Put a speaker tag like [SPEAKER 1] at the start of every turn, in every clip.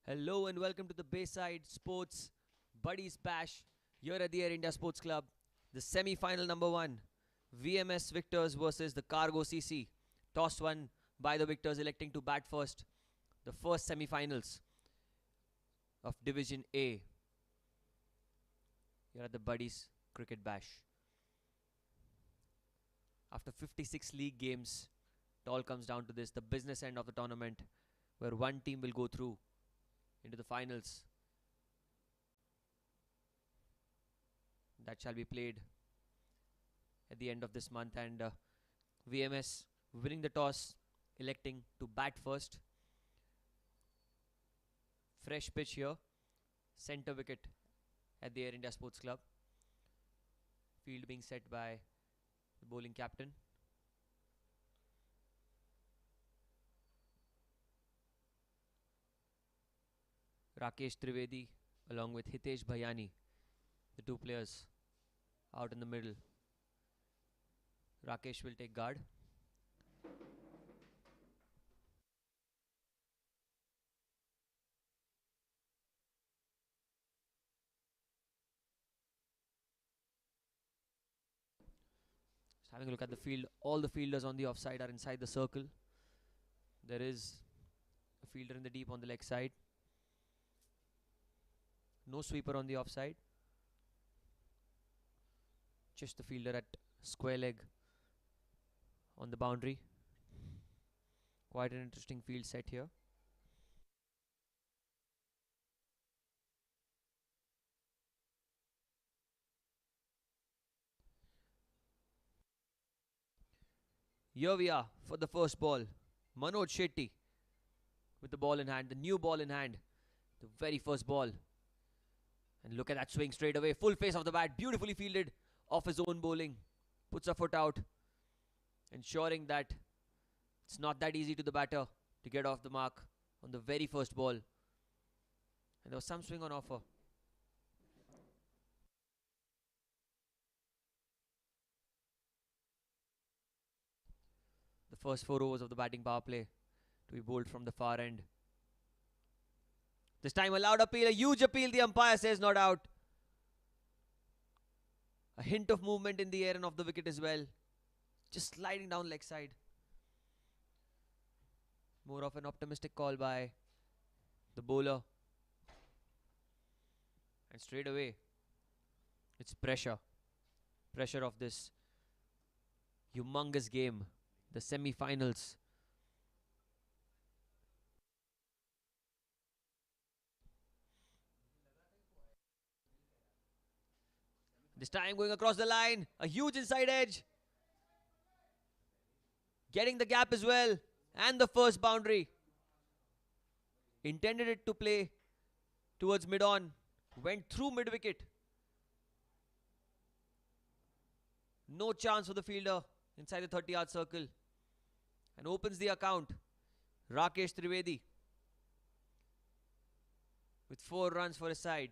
[SPEAKER 1] Hello and welcome to the Bayside Sports Buddies Bash here at the Air India Sports Club. The semi-final number one, VMS Victors versus the Cargo CC. Toss won by the Victors electing to bat first. The first semi-finals of Division A here at the Buddies Cricket Bash. After 56 league games, it all comes down to this, the business end of the tournament, where one team will go through into the finals that shall be played at the end of this month, and VMS winning the toss, electing to bat first. Fresh pitch here, center wicket at the Air India Sports Club. Field being set by the bowling captain. Rakesh Trivedi along with Hitesh Bhayani, the two players out in the middle. Rakesh will take guard. Just having a look at the field, all the fielders on the offside are inside the circle. There is a fielder in the deep on the leg side. No sweeper on the offside. Just the fielder at square leg on the boundary. Quite an interesting field set here. Here we are for the first ball. Manoj Shetty with the ball in hand, the new ball in hand. The very first ball. And look at that swing straight away. Full face of the bat. Beautifully fielded off his own bowling. Puts a foot out. Ensuring that it's not that easy to the batter to get off the mark on the very first ball. And there was some swing on offer. The first 4 overs of the batting power play to be bowled from the far end. This time a loud appeal, a huge appeal. The umpire says not out. A hint of movement in the air and off the wicket as well. Just sliding down leg side. More of an optimistic call by the bowler. And straight away, it's pressure. Pressure of this humongous game. The semi-finals. This time going across the line. A huge inside edge. Getting the gap as well. And the first boundary. Intended it to play towards mid-on. Went through mid-wicket. No chance for the fielder inside the 30-yard circle. And opens the account. Rakesh Trivedi with 4 runs for his side.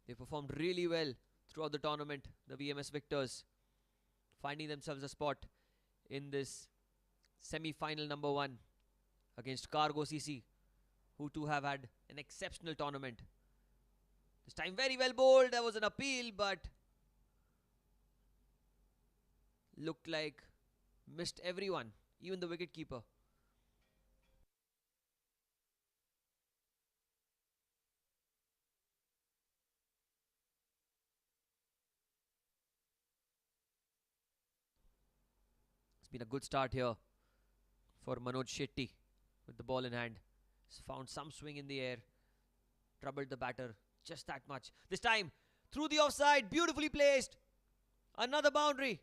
[SPEAKER 1] They performed really well throughout the tournament, the VMS Victors, finding themselves a spot in this semi-final number one against Cargo CC, who too have had an exceptional tournament. This time very well bowled. There was an appeal, but looked like missed everyone, even the wicketkeeper. It's been a good start here for Manoj Shetty with the ball in hand. He's found some swing in the air, troubled the batter just that much. This time through the offside, beautifully placed. Another boundary.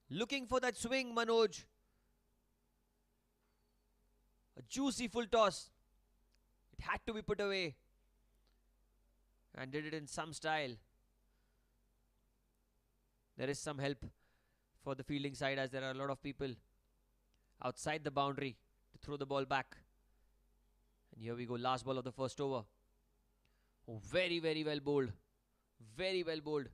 [SPEAKER 1] Looking for that swing, Manoj. A juicy full toss. It had to be put away. And did it in some style. There is some help for the fielding side, as there are a lot of people outside the boundary to throw the ball back. And here we go, last ball of the first over. Oh, very, very well bowled. Very well bowled.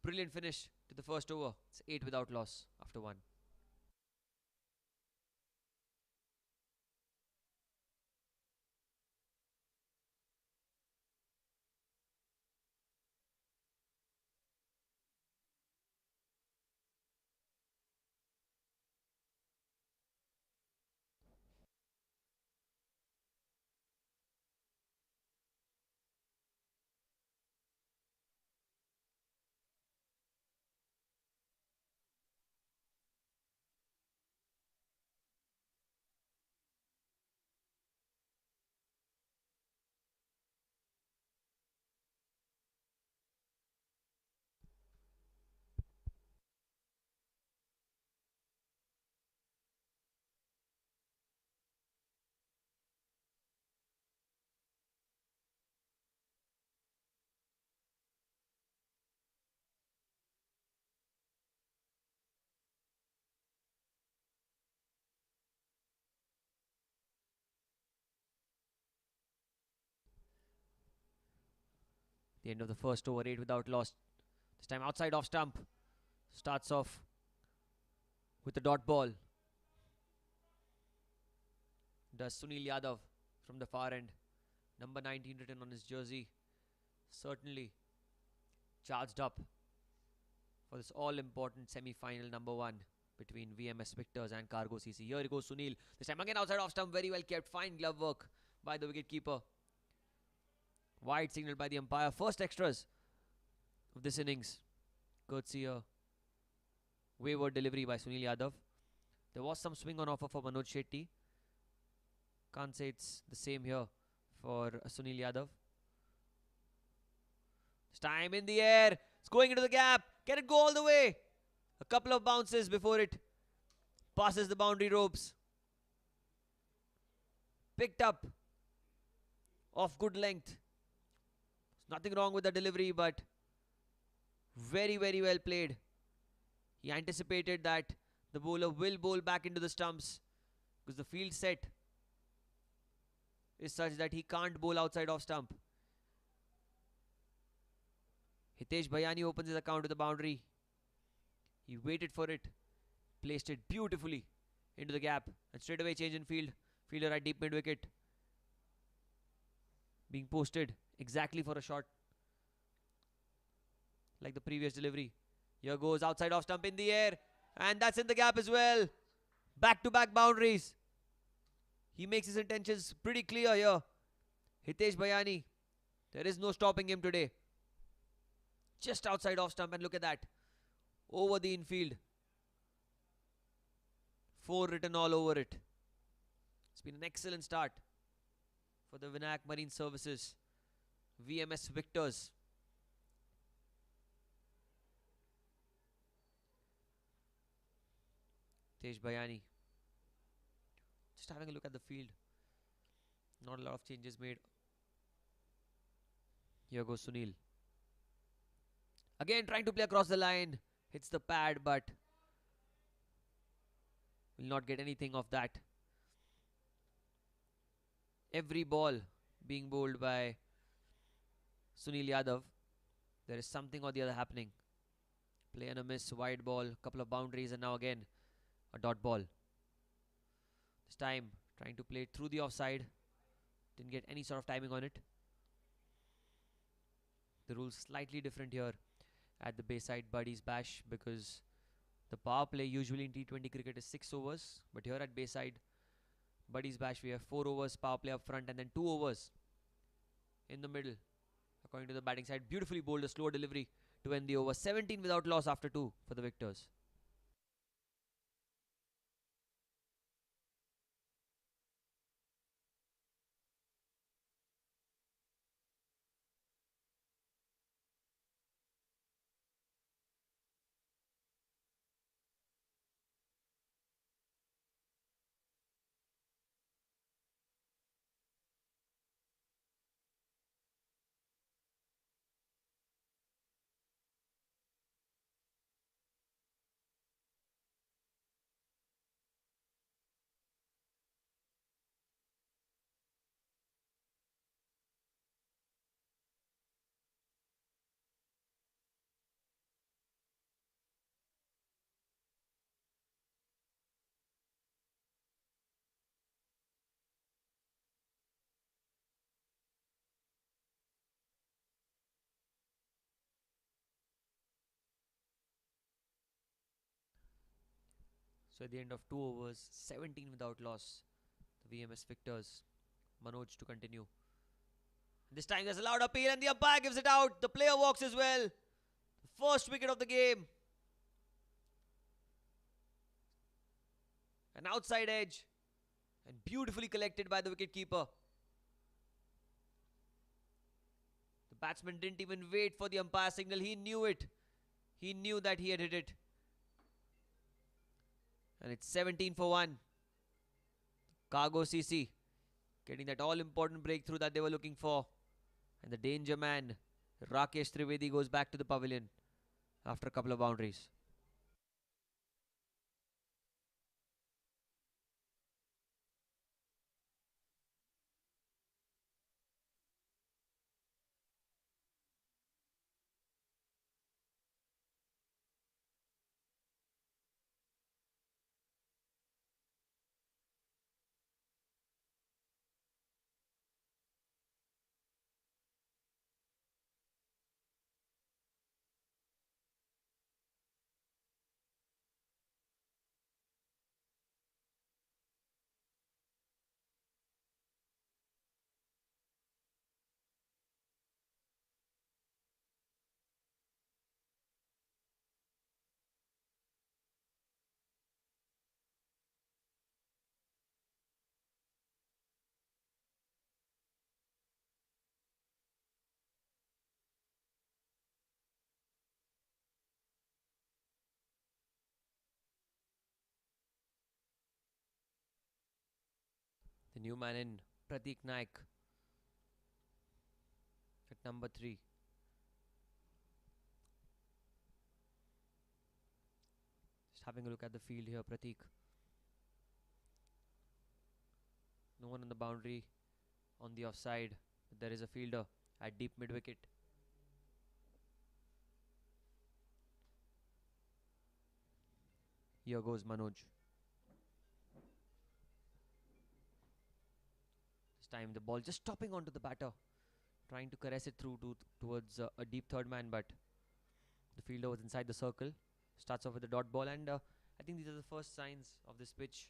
[SPEAKER 1] Brilliant finish to with the first over. It's 8 without loss after 1. The end of the first over, 8 without loss. This time outside off stump. Starts off with the dot ball. Does Sunil Yadav from the far end. Number 19 written on his jersey. Certainly charged up for this all-important semi-final number 1 between VMS Victors and Cargo CC. Here goes Sunil. This time again outside off stump. Very well kept. Fine glove work by the wicketkeeper. Wide signal by the umpire. First extras of this innings. Courtesy a wayward delivery by Sunil Yadav. There was some swing on offer for Manoj Shetty. Can't say it's the same here for Sunil Yadav. This time in the air. It's going into the gap. Can it go all the way? A couple of bounces before it passes the boundary ropes. Picked up off good length. Nothing wrong with the delivery, but very, very well played. He anticipated that the bowler will bowl back into the stumps because the field set is such that he can't bowl outside off stump. Hitesh Bhayani opens his account to the boundary. He waited for it, placed it beautifully into the gap, and straight away change in field. Fielder at deep mid wicket, being posted exactly for a shot like the previous delivery. Here goes outside off stump in the air, and that's in the gap as well. Back to back boundaries. He makes his intentions pretty clear here. Hitesh Bhayani, there is no stopping him today. Just outside off stump, and look at that. Over the infield. 4 written all over it. It's been an excellent start for the Vinayak Marine Services VMS Victors. Tej Bhayani. Just having a look at the field. Not a lot of changes made. Here goes Sunil. Again trying to play across the line. Hits the pad, but will not get anything of that. Every ball being bowled by Sunil Yadav, there is something or the other happening. Play and a miss, wide ball, couple of boundaries, and now again a dot ball. This time trying to play it through the offside. Didn't get any sort of timing on it. The rules slightly different here at the Bayside Buddies Bash because the power play usually in T20 cricket is 6 overs, but here at Bayside Buddies Bash we have 4 overs power play up front and then 2 overs in the middle. According to the batting side, beautifully bowled, a slow delivery to end the over. 17 without loss after 2 for the Victors. So at the end of 2 overs, 17 without loss, the VMS victors. Manoj to continue. This time there's a loud appeal and the umpire gives it out. The player walks as well. The first wicket of the game. An outside edge and beautifully collected by the wicketkeeper. The batsman didn't even wait for the umpire signal. He knew it. He knew that he had hit it. And it's 17 for 1. Cargo CC getting that all-important breakthrough that they were looking for. And the danger man, Rakesh Trivedi, goes back to the pavilion after a couple of boundaries. The new man in, Pratik Naik, at number 3. Just having a look at the field here, Pratik. No one on the boundary, on the offside. But there is a fielder at deep mid wicket. Here goes Manoj. This time the ball just stopping onto the batter, trying to caress it through towards a deep third man, but the fielder was inside the circle. Starts off with a dot ball, and I think these are the first signs of this pitch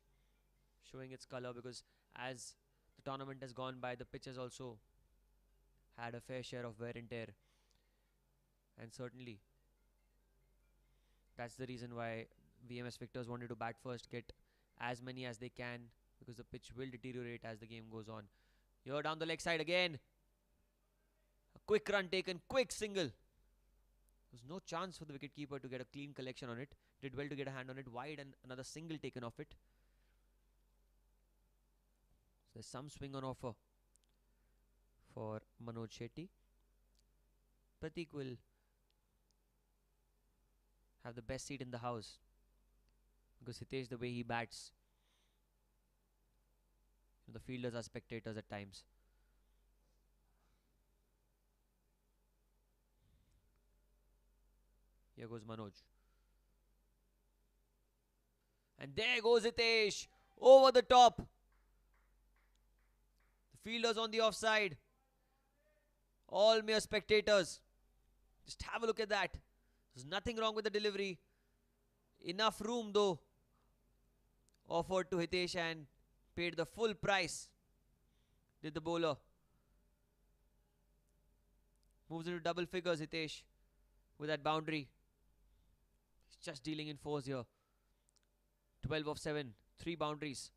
[SPEAKER 1] showing its color, because as the tournament has gone by, the pitch has also had a fair share of wear and tear, and certainly that's the reason why VMS victors wanted to bat first, get as many as they can, because the pitch will deteriorate as the game goes on. Here down the leg side again. A quick run taken, quick single. There's no chance for the wicketkeeper to get a clean collection on it. Did well to get a hand on it wide, and another single taken off it. So there's some swing on offer for Manoj Shetty. Pratik will have the best seat in the house, because Hitesh, the way he bats, the fielders are spectators at times. Here goes Manoj. And there goes Hitesh. Over the top. The fielders on the offside. All mere spectators. Just have a look at that. There's nothing wrong with the delivery. Enough room though offered to Hitesh, and paid the full price, did the bowler. Moves into double figures, Hitesh, with that boundary. He's just dealing in fours here. 12 of 7, 3 boundaries.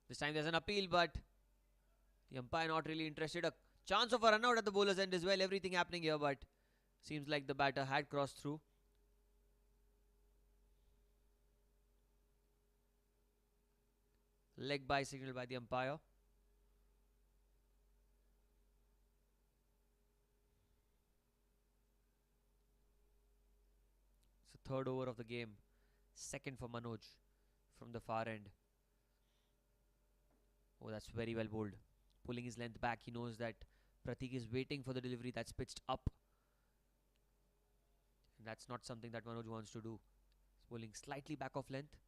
[SPEAKER 1] This time there's an appeal, but the umpire not really interested. A chance of a run out at the bowler's end as well. Everything happening here, but seems like the batter had crossed through. Leg by signal by the umpire. It's the third over of the game. Second for Manoj from the far end. Oh, that's very well bowled. Pulling his length back. He knows that Pratik is waiting for the delivery that's pitched up. And that's not something that Manoj wants to do. He's bowling slightly back of length.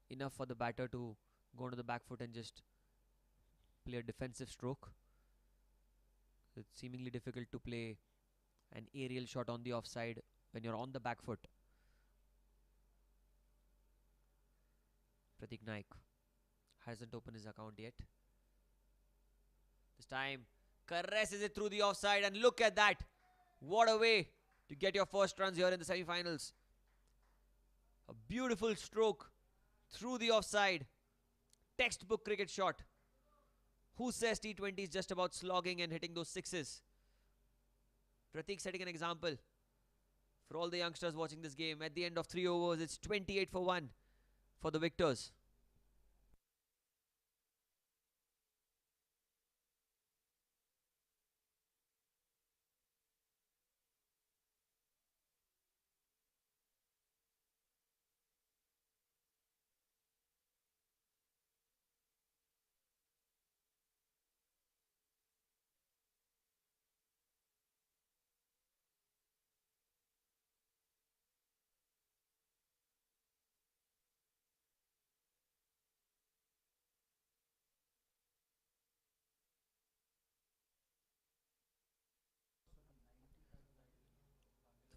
[SPEAKER 1] Enough for the batter to go onto the back foot and just play a defensive stroke. It's seemingly difficult to play An aerial shot on the offside when you're on the back foot. Pratik Naik hasn't opened his account yet. This time, caresses it through the offside, and look at that. What a way to get your first runs here in the semi-finals. A beautiful stroke through the offside. Textbook cricket shot. Who says T20 is just about slogging and hitting those sixes? Pratik setting an example for all the youngsters watching this game. At the end of 3 overs, it's 28 for 1 for the victors.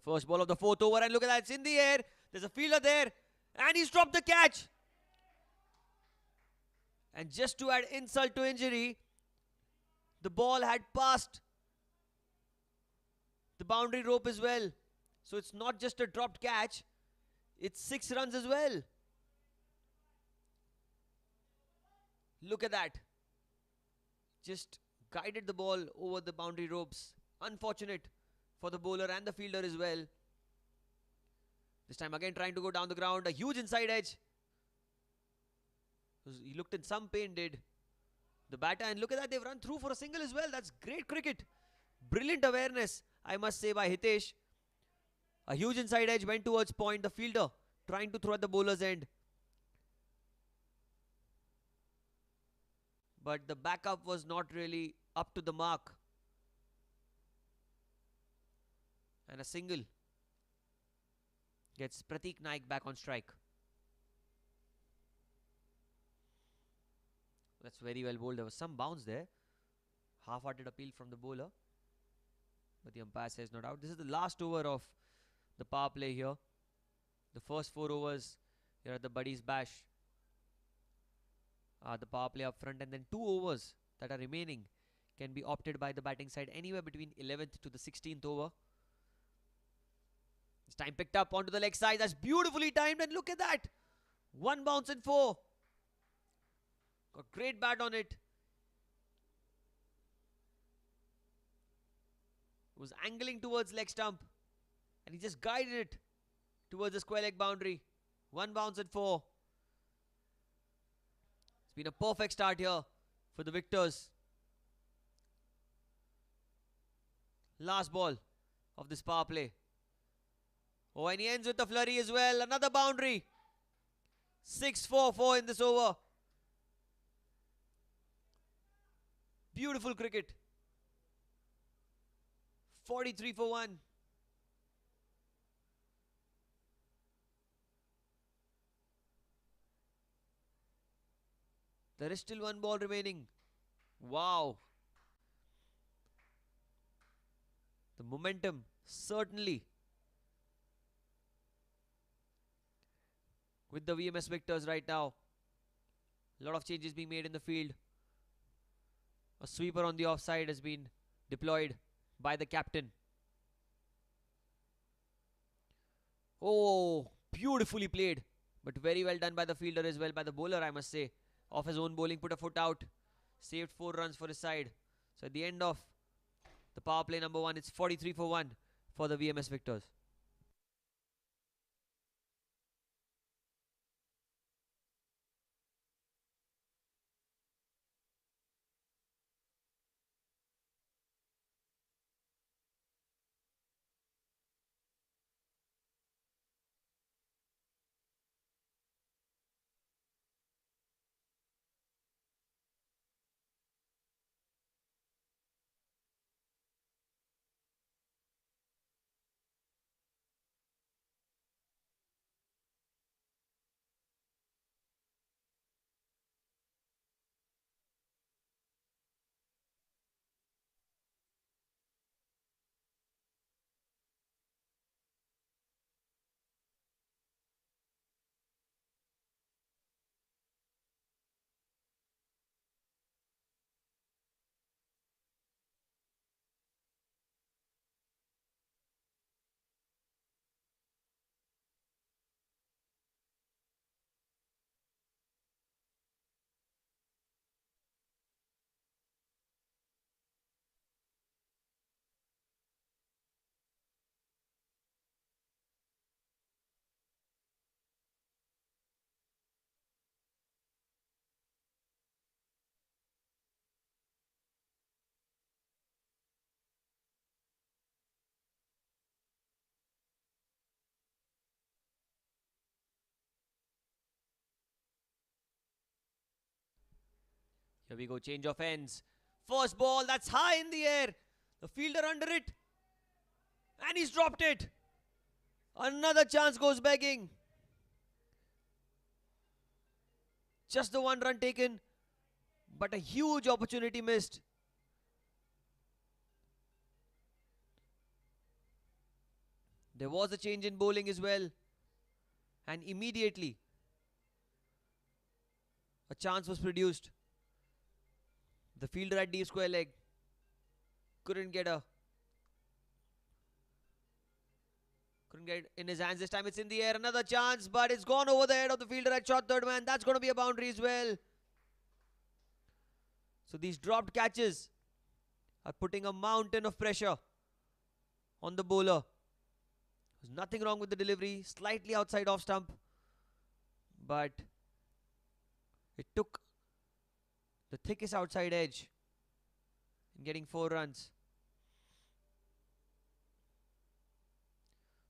[SPEAKER 1] First ball of the fourth over, and look at that, it's in the air. There's a fielder there, and he's dropped the catch. And just to add insult to injury, the ball had passed the boundary rope as well. So it's not just a dropped catch, it's 6 runs as well. Look at that. Just guided the ball over the boundary ropes. Unfortunate for the bowler and the fielder as well. This time again trying to go down the ground. A huge inside edge. He looked in some pain, did the batter. And look at that, they've run through for a single as well. That's great cricket. Brilliant awareness, I must say, by Hitesh. A huge inside edge went towards point. The fielder trying to throw at the bowler's end. But the backup was not really up to the mark. And a single gets Pratik Naik back on strike. That's very well bowled. There was some bounce there. Half-hearted appeal from the bowler. But the umpire says not out. This is the last over of the power play here. The first 4 overs here at the Buddies Bash. The power play up front, and then 2 overs that are remaining can be opted by the batting side anywhere between 11th to the 16th over. This time picked up onto the leg side. That's beautifully timed, and look at that. 1 bounce and 4. Got great bat on it. It was angling towards leg stump, and he just guided it towards the square leg boundary. 1 bounce and 4. It's been a perfect start here for the victors. Last ball of this power play. Oh, and he ends with a flurry as well. Another boundary. 6-4-4 in this over. Beautiful cricket. 43 for 1. There is still 1 ball remaining. Wow. The momentum certainly with the VMS victors right now. A lot of changes being made in the field. A sweeper on the offside has been deployed by the captain. Oh, beautifully played. But very well done by the fielder as well, by the bowler, I must say. Off his own bowling, put a foot out. Saved 4 runs for his side. So at the end of the power play number 1, it's 43 for 1 for the VMS victors. Here we go, change of ends. First ball, that's high in the air. The fielder under it. And he's dropped it. Another chance goes begging. Just the one run taken, but a huge opportunity missed. There was a change in bowling as well. And immediately, a chance was produced. The fielder at deep square leg couldn't get in his hands. This time it's in the air. Another chance, but it's gone over the head of the fielder at short third man. That's going to be a boundary as well. So these dropped catches are putting a mountain of pressure on the bowler. There's nothing wrong with the delivery. Slightly outside off stump. But it took the thickest outside edge in getting 4 runs.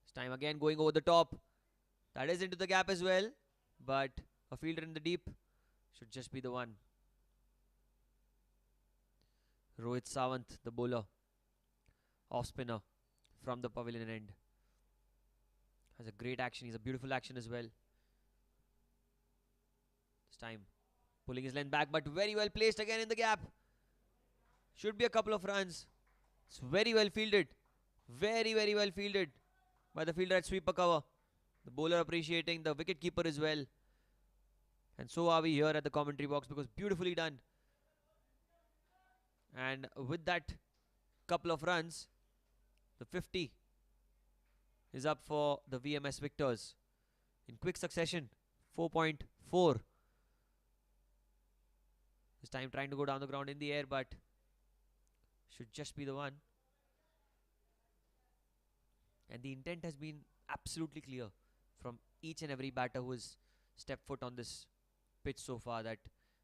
[SPEAKER 1] This time again going over the top. That is into the gap as well. But a fielder in the deep should just be the one. Rohit Sawant, the bowler, off spinner from the pavilion end. Has a great action. He's a beautiful action as well. This time pulling his length back, but very well placed again in the gap. Should be a couple of runs. It's very well fielded. Very, very well fielded by the fielder at sweeper cover. The bowler appreciating, the wicket keeper as well. And so are we here at the commentary box, because beautifully done. And with that couple of runs, the 50 is up for the VMS victors in quick succession. 4.4. This time trying to go down the ground in the air, but should just be the one. And the intent has been absolutely clear from each and every batter who has stepped foot on this pitch so far, that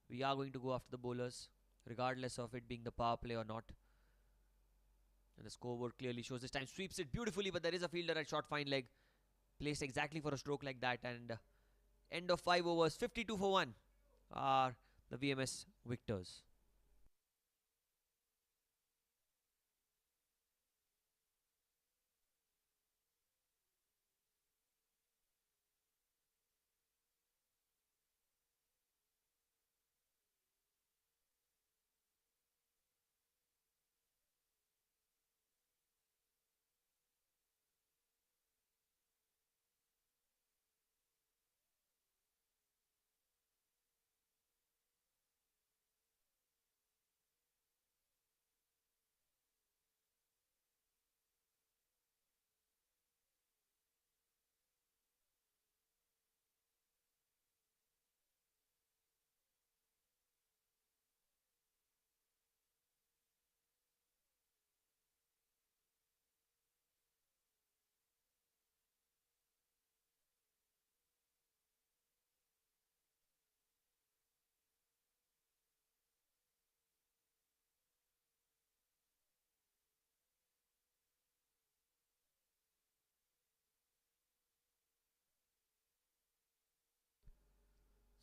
[SPEAKER 1] we are going to go after the bowlers, regardless of it being the power play or not. And the scoreboard clearly shows. This time sweeps it beautifully, but there is a fielder at short fine leg, placed exactly for a stroke like that. And end of 5 overs, 52 for 1 are the VMS victors.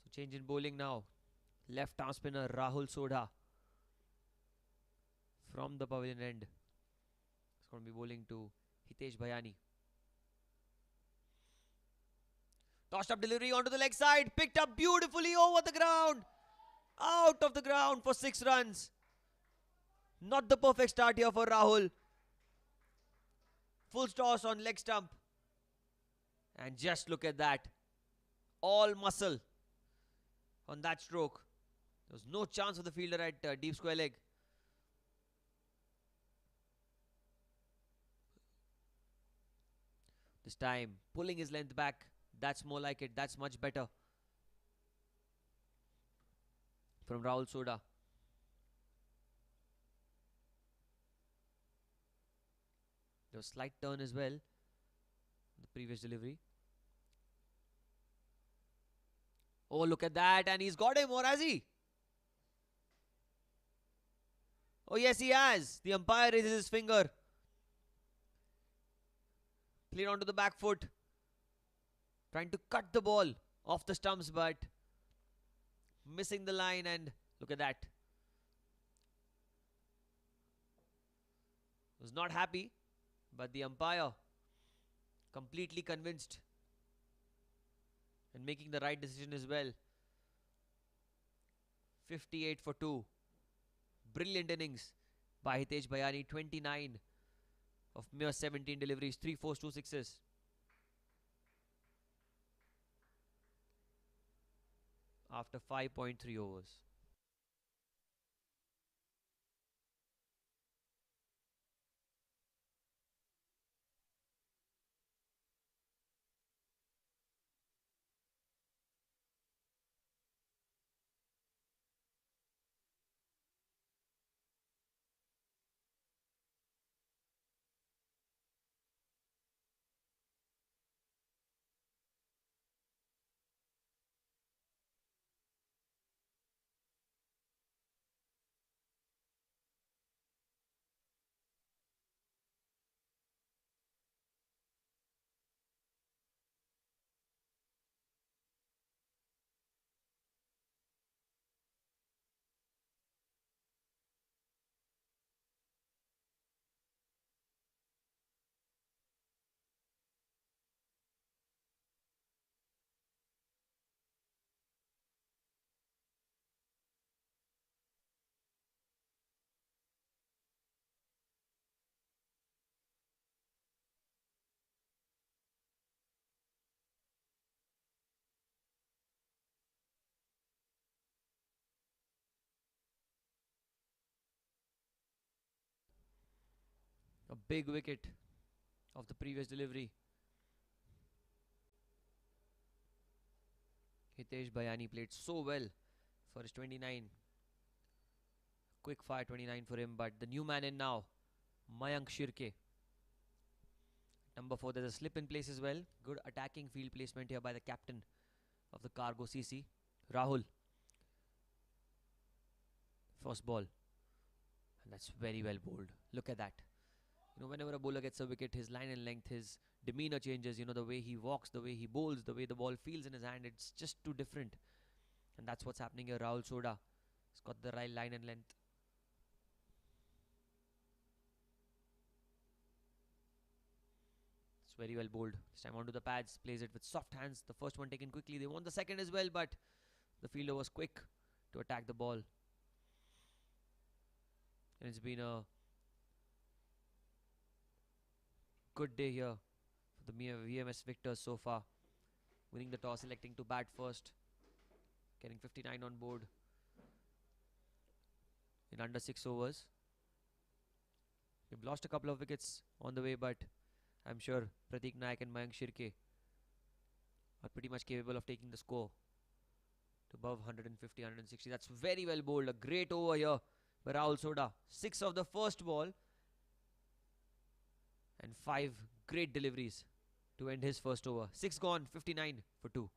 [SPEAKER 1] So change in bowling now. Left arm spinner Rahul Sodha from the pavilion end. It's going to be bowling to Hitesh Bhayani. Tossed up delivery onto the leg side. Picked up beautifully over the ground. Out of the ground for 6 runs. Not the perfect start here for Rahul. Full toss on leg stump. And just look at that. All muscle on that stroke. There was no chance for the fielder at deep square leg. This time pulling his length back. That's more like it. That's much better from Rahul Sodha. There was slight turn as well in the previous delivery. Oh, look at that. And he's got him, or has he? Oh, yes, he has. The umpire raises his finger. Played onto the back foot. Trying to cut the ball off the stumps, but missing the line. And look at that. Was not happy, but the umpire completely convinced and making the right decision as well. 58 for 2. Brilliant innings by Hitesh Bayani. 29 of mere 17 deliveries. 3 fours, 2 sixes. After 5.3 overs. A big wicket of the previous delivery. Hitesh Bayani played so well for his 29. Quick fire 29 for him, but the new man in now, Mayank Shirke. Number 4, there's a slip in place as well. Good attacking field placement here by the captain of the Cargo CC, Rahul. First ball. And that's very well bowled. Look at that. Whenever a bowler gets a wicket, his line and length, his demeanor changes. The way he walks, the way he bowls, the way the ball feels in his hand, it's just too different. And that's what's happening here. Rahul Soda has got the right line and length. It's very well bowled. This time onto the pads, plays it with soft hands. The first one taken quickly. They won the second as well, but the fielder was quick to attack the ball. And it's been a good day here for the VMS victors so far. Winning the toss, electing to bat first. Getting 59 on board in under 6 overs. We've lost a couple of wickets on the way, but I'm sure Pratik Nayak and Mayank Shirke are pretty much capable of taking the score to above 150, 160. That's very well bowled. A great over here by Rahul Soda. 6 of the first ball and 5 great deliveries to end his first over. 6 gone, 59 for 2.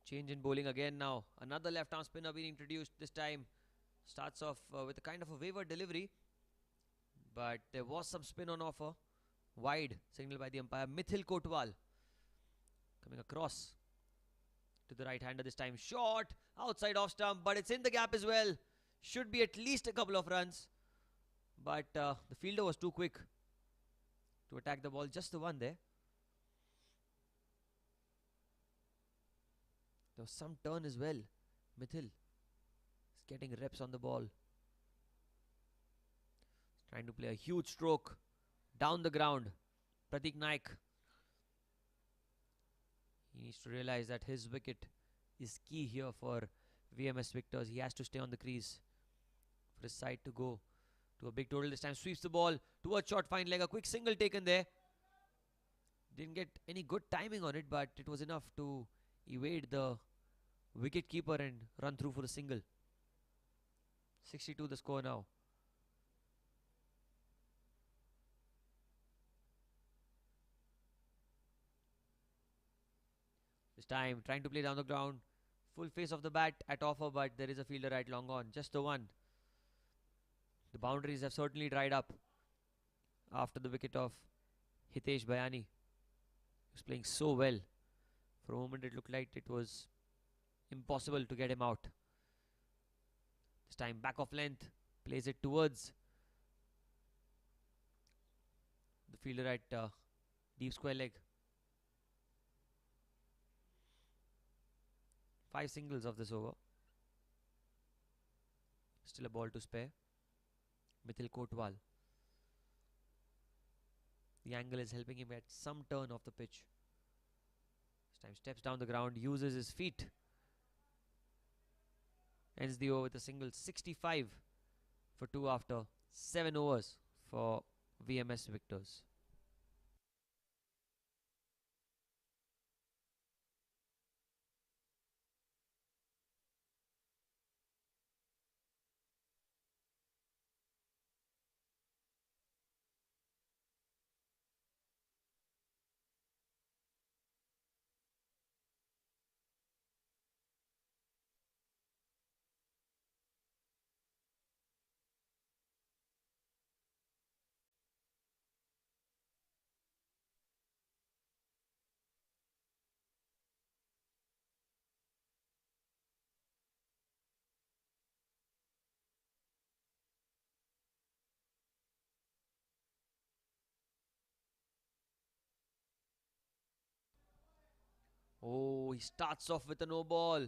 [SPEAKER 1] Change in bowling again now. Another left arm spinner being introduced. This time starts off with a kind of a wayward delivery. But there was some spin on offer. Wide signal by the umpire. Mithil Kotwal coming across to the right hander this time. Short outside off stump, but it's in the gap as well. Should be at least a couple of runs. But the fielder was too quick to attack the ball. Just the one there. There was some turn as well. Mithil is getting reps on the ball. Trying to play a huge stroke down the ground. Pratik Naik. He needs to realize that his wicket is key here for VMS Victors. He has to stay on the crease for his side to go to a big total this time. Sweeps the ball towards short fine leg. A quick single taken there. Didn't get any good timing on it, but it was enough to evade the wicket keeper and run through for a single. 62 the score now. This time trying to play down the ground. Full face of the bat at offer, but there is a fielder right long on. Just the one. The boundaries have certainly dried up after the wicket of Hitesh Bayani. He was playing so well. For a moment it looked like it was impossible to get him out. This time back of length. Plays it towards the fielder at deep square leg. 5 singles of this over. Still a ball to spare. Mithil Kotwal. The angle is helping him get some turn off the pitch. This time steps down the ground, uses his feet. Ends the over with a single. 65 for 2 after 7 overs for VMS Victors. Oh, he starts off with a no ball.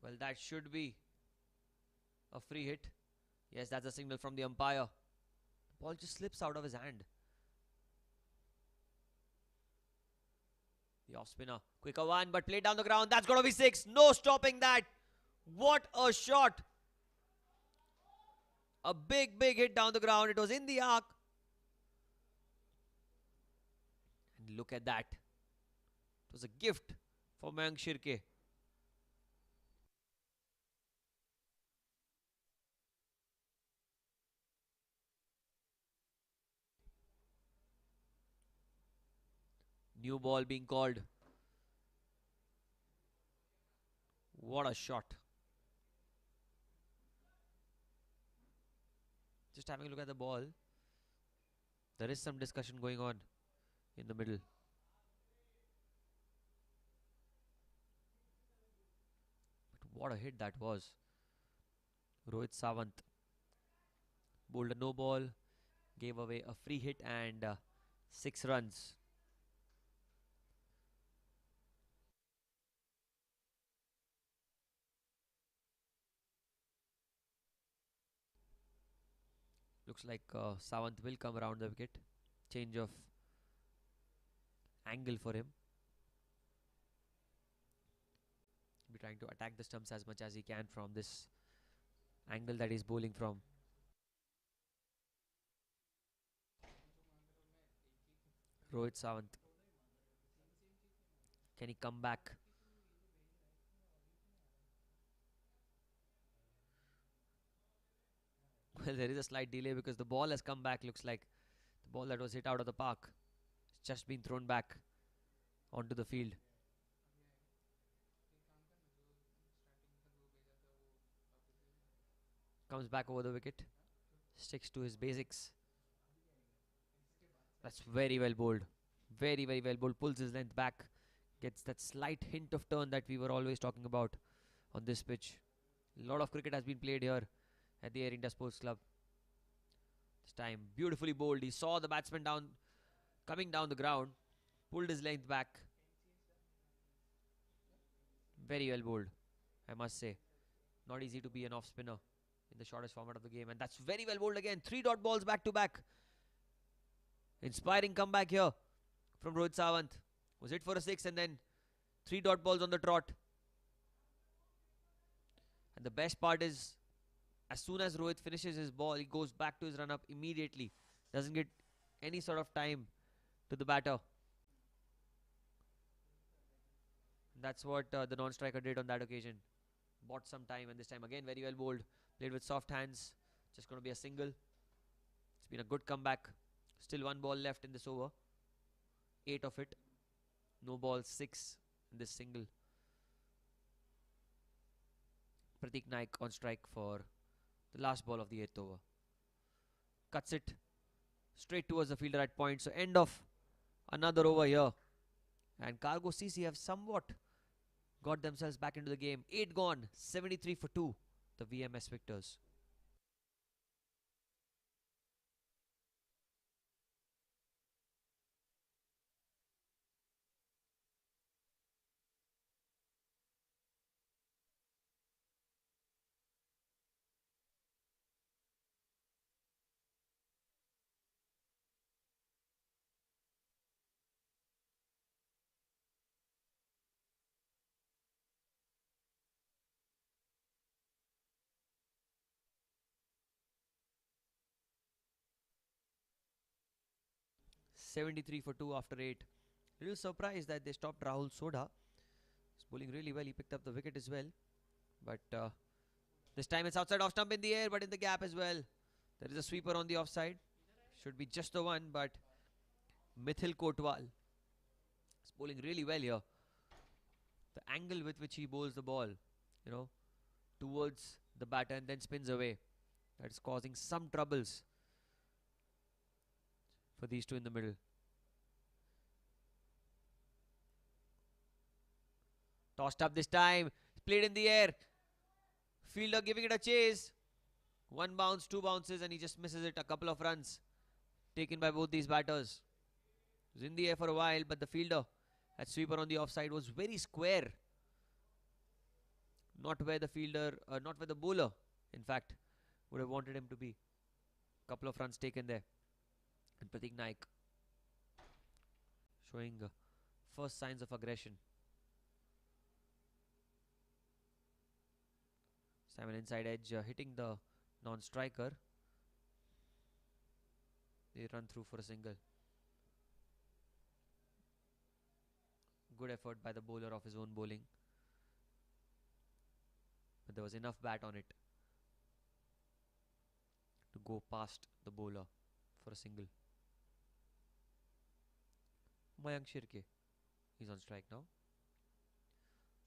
[SPEAKER 1] Well, that should be a free hit. Yes, that's a signal from the umpire. The ball just slips out of his hand. The off spinner. Quicker one, but played down the ground. That's got to be 6. No stopping that. What a shot. A big, big hit down the ground. It was in the arc. And look at that. It was a gift for Mayank Shirke. New ball being called. What a shot. Just having a look at the ball. There is some discussion going on in the middle. But what a hit that was. Rohit Sawant bowled a no ball, gave away a free hit and 6 runs. Looks like Sawant will come around the wicket. Change of angle for him. Be trying to attack the stumps as much as he can from this angle that he's bowling from. Rohit Sawant. Can he come back? Well, there is a slight delay because the ball has come back. Looks like the ball that was hit out of the park has just been thrown back onto the field. Comes back over the wicket. Sticks to his basics. That's very well bowled. Very, very well bowled. Pulls his length back. Gets that slight hint of turn that we were always talking about on this pitch. A lot of cricket has been played here at the Air India Sports Club. This time, beautifully bowled. He saw the batsman coming down the ground. Pulled his length back. Very well bowled, I must say. Not easy to be an off spinner in the shortest format of the game. And that's very well bowled again. 3 dot balls back to back. Inspiring comeback here from Rohit Sawant. Was hit for a 6 and then 3 dot balls on the trot. And the best part is, as soon as Rohit finishes his ball, he goes back to his run up immediately. Doesn't get any sort of time to the batter. That's what the non-striker did on that occasion. Bought some time, and this time again very well bowled. Played with soft hands. Just going to be a single. It's been a good comeback. Still one ball left in this over. 8 of it. No balls, 6 in this single. Pratik Naik on strike for the last ball of the 8th over. Cuts it straight towards the fielder at point. So end of another over here. And Cargo CC have somewhat got themselves back into the game. 8 gone, 73 for 2. The VMS victors. '73 for 2 after 8. Little surprised that they stopped Rahul Sodha. He's bowling really well. He picked up the wicket as well. But this time it's outside off stump in the air, but in the gap as well. There is a sweeper on the offside. Should be just the one, but Mithil Kotwal is bowling really well here. The angle with which he bowls the ball, towards the batter and then spins away. That is causing some troubles for these two in the middle. Tossed up this time. Played in the air. Fielder giving it a chase. 1 bounce, 2 bounces, and he just misses it. A couple of runs taken by both these batters. It was in the air for a while, but the fielder at sweeper on the offside was very square. Not where the bowler, in fact, would have wanted him to be. Couple of runs taken there. And Pratik Naik showing first signs of aggression. Simon inside edge hitting the non-striker. They run through for a single. Good effort by the bowler of his own bowling. But there was enough bat on it to go past the bowler for a single. Mayank Shirke. He's on strike now.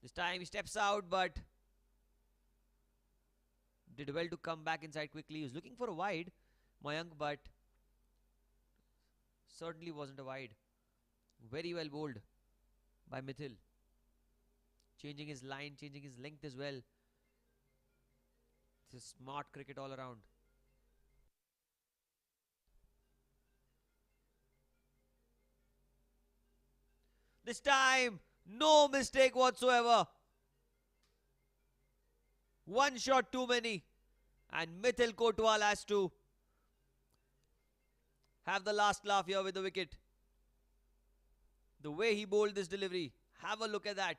[SPEAKER 1] This time he steps out, but did well to come back inside quickly. He was looking for a wide, Mayank, but certainly wasn't a wide. Very well bowled by Mithil. Changing his line, changing his length as well. It's a smart cricket all around. This time, no mistake whatsoever. One shot too many. And Mithil Kotwal has to have the last laugh here with the wicket. The way he bowled this delivery. Have a look at that.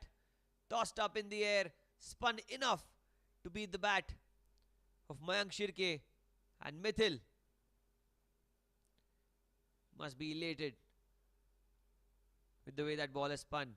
[SPEAKER 1] Tossed up in the air. Spun enough to beat the bat of Mayank Shirke. And Mithil must be elated with the way that ball has spun.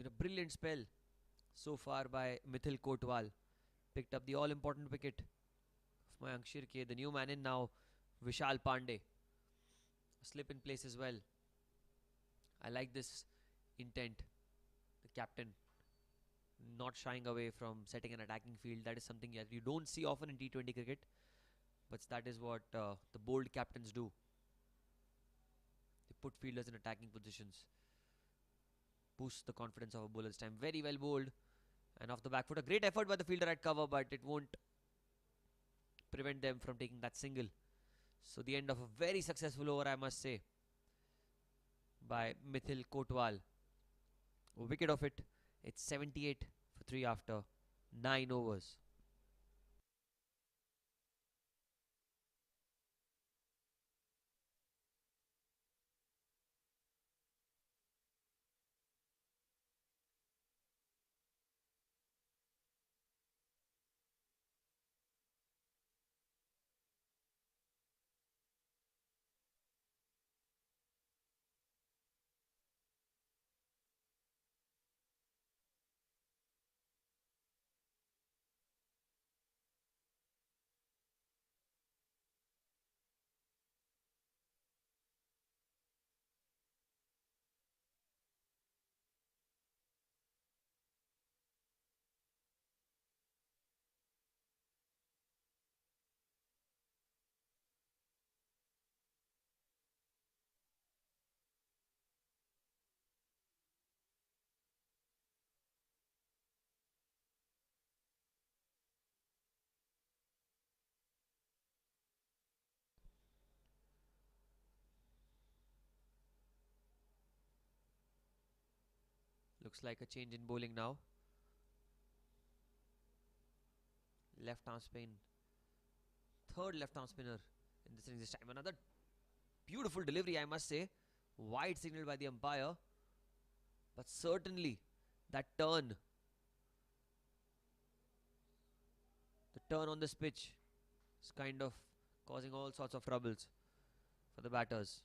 [SPEAKER 1] been a brilliant spell so far by Mithil Kotwal. Picked up the all-important wicket of Mayank Shirke. The new man in now, Vishal Pandey. A slip in place as well. I like this intent. The captain not shying away from setting an attacking field. That is something that you don't see often in T20 cricket. But that is what the bold captains do. They put fielders in attacking positions. Boost the confidence of a bowler this time. Very well bowled. And off the back foot. A great effort by the fielder at cover, but it won't prevent them from taking that single. So the end of a very successful over, I must say, by Mithil Kotwal. A wicket of it. It's 78 for 3 after 9 overs. Looks like a change in bowling now. Left arm spin. Third left arm spinner in this innings this time. Another beautiful delivery, I must say. Wide signal by the umpire. But certainly that turn. The turn on this pitch is kind of causing all sorts of troubles for the batters.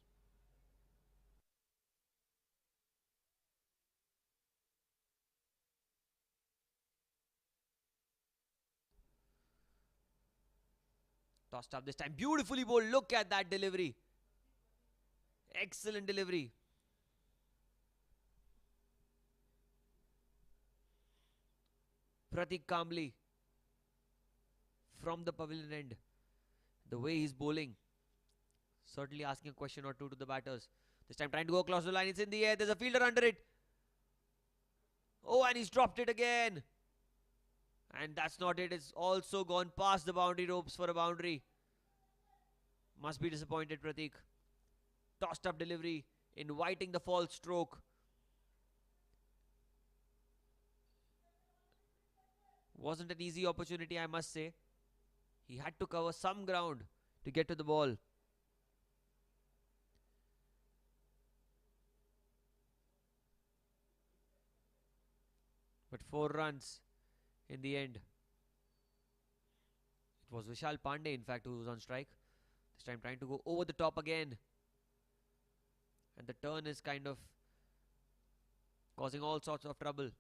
[SPEAKER 1] Tossed up this time. Beautifully bowled. Look at that delivery. Excellent delivery. Pratik Kamli from the pavilion end. The way he's bowling. Certainly asking a question or two to the batters. This time trying to go across the line. It's in the air. There's a fielder under it. Oh, and he's dropped it again. And that's not it. It's also gone past the boundary ropes for a boundary. Must be disappointed, Pratik. Tossed up delivery, inviting the false stroke. Wasn't an easy opportunity, I must say. He had to cover some ground to get to the ball. But 4 runs in the end. It was Vishal Pandey, in fact, who was on strike. This time trying to go over the top again. And the turn is kind of causing all sorts of trouble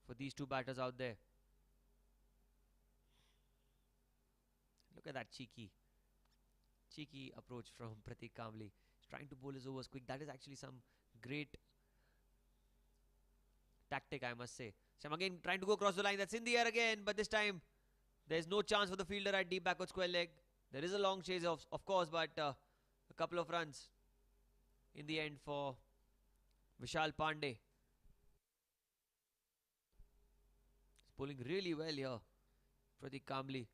[SPEAKER 1] for these two batters out there. Look at that cheeky approach from Pratik Kamli. He's trying to bowl his overs quick. That is actually some great tactic, I must say. So I'm again trying to go across the line. That's in the air again, but this time there's no chance for the fielder at deep backward square leg. There is a long chase, of course, but a couple of runs in the end for Vishal Pandey. He's bowling really well here. Pratik Kamli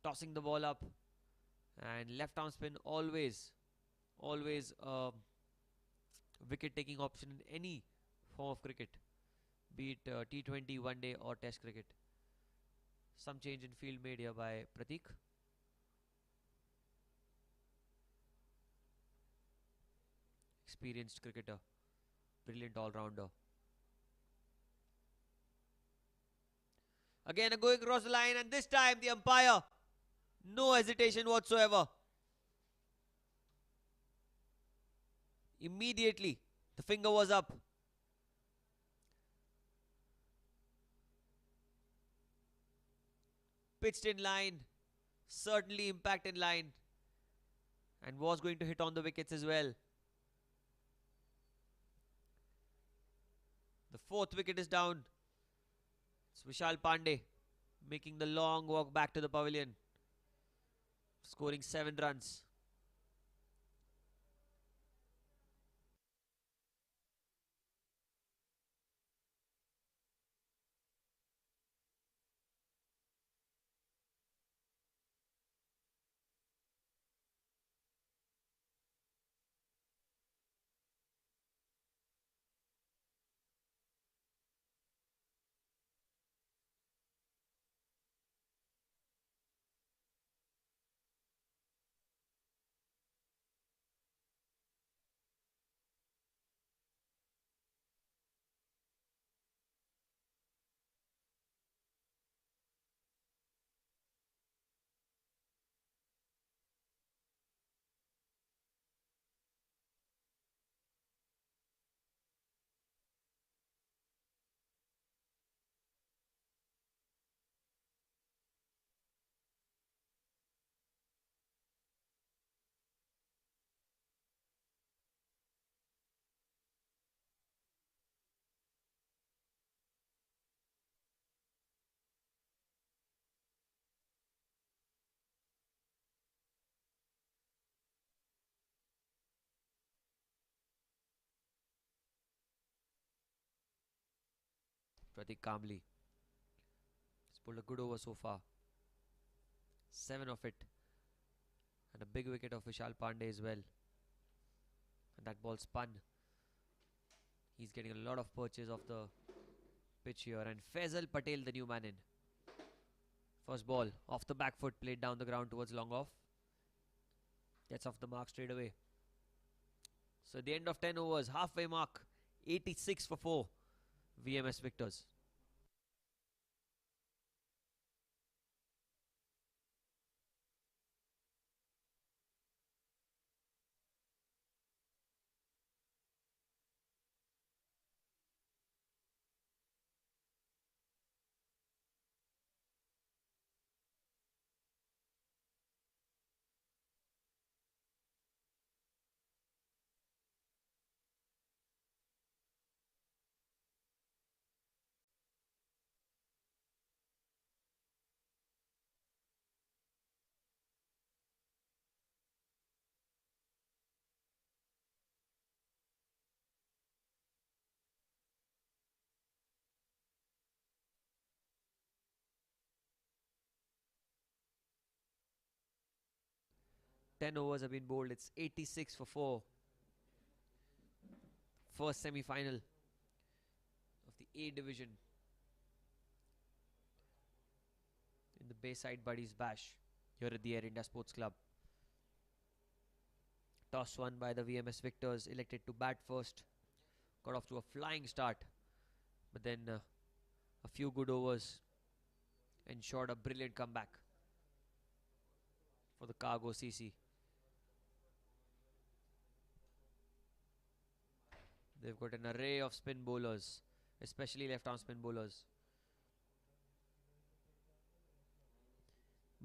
[SPEAKER 1] tossing the ball up, and left arm spin always a wicket taking option in any form of cricket, be it T20, one day or test cricket. Some change in field made here by Pratik. Experienced cricketer, brilliant all-rounder. Again going across the line, and this time the umpire, no hesitation whatsoever. Immediately The finger was up. Pitched in line. Certainly impact in line. And was going to hit on the wickets as well. The fourth wicket is down. It's Vishal Pandey making the long walk back to the pavilion. Scoring 7 runs. Pratik calmly. He's pulled a good over so far. 7 of it. And a big wicket of Vishal Pandey as well. And that ball spun. He's getting a lot of purchase off the pitch here. And Faisal Patel, the new man in. First ball off the back foot, played down the ground towards long off. Gets off the mark straight away. So at the end of 10 overs, halfway mark, 86 for 4. VMS victors. Ten overs have been bowled. It's 86 for 4. First semi-final of the A division in the Bayside Buddies Bash here at the Air India Sports Club. Toss won by the VMS victors, elected to bat first. Got off to a flying start, but then a few good overs ensured a brilliant comeback for the Cargo CC. They've got an array of spin bowlers, especially left-arm spin bowlers.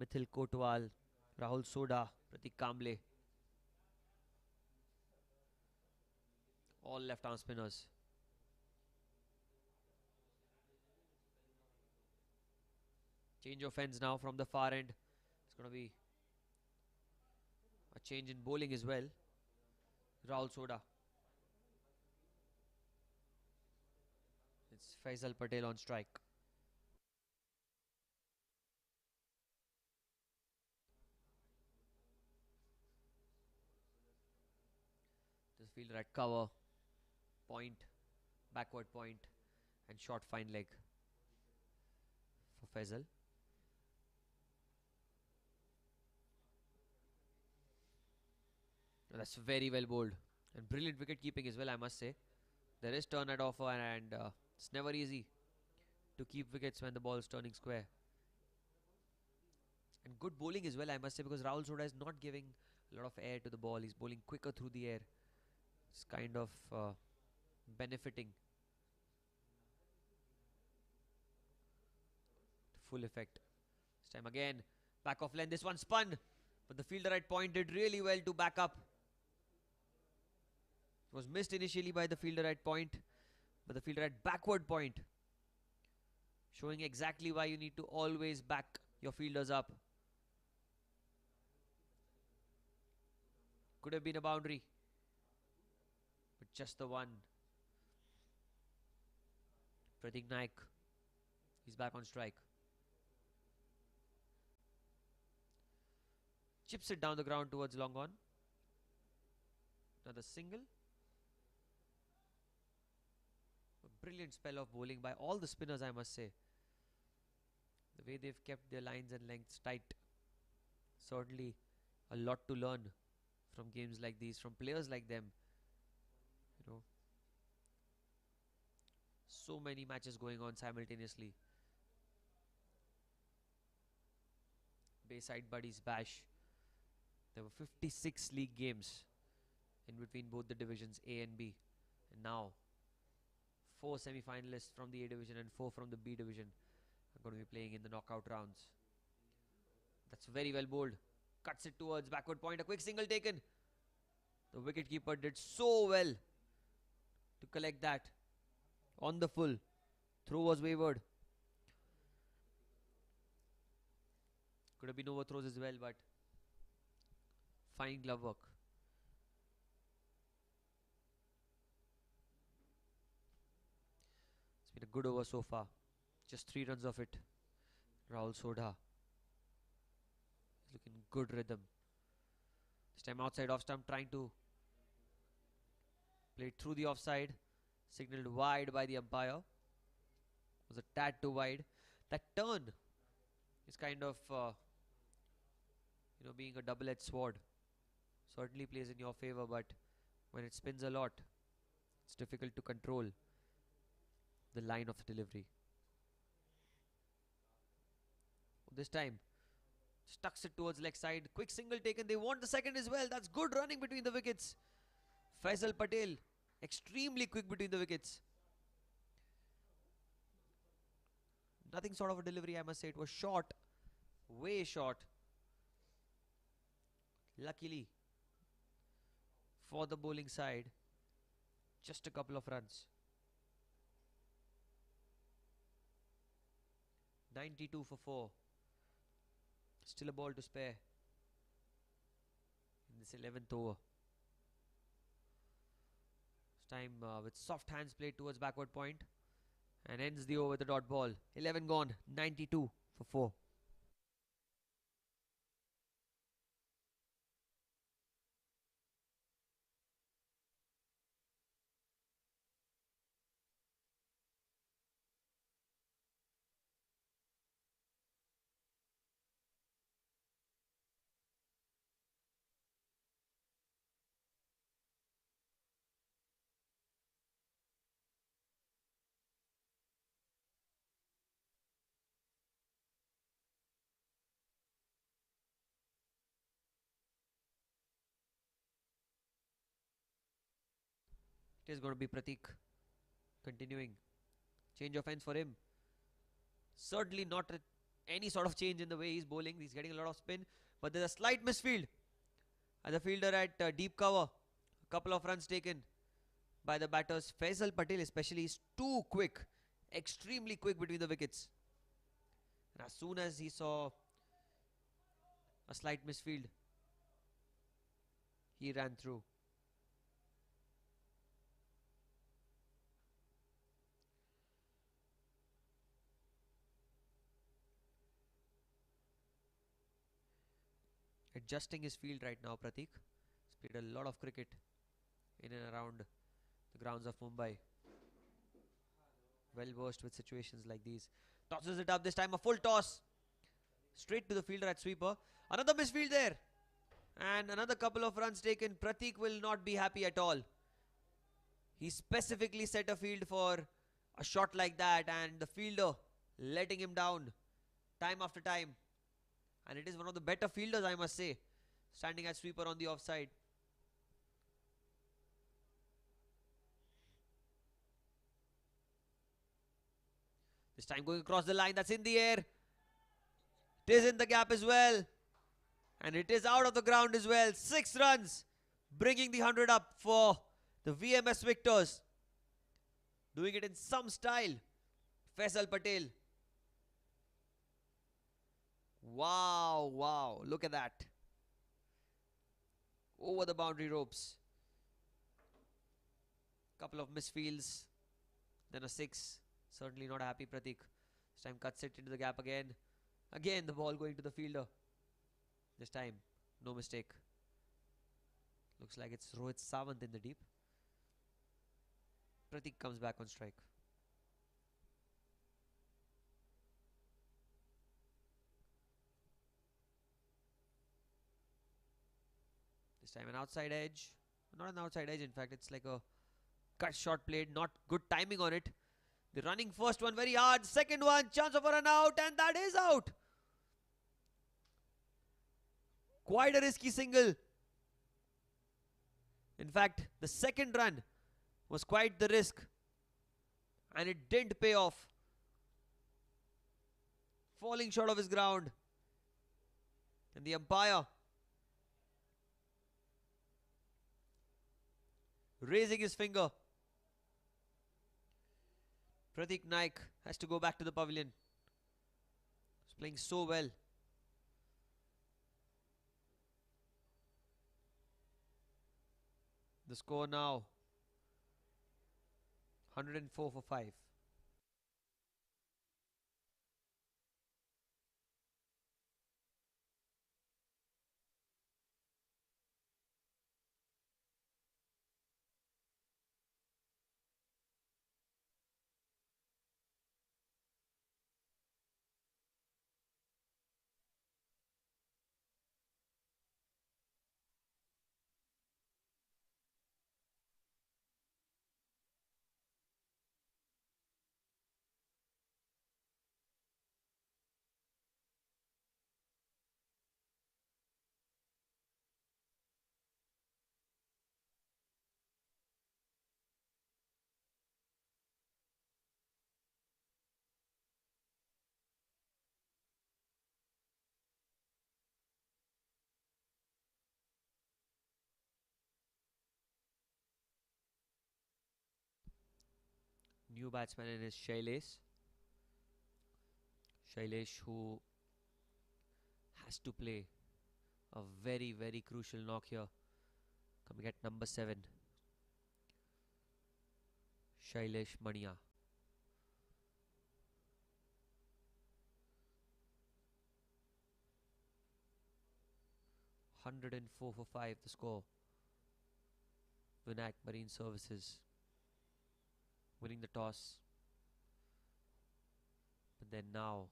[SPEAKER 1] Mithil Kotwal, Rahul Soda, Pratik Kamble. All left-arm spinners. Change of ends now from the far end. It's going to be a change in bowling as well. Rahul Soda. It's Faisal Patel on strike. This fielder at cover, point, backward point, and short fine leg for Faisal. That's very well bowled and brilliant wicket keeping as well, I must say. There is turn at offer, and it's never easy to keep wickets when the ball is turning square. And good bowling as well, I must say, because Rahul Soda is not giving a lot of air to the ball. He's bowling quicker through the air. It's kind of benefiting to full effect. This time again, back off length. This one spun, but the fielder at point did really well to back up. It was missed initially by the fielder at point, but the fielder at backward point, showing exactly why you need to always back your fielders up. Could have been a boundary, but just the one. Pratik Naik, he's back on strike. Chips it down the ground towards long on. Another single. A brilliant spell of bowling by all the spinners, I must say. The way they've kept their lines and lengths tight. Certainly a lot to learn from games like these, from players like them. You know, so many matches going on simultaneously. Bayside Buddies Bash. There were 56 league games in between both the divisions A and B. And now 4 semi-finalists from the A division and 4 from the B division are going to be playing in the knockout rounds. That's very well bowled. Cuts it towards backward point. A quick single taken. The wicketkeeper did so well to collect that on the full. Throw was wavered. Could have been overthrows as well, but fine glove work. It's been a good over so far. Just 3 runs of it. Rahul Sodha. He's looking good rhythm. This time outside off stump, trying to play it through the offside. Signalled wide by the umpire. Was a tad too wide. That turn is kind of being a double-edged sword. Certainly plays in your favor, but when it spins a lot, it's difficult to control the line of the delivery. This time stucks it towards leg side. Quick single taken. They want the second as well. That's good running between the wickets. Faisal Patel extremely quick between the wickets. Nothing sort of a delivery, I must say. It was short, way short. Luckily for the bowling side, just a couple of runs. 92 for 4. Still a ball to spare in this 11th over. This time with soft hands played towards backward point and ends the over with a dot ball. 11 gone, 92 for 4. It is going to be Pratik continuing. Change of ends for him. Certainly not any sort of change in the way he's bowling. He's getting a lot of spin, but there's a slight misfield. And the fielder at deep cover. A couple of runs taken by the batters. Faisal Patel especially is too quick. Extremely quick between the wickets. And as soon as he saw a slight misfield, he ran through. Adjusting his field right now, Pratik. He's played a lot of cricket in and around the grounds of Mumbai. Well versed with situations like these. Tosses it up this time, a full toss. Straight to the fielder at sweeper. Another misfield there. And another couple of runs taken. Pratik will not be happy at all. He specifically set a field for a shot like that, and the fielder letting him down time after time. And it is one of the better fielders, I must say, standing at sweeper on the offside. This time going across the line, that's in the air. It is in the gap as well. And it is out of the ground as well. 6 runs, bringing the 100 up for the VMS victors. Doing it in some style. Faisal Patel. Wow, wow. Look at that. Over the boundary ropes. Couple of misfields. Then a 6. Certainly not happy, Pratik. This time cuts it into the gap again. Again, the ball going to the fielder. This time, no mistake. Looks like it's Rohit Sawant in the deep. Pratik comes back on strike. This time an outside edge. Not an outside edge, in fact, it's like a cut shot played. Not good timing on it. The running first one very hard. Second one, chance of a run out, and that is out. Quite a risky single. In fact, the second run was quite the risk, and it didn't pay off. Falling short of his ground. And the umpire raising his finger. Pratik Naik has to go back to the pavilion. He's playing so well. The score now 104 for 5. New batsman in is Shailesh. Shailesh, who has to play a very, very crucial knock here. Coming at number 7. Shailesh Mania. $104 for 5 the score. Vinayak Marine Services winning the toss, but then now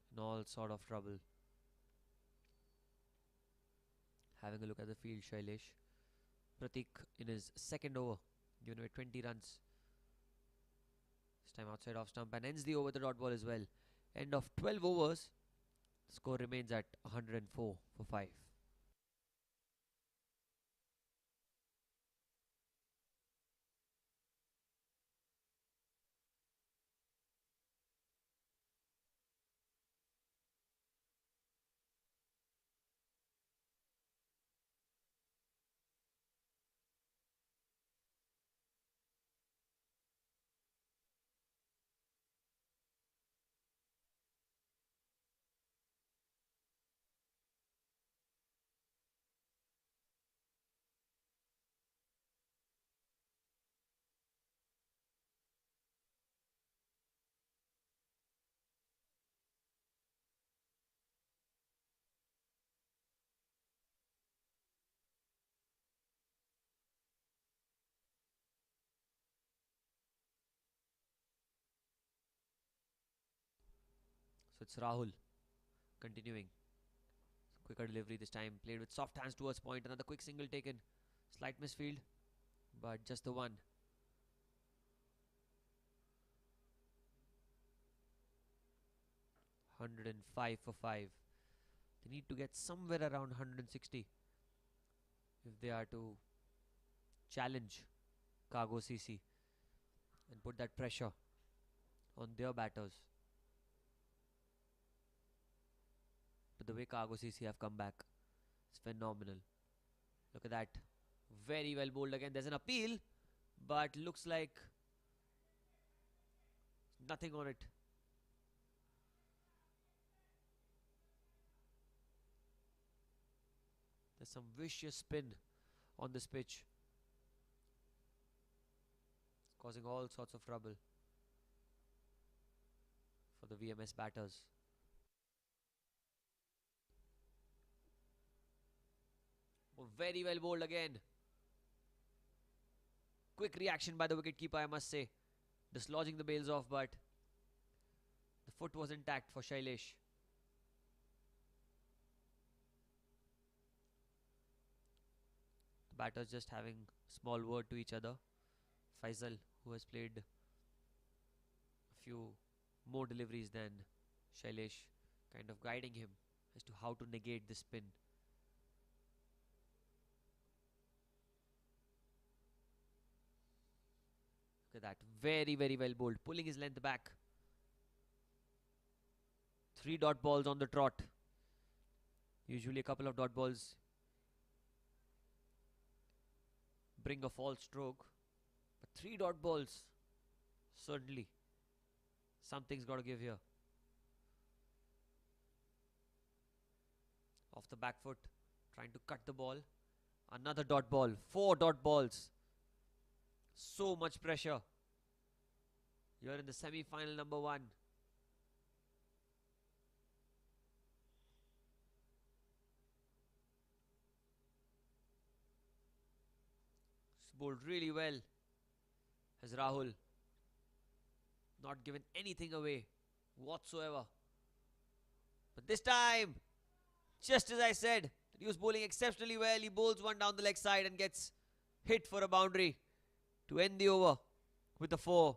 [SPEAKER 1] in all sort of trouble. Having a look at the field, Shailesh. Pratik in his second over, given away 20 runs. This time outside off stump and ends the over with the dot ball as well. End of 12 overs. The score remains at 104 for 5. So it's Rahul continuing. Quicker delivery this time. Played with soft hands towards point. Another quick single taken. Slight misfield, but just the one. $105 for 5. They need to get somewhere around 160 if they are to challenge Cargo CC and put that pressure on their batters. the way Cargo CC have come back, it's phenomenal. Look at that. Very well bowled again. There's an appeal, but looks like nothing on it. There's some vicious spin on this pitch. It's causing all sorts of trouble for the VMS batters. Oh, very well bowled again. Quick reaction by the wicketkeeper, I must say. Dislodging the bails off, but the foot was intact for Shailesh. The batters just having small word to each other. Faisal, who has played a few more deliveries than Shailesh, kind of guiding him as to how to negate the spin. Look at that. Very, very well bowled. Pulling his length back. 3 dot balls on the trot. Usually a couple of dot balls bring a false stroke. But 3 dot balls, certainly something's got to give here. Off the back foot, trying to cut the ball. Another dot ball. 4 dot balls. So much pressure. You're in the semi-final number 1. It's bowled really well as Rahul. Not given anything away whatsoever. But this time, just as I said, he was bowling exceptionally well. He bowls one down the leg side and gets hit for a boundary to end the over with a 4.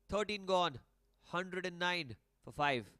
[SPEAKER 1] 13 gone, 109 for 5.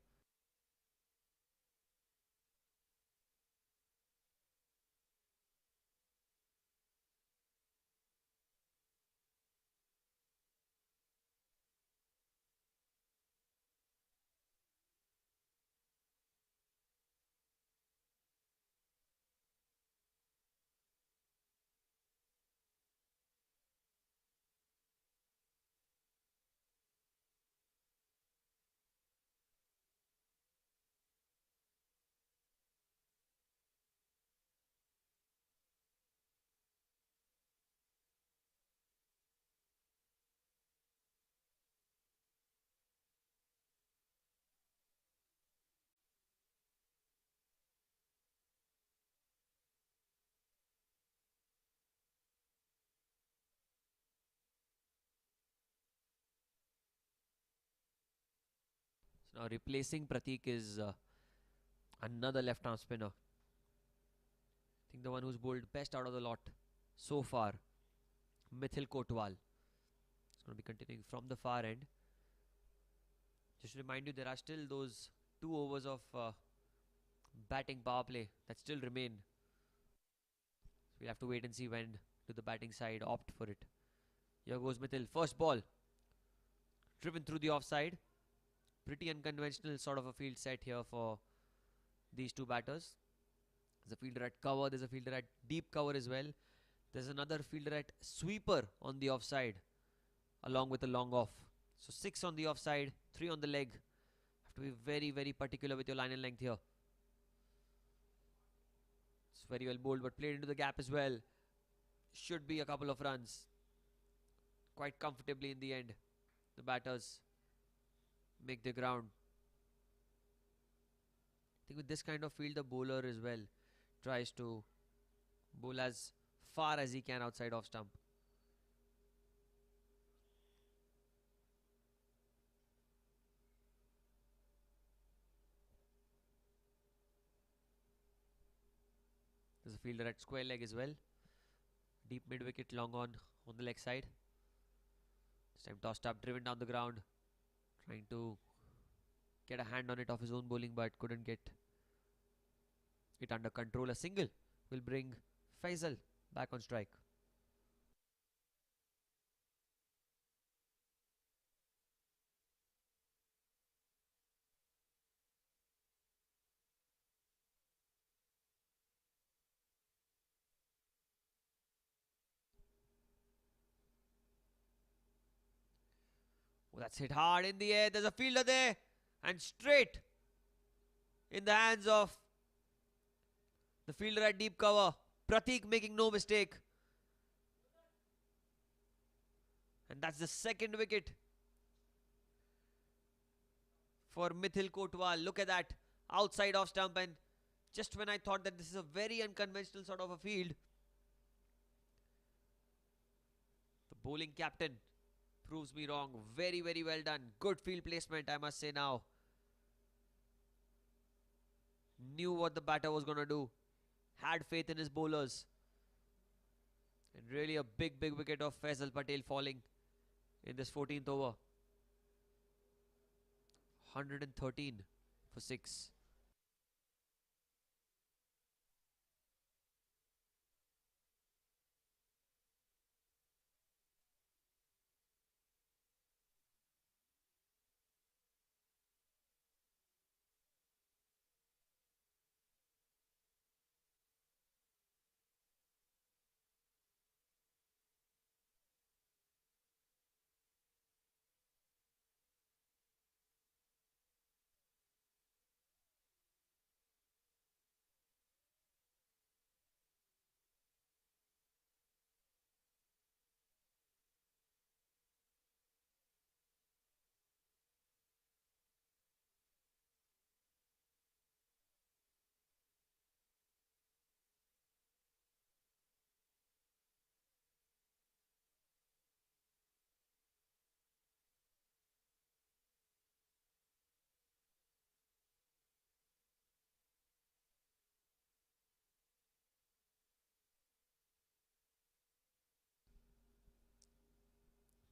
[SPEAKER 1] So now replacing Pratik is another left arm spinner. I think the one who's bowled best out of the lot so far, Mithil Kotwal. It's going to be continuing from the far end. Just to remind you, there are still those 2 overs of batting power play that still remain. So we'll have to wait and see when do the batting side opt for it. Here goes Mithil. First ball. Driven through the offside. Pretty unconventional sort of a field set here for these 2 batters. There's a fielder at cover. There's a fielder at deep cover as well. There's another fielder at sweeper on the offside, along with a long off. So 6 on the offside, 3 on the leg. Have to be very, very particular with your line and length here. It's very well bowled, but played into the gap as well. Should be a couple of runs. Quite comfortably in the end. The batters make the ground. I think with this kind of field, the bowler as well tries to bowl as far as he can outside off stump. There's a fielder at square leg as well. Deep mid wicket, long on the leg side. This time tossed up, driven down the ground. Trying to get a hand on it off his own bowling, but couldn't get it under control. A single will bring Faisal back on strike. That's hit hard in the air. There's a fielder there. And straight in the hands of the fielder at deep cover. Pratik making no mistake. And that's the second wicket for Mithil Kotwal. Look at that. Outside off stump, and just when I thought that this is a very unconventional sort of a field, the bowling captain proves me wrong. Very, very well done. Good field placement, I must say now. Knew what the batter was going to do. Had faith in his bowlers. And really a big, big wicket of Faisal Patel falling in this 14th over. 113 for 6.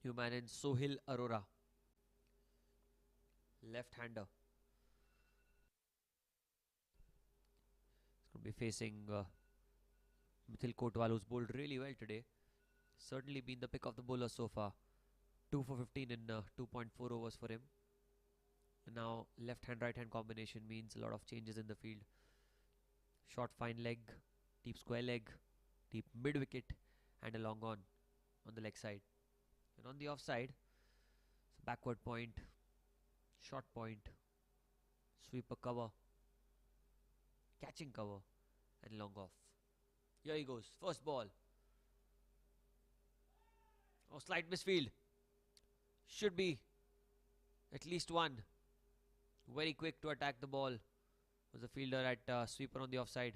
[SPEAKER 1] New man in Sohil Arora. Left-hander. He's going to be facing Mithil Kotwal, who's bowled really well today. Certainly been the pick of the bowler so far. 2 for 15 in 2.4 overs for him. And now left hand right hand combination means a lot of changes in the field. Short fine leg, deep square leg, deep mid wicket, and a long on the leg side. And on the offside, so backward point, short point, sweeper cover, catching cover, and long off. Here he goes, first ball. Oh, slight misfield. Should be at least one. Very quick to attack the ball was the fielder at sweeper on the offside.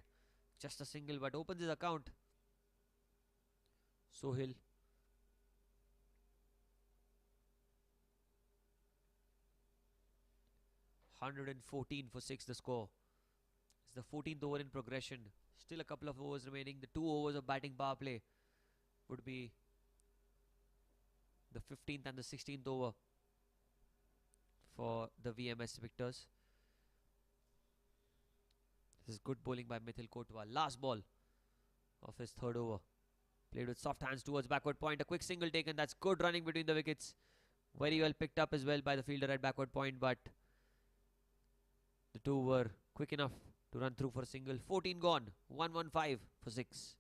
[SPEAKER 1] Just a single, but opens his account. Sohil. $114 for 6 the score. It's the 14th over in progression. Still a couple of overs remaining. The 2 overs of batting power play would be the 15th and the 16th over for the VMS victors. This is good bowling by Mithil Kotwal. Last ball of his third over. Played with soft hands towards backward point. A quick single taken. That's good running between the wickets. Very well picked up as well by the fielder at backward point, but the two were quick enough to run through for a single. 14 gone. 115 for 6.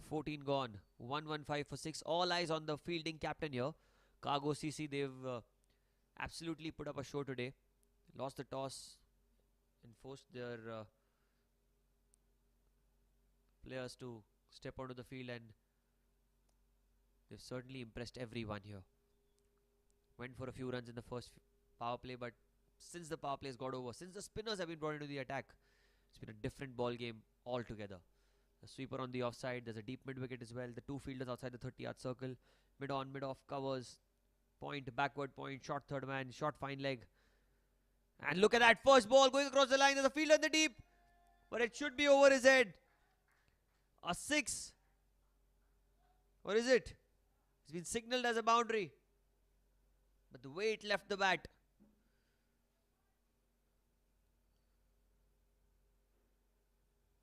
[SPEAKER 1] 14 gone. 115 for 6. All eyes on the fielding captain here. Cargo CC, they've absolutely put up a show today. Lost the toss and forced their players to step onto the field, and they've certainly impressed everyone here. Went for a few runs in the first power play, but since the power plays got over, since the spinners have been brought into the attack, it's been a different ball game altogether. The sweeper on the offside, there's a deep mid wicket as well. The two fielders outside the 30-yard circle, mid on, mid off covers, point, backward point, short third man, short fine leg. And look at that first ball going across the line. There's a fielder in the deep, but it should be over his head. A 6. Or is it? It's been signalled as a boundary. But the way it left the bat,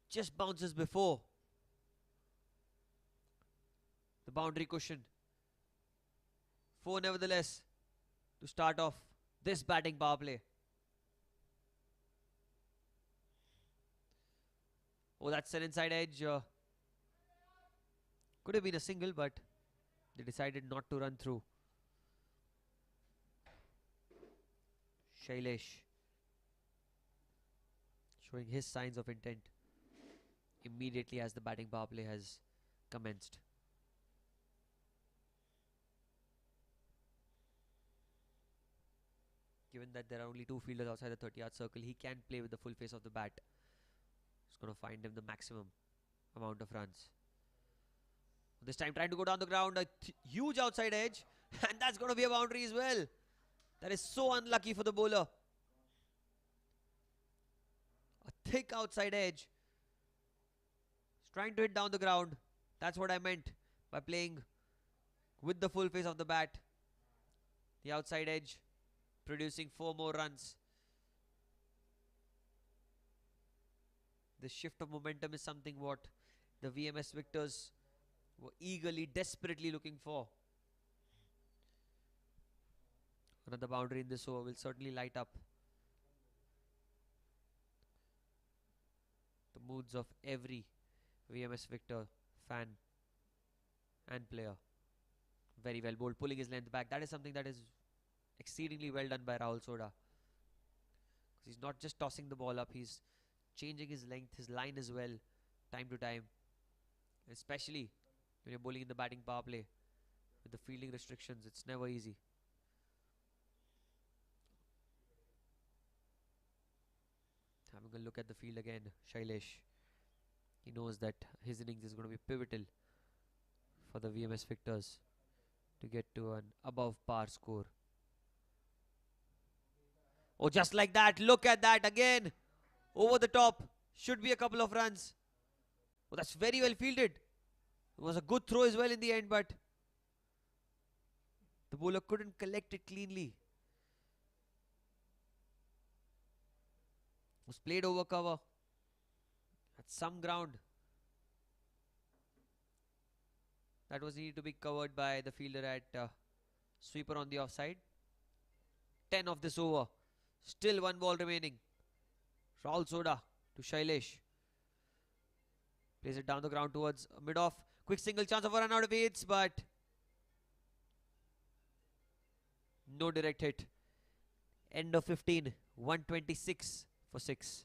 [SPEAKER 1] just bounces before the boundary cushion. 4 nevertheless to start off this batting power play. Oh, that's an inside edge. Could have been a single, but they decided not to run through. Shailesh showing his signs of intent immediately as the batting power play has commenced. Given that there are only two fielders outside the 30-yard circle, he can play with the full face of the bat. It's going to find him the maximum amount of runs. This time trying to go down the ground, a huge outside edge, and that's going to be a boundary as well. That is so unlucky for the bowler. A thick outside edge. He's trying to hit down the ground. That's what I meant by playing with the full face of the bat. The outside edge producing 4 more runs. This shift of momentum is something what the VMS victors were eagerly, desperately looking for. Another boundary in this over will certainly light up the moods of every VMS victor fan and player. Very well bowled, pulling his length back. That is something that is exceedingly well done by Rahul Soda. He's not just tossing the ball up, he's changing his length, his line as well, time to time. Especially when you're bowling in the batting power play with the fielding restrictions, it's never easy. Having a look at the field again, Shailesh. He knows that his innings is going to be pivotal for the VMS victors to get to an above par score. Oh, just like that. Look at that again. Over the top. Should be a couple of runs. Oh, that's very well fielded. It was a good throw as well in the end, but the bowler couldn't collect it cleanly. It was played over cover at some ground. That was needed to be covered by the fielder at sweeper on the offside. 10 of this over. Still 1 ball remaining. Rahul Soda to Shailesh. Plays it down the ground towards mid-off. Quick single, chance of a run out of 8s, but no direct hit. End of 15. 126 for 6.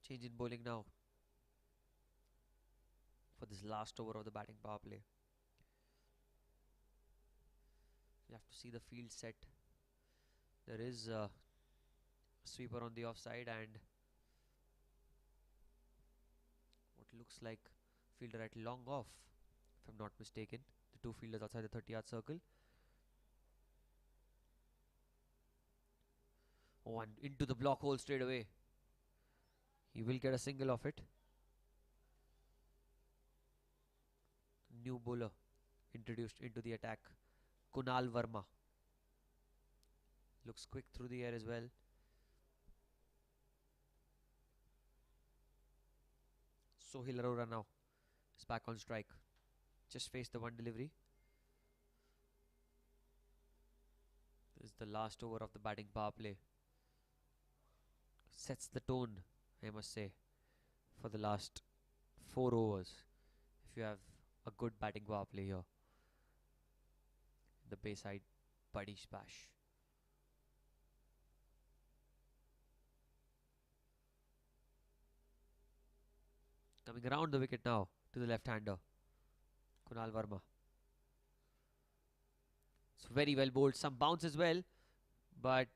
[SPEAKER 1] Change in bowling now for this last over of the batting power play. You have to see the field set. There is a sweeper on the offside and what looks like fielder at long off, if I'm not mistaken. The two fielders outside the 30-yard circle. Oh, and into the block hole straight away. He will get a single off it. New bowler introduced into the attack. Kunal Verma. Looks quick through the air as well. Sohil Arora now is back on strike. Just faced the one delivery. This is the last over of the batting power play. Sets the tone, I must say, for the last 4 overs. If you have a good batting power play here. The Bayside Buddy Splash. Coming around the wicket now to the left-hander, Kunal Verma. It's very well bowled. Some bounce as well, but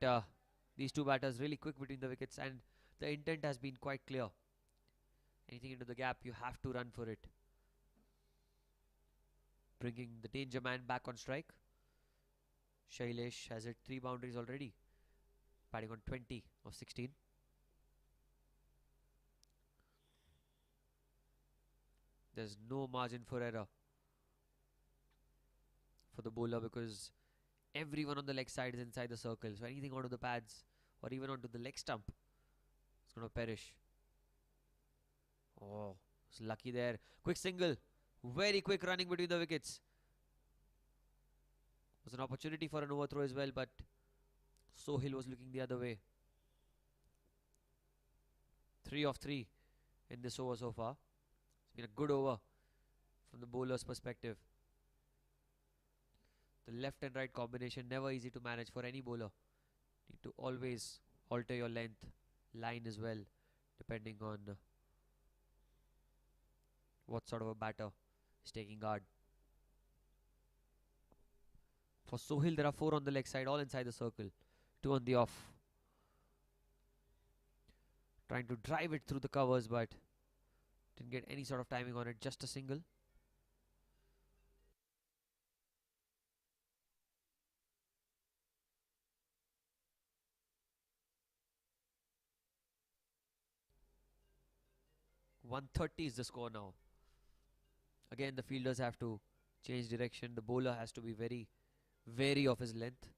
[SPEAKER 1] these two batters really quick between the wickets, and the intent has been quite clear. Anything into the gap, you have to run for it. Bringing the danger man back on strike. Shailesh has hit 3 boundaries already, batting on 20 of 16. There's no margin for error for the bowler because everyone on the leg side is inside the circle. So anything onto the pads or even onto the leg stump, it's going to perish. Oh, it's lucky there. Quick single. Very quick running between the wickets. Was an opportunity for an overthrow as well, but Sohil was looking the other way. 3 of 3 in this over so far. It's been a good over from the bowler's perspective. The left and right combination never easy to manage for any bowler. Need to always alter your length, line as well, depending on what sort of a batter is taking guard. For Sohil, there are 4 on the leg side, all inside the circle. 2 on the off. Trying to drive it through the covers, but didn't get any sort of timing on it. Just a single. .130 is the score now. Again, the fielders have to change direction. The bowler has to be very wary of his length.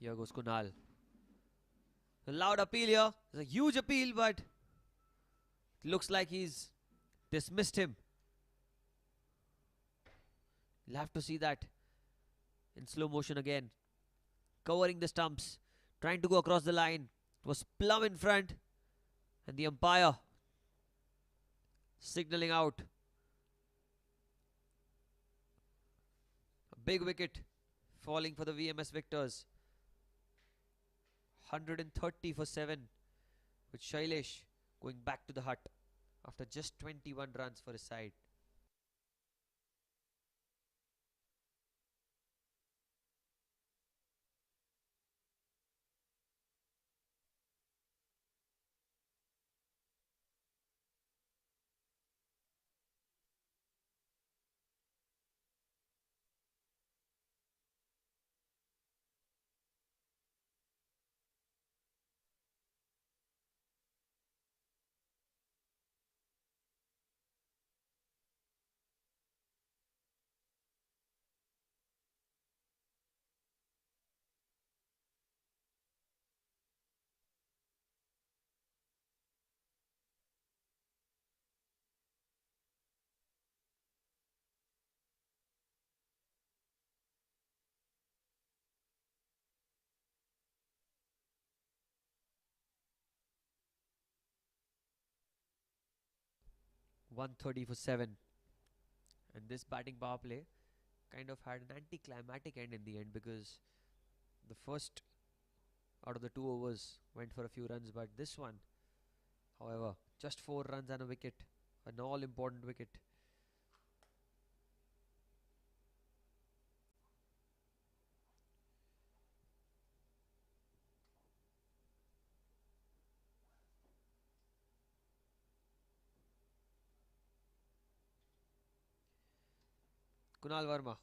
[SPEAKER 1] Here goes Kunal. A loud appeal here. It's a huge appeal, but it looks like he's dismissed him. You'll have to see that in slow motion again. Covering the stumps. Trying to go across the line. It was plumb in front. And the umpire signaling out. A big wicket falling for the VMS victors. 130 for 7 with Shailesh going back to the hut after just 21 runs for his side. .130 for 7. And this batting power play kind of had an anticlimactic end in the end, because the first out of the 2 overs went for a few runs, but this one, however, just 4 runs and a wicket, an all important wicket. Kunal Verma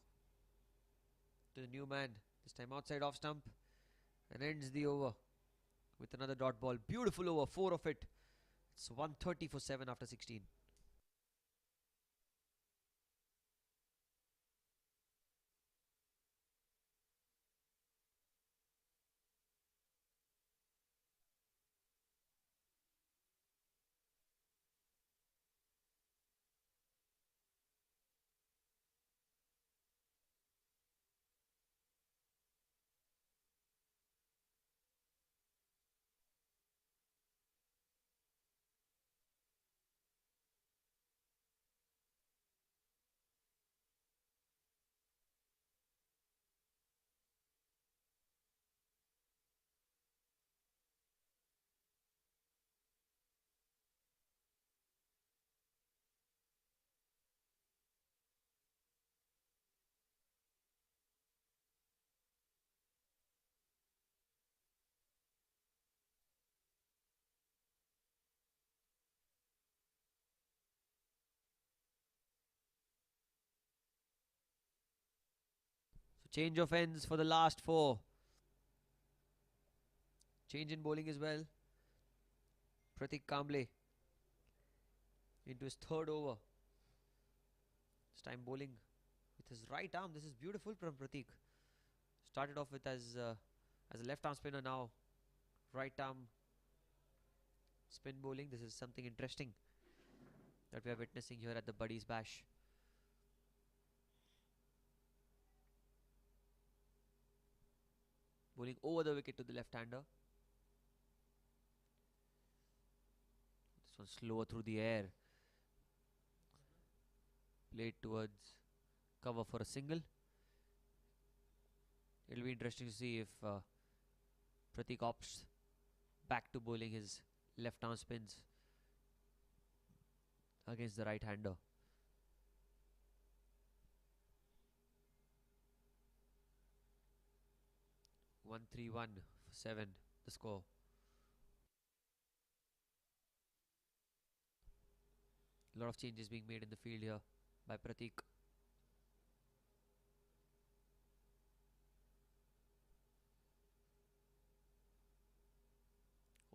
[SPEAKER 1] to the new man, this time outside off stump, and ends the over with another dot ball. Beautiful over, 4 of it. It's 130 for 7 after 16. So change of ends for the last 4. Change in bowling as well. Pratik Kamble into his third over. This time bowling with his right arm. This is beautiful from Pratik. Started off with as a left arm spinner, now right arm spin bowling. This is something interesting that we are witnessing here at the Buddies Bash. Bowling over the wicket to the left-hander. This one slower through the air. Played towards cover for a single. It'll be interesting to see if Pratik opts back to bowling his left arm spins against the right-hander. One 3-1 for 7, the score. A lot of changes being made in the field here by Pratik.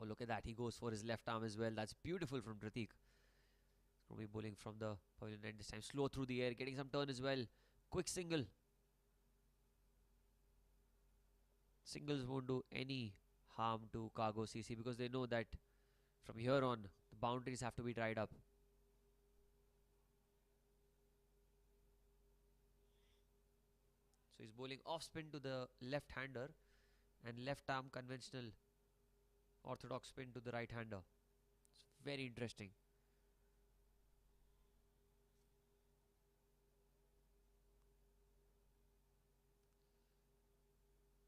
[SPEAKER 1] Oh, look at that. He goes for his left arm as well. That's beautiful from Pratik. Going to be bowling from the pavilion end this time. Slow through the air, getting some turn as well. Quick single. Singles won't do any harm to Cargo CC, because they know that from here on, the boundaries have to be dried up. So he's bowling off spin to the left-hander and left arm conventional orthodox spin to the right-hander. It's very interesting.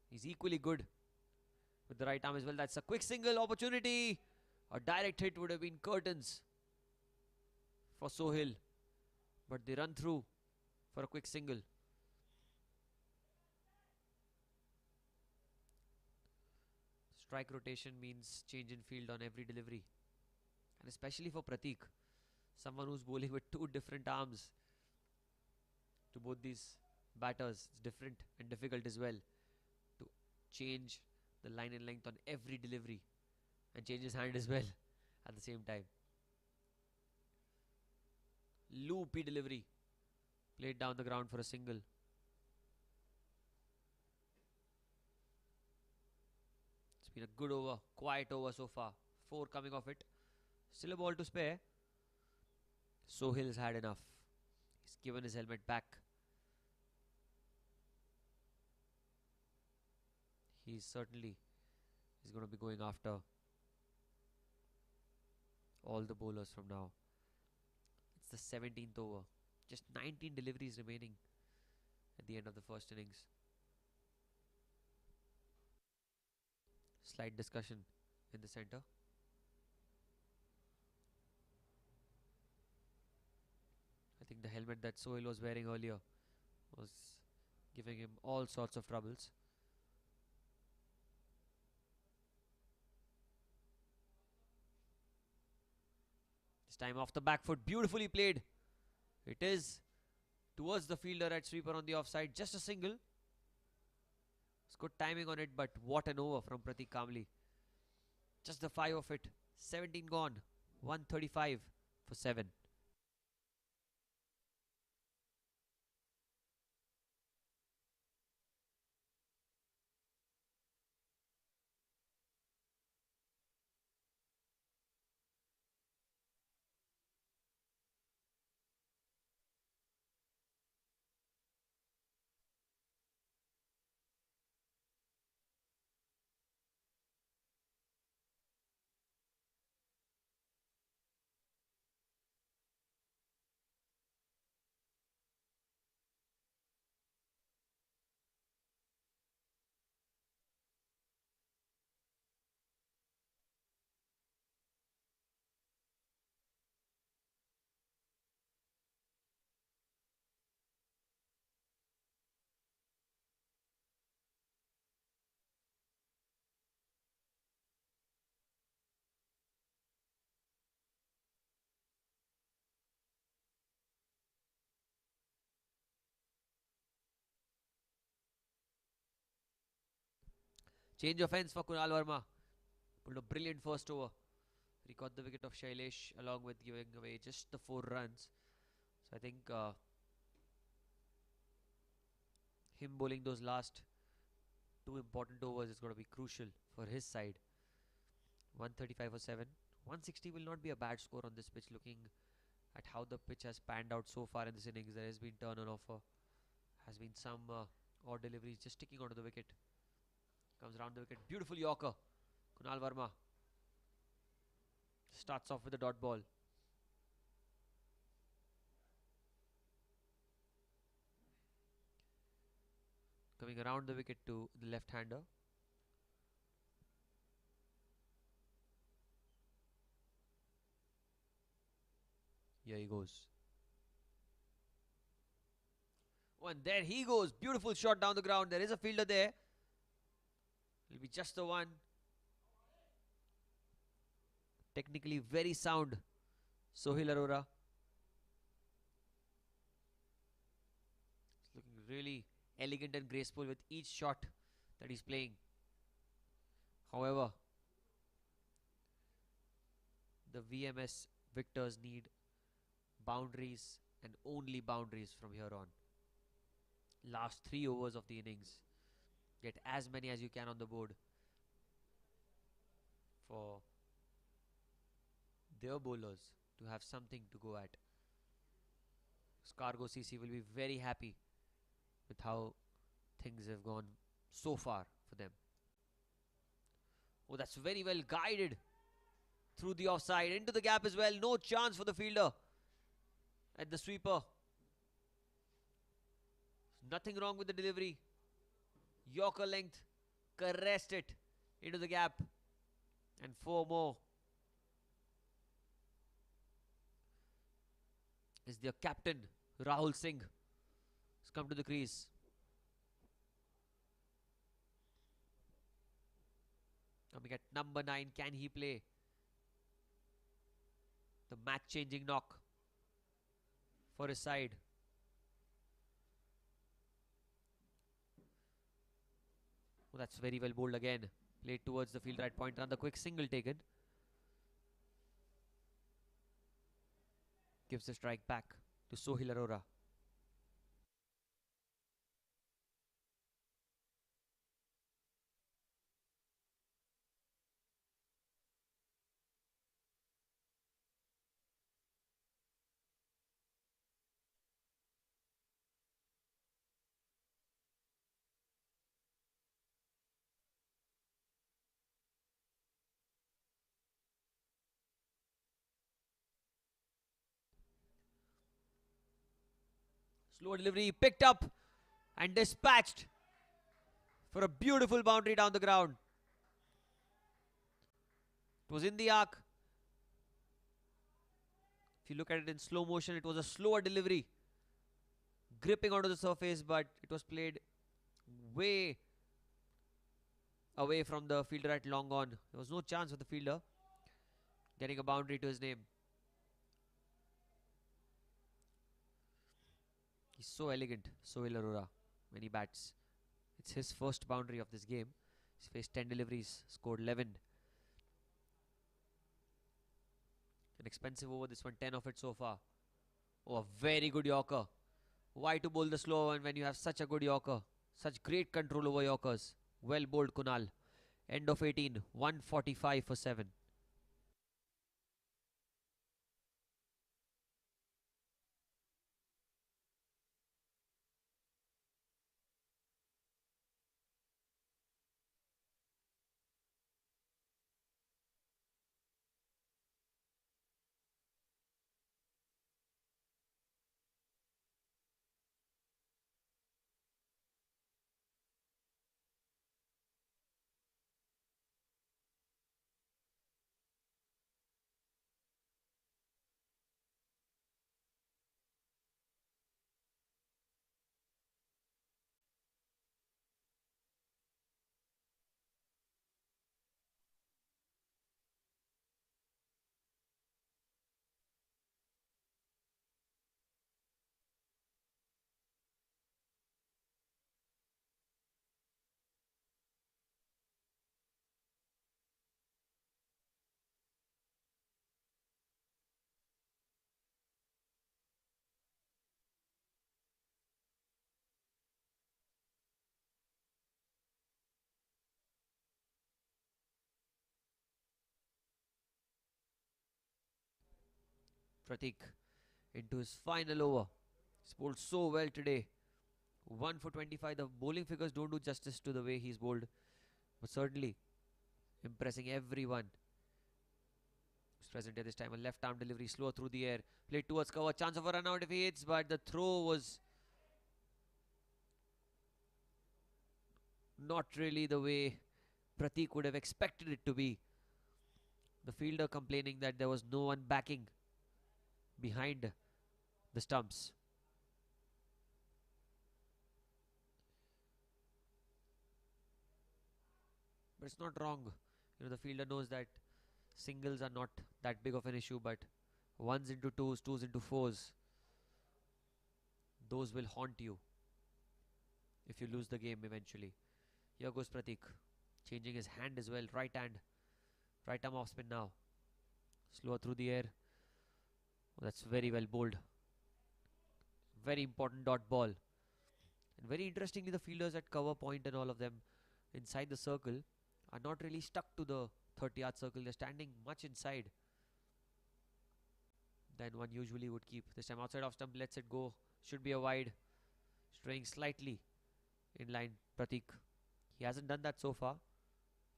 [SPEAKER 1] He's equally good with the right arm as well. That's a quick single opportunity. A direct hit would have been curtains for Sohail, but they run through for a quick single. Strike rotation means change in field on every delivery, and especially for Pratik, someone who's bowling with 2 different arms to both these batters. It's different and difficult as well to change the line and length on every delivery and change his hand as well at the same time. Loopy delivery, played down the ground for a single. It's been a good over, quiet over so far. 4 coming off it. Still a ball to spare. Sohail's had enough. He's given his helmet back. He certainly is going to be going after all the bowlers from now. It's the 17th over. Just 19 deliveries remaining at the end of the first innings. Slight discussion in the center. I think the helmet that Sohail was wearing earlier was giving him all sorts of troubles. This time off the back foot, beautifully played. It is towards the fielder at sweeper on the offside, just a single. It's good timing on it, but what an over from Pratik Kamli. Just the 5 of it. 17 gone. 135 for 7. Change of ends for Kunal Verma. Pulled a brilliant first over. He caught the wicket of Shailesh along with giving away just the 4 runs. So I think him bowling those last 2 important overs is going to be crucial for his side. 135 for 7. 160 will not be a bad score on this pitch, looking at how the pitch has panned out so far in this innings. There has been turn on offer, has been some odd deliveries just sticking onto the wicket. Comes round the wicket, beautiful Yorker. Kunal Verma starts off with a dot ball. Coming around the wicket to the left-hander. Here he goes. Oh, and there he goes. Beautiful shot down the ground. There is a fielder there. It'll be just the one. Technically very sound. Sohail Arora. It's looking really elegant and graceful with each shot that he's playing. However, the VMS victors need boundaries and only boundaries from here on. Last 3 overs of the innings. Get as many as you can on the board for their bowlers to have something to go at. Scargo CC will be very happy with how things have gone so far for them. Oh, that's very well guided through the offside, into the gap as well. No chance for the fielder at the sweeper. Nothing wrong with the delivery. Yorker length, caressed it into the gap. And 4 more. Is their captain, Rahul Singh, has come to the crease. Coming at number 9, can he play the match-changing knock for his side? Oh, that's very well bowled again. Played towards the field right point. Another quick single taken. Gives the strike back to Sohail Arora. Slow delivery, picked up and dispatched for a beautiful boundary down the ground. It was in the arc. If you look at it in slow motion, it was a slower delivery, gripping onto the surface, but it was played way away from the fielder at long on. There was no chance for the fielder getting a boundary to his name. He's so elegant, Sohail Arora, when he bats. It's his first boundary of this game. He's faced 10 deliveries, scored 11. An expensive over this one, 10 of it so far. Oh, a very good Yorker. Why to bowl the slow one when you have such a good Yorker? Such great control over Yorkers. Well bowled, Kunal. End of 18, 145 for 7. Pratik into his final over. He's bowled so well today. 1 for 25. The bowling figures don't do justice to the way he's bowled, but certainly impressing everyone who's present at this time. A left arm delivery, slow through the air, played towards cover. Chance of a run out if he hits, but the throw was not really the way Pratik would have expected it to be. The fielder complaining that there was no one backing behind the stumps. But it's not wrong. The fielder knows that singles are not that big of an issue, but ones into twos, twos into fours, those will haunt you if you lose the game eventually. Here goes Pratik, changing his hand as well. Right hand, right arm off spin now. Slower through the air. Oh, that's very well bowled. Very important dot ball. And very interestingly, the fielders at cover point and all of them inside the circle are not really stuck to the 30-yard circle. They're standing much inside than one usually would keep. This time outside off stump, lets it go. Should be a wide. Straying slightly in line, Pratik. He hasn't done that so far.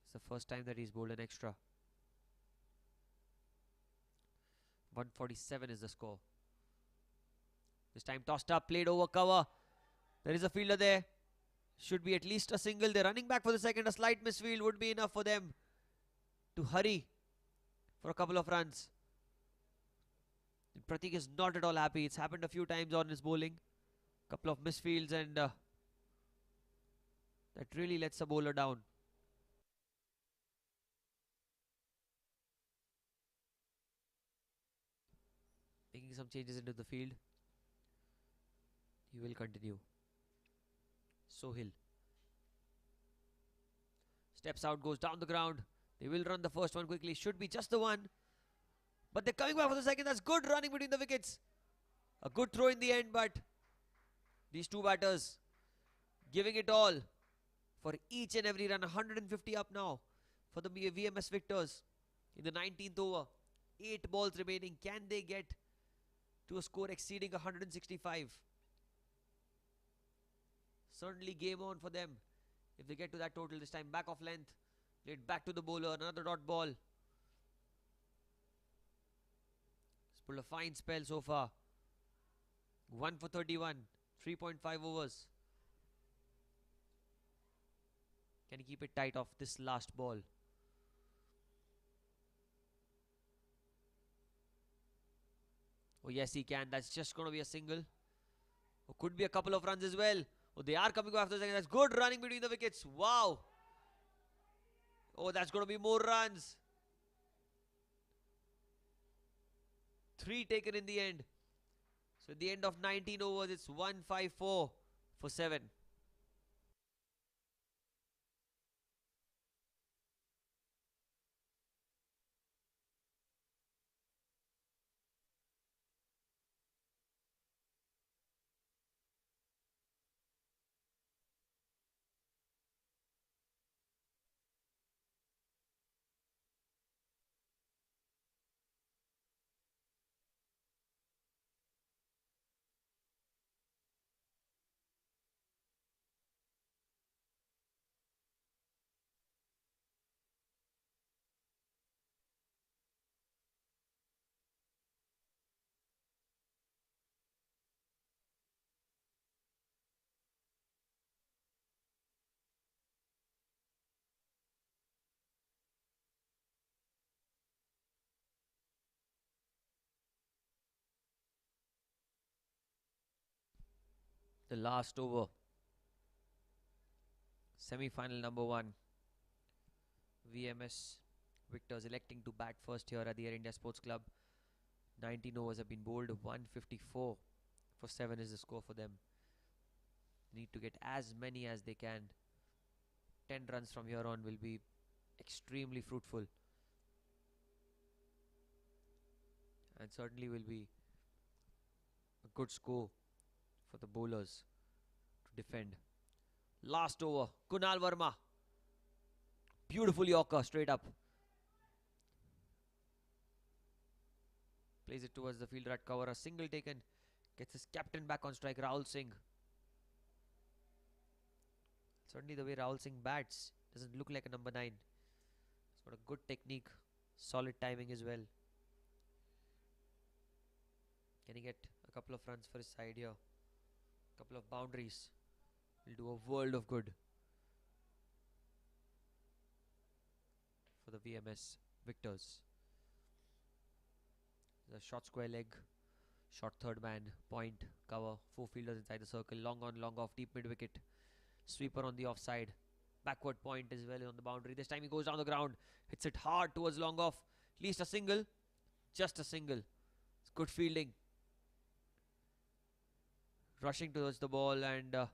[SPEAKER 1] It's the first time that he's bowled an extra. 147 is the score. This time tossed up, played over cover. There is a fielder there. Should be at least a single. They're running back for the second. A slight misfield would be enough for them to hurry for a couple of runs. And Pratik is not at all happy. It's happened a few times on his bowling. Couple of misfields and that really lets a bowler down. Making some changes into the field. He will continue. Sohail steps out, goes down the ground. They will run the first one quickly. Should be just the one. But they're coming back for the second. That's good running between the wickets. A good throw in the end, but these two batters giving it all for each and every run. 150 up now for the VMS victors in the 19th over. 8 balls remaining. Can they get to a score exceeding 165? Certainly game on for them if they get to that total. This time back off length, played back to the bowler. Another dot ball. He's pulled a fine spell so far. 1 for 31. 3.5 overs. Can he keep it tight off this last ball? Oh, yes, he can. That's just going to be a single. Or could be a couple of runs as well. Oh, they are coming after the second. That's good running between the wickets. Wow. Oh, that's going to be more runs. 3 taken in the end. So at the end of 19 overs, it's 154 for 7. The last over. Semi-final number 1. VMS Victors electing to bat first here at the Air India Sports Club. 19 overs have been bowled. 154 for 7 is the score for them. Need to get as many as they can. 10 runs from here on will be extremely fruitful. And certainly will be a good score for the bowlers to defend. Last over, Kunal Verma. Beautiful Yorker, straight up. Plays it towards the fielder at cover. A single taken. Gets his captain back on strike, Rahul Singh. Certainly the way Rahul Singh bats doesn't look like a number 9. He's got a good technique, solid timing as well. Can he get a couple of runs for his side here? A couple of boundaries. Will do a world of good for the VMS Victors. The short square leg, short third man, point, cover, 4 fielders inside the circle, long on, long off, deep mid wicket, sweeper on the offside, backward point as well on the boundary. This time he goes down the ground, hits it hard towards long off, at least a single, just a single. It's good fielding. Rushing towards the ball and a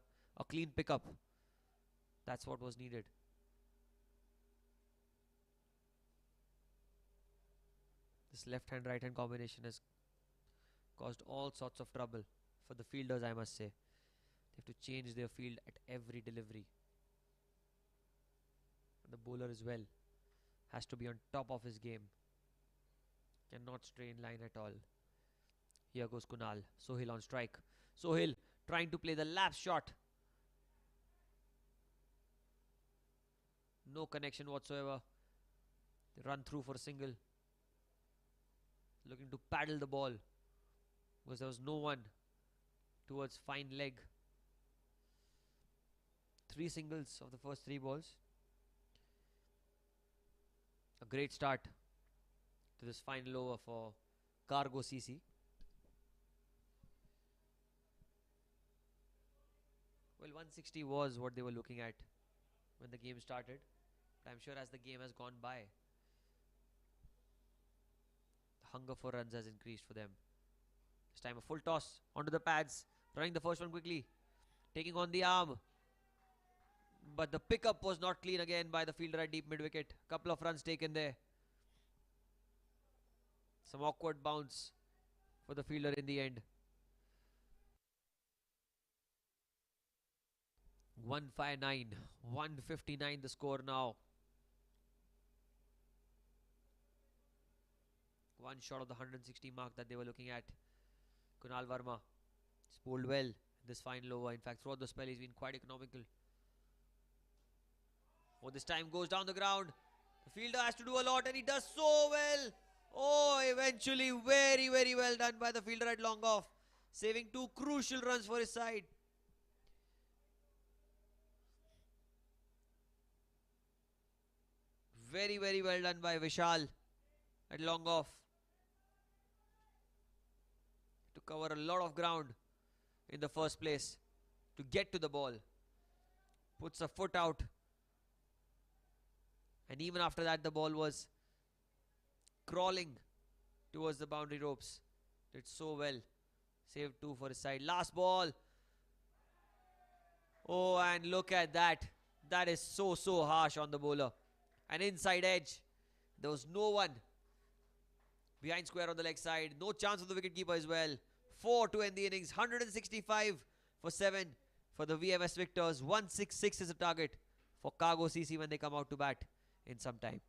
[SPEAKER 1] clean pickup. That's what was needed. This left-hand, right-hand combination has caused all sorts of trouble for the fielders, I must say. They have to change their field at every delivery. And the bowler as well has to be on top of his game. Cannot stray in line at all. Here goes Kunal. Sohail on strike. Sohail trying to play the lap shot. No connection whatsoever. They run through for a single. Looking to paddle the ball because there was no one towards fine leg. 3 singles of the first 3 balls. A great start to this final over for Cargo CC. Well, 160 was what they were looking at when the game started. But I'm sure as the game has gone by, the hunger for runs has increased for them. This time a full toss onto the pads. Running the first one quickly. Taking on the arm. But the pickup was not clean again by the fielder at deep mid wicket. Couple of runs taken there. Some awkward bounce for the fielder in the end. 159, 159 the score now. One short of the 160 mark that they were looking at. Kunal Verma has bowled well this final over. In fact, throughout the spell, he's been quite economical. Oh, this time goes down the ground. The fielder has to do a lot and he does so well. Oh, eventually very, very well done by the fielder at long off. saving two crucial runs for his side. Very, very well done by Vishal at long off to cover a lot of ground in the first place to get to the ball. Puts a foot out, and even after that the ball was crawling towards the boundary ropes. Did so well. Saved two for his side. Last ball. Oh, and look at that. That is so harsh on the bowler. An inside edge. There was no one behind square on the leg side. No chance of the wicketkeeper as well. 4 to end the innings. 165 for 7 for the VMS Victors. 166 is the target for Cargo CC when they come out to bat in some time.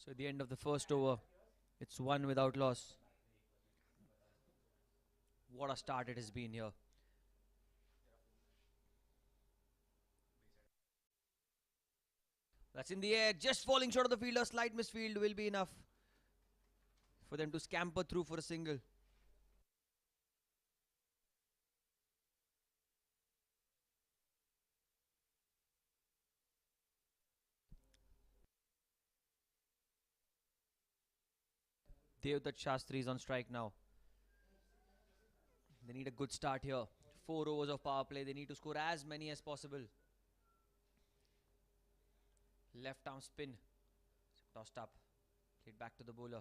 [SPEAKER 1] So at the end of the first over, it's one without loss. What a start it has been here. That's in the air, just falling short of the fielder. Slight misfield will be enough for them to scamper through for a single. Devdutt Shastri is on strike now. They need a good start here. 4 overs of power play. They need to score as many as possible. Left arm spin. Tossed up. Played back to the bowler.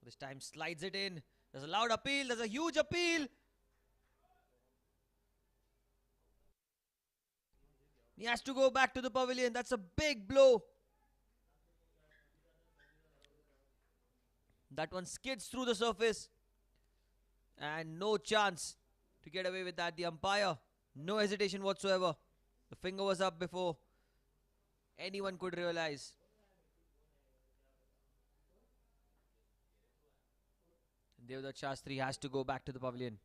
[SPEAKER 1] This time slides it in. There's a loud appeal. There's a huge appeal. He has to go back to the pavilion. That's a big blow. That one skids through the surface. And no chance to get away with that. The umpire, no hesitation whatsoever. The finger was up before anyone could realize. Devdutt Shastri has to go back to the pavilion.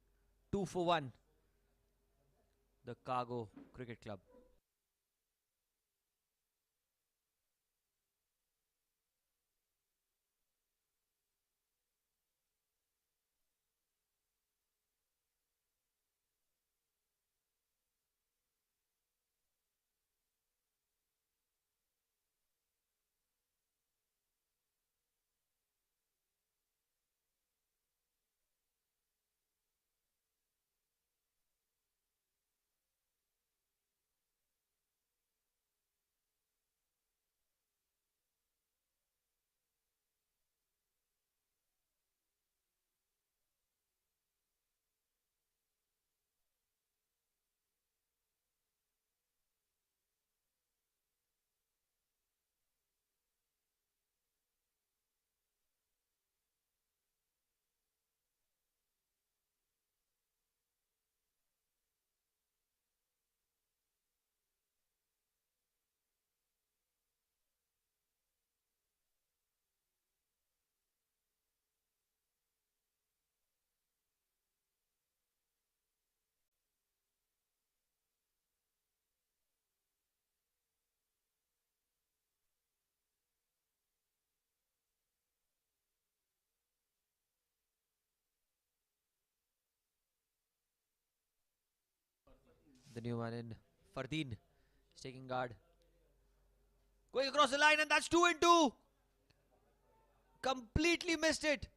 [SPEAKER 1] 2 for 1. The Cargo Cricket Club. The new man in, Fardeen, is taking guard. Going across the line, and that's 2 and 2. Completely missed it.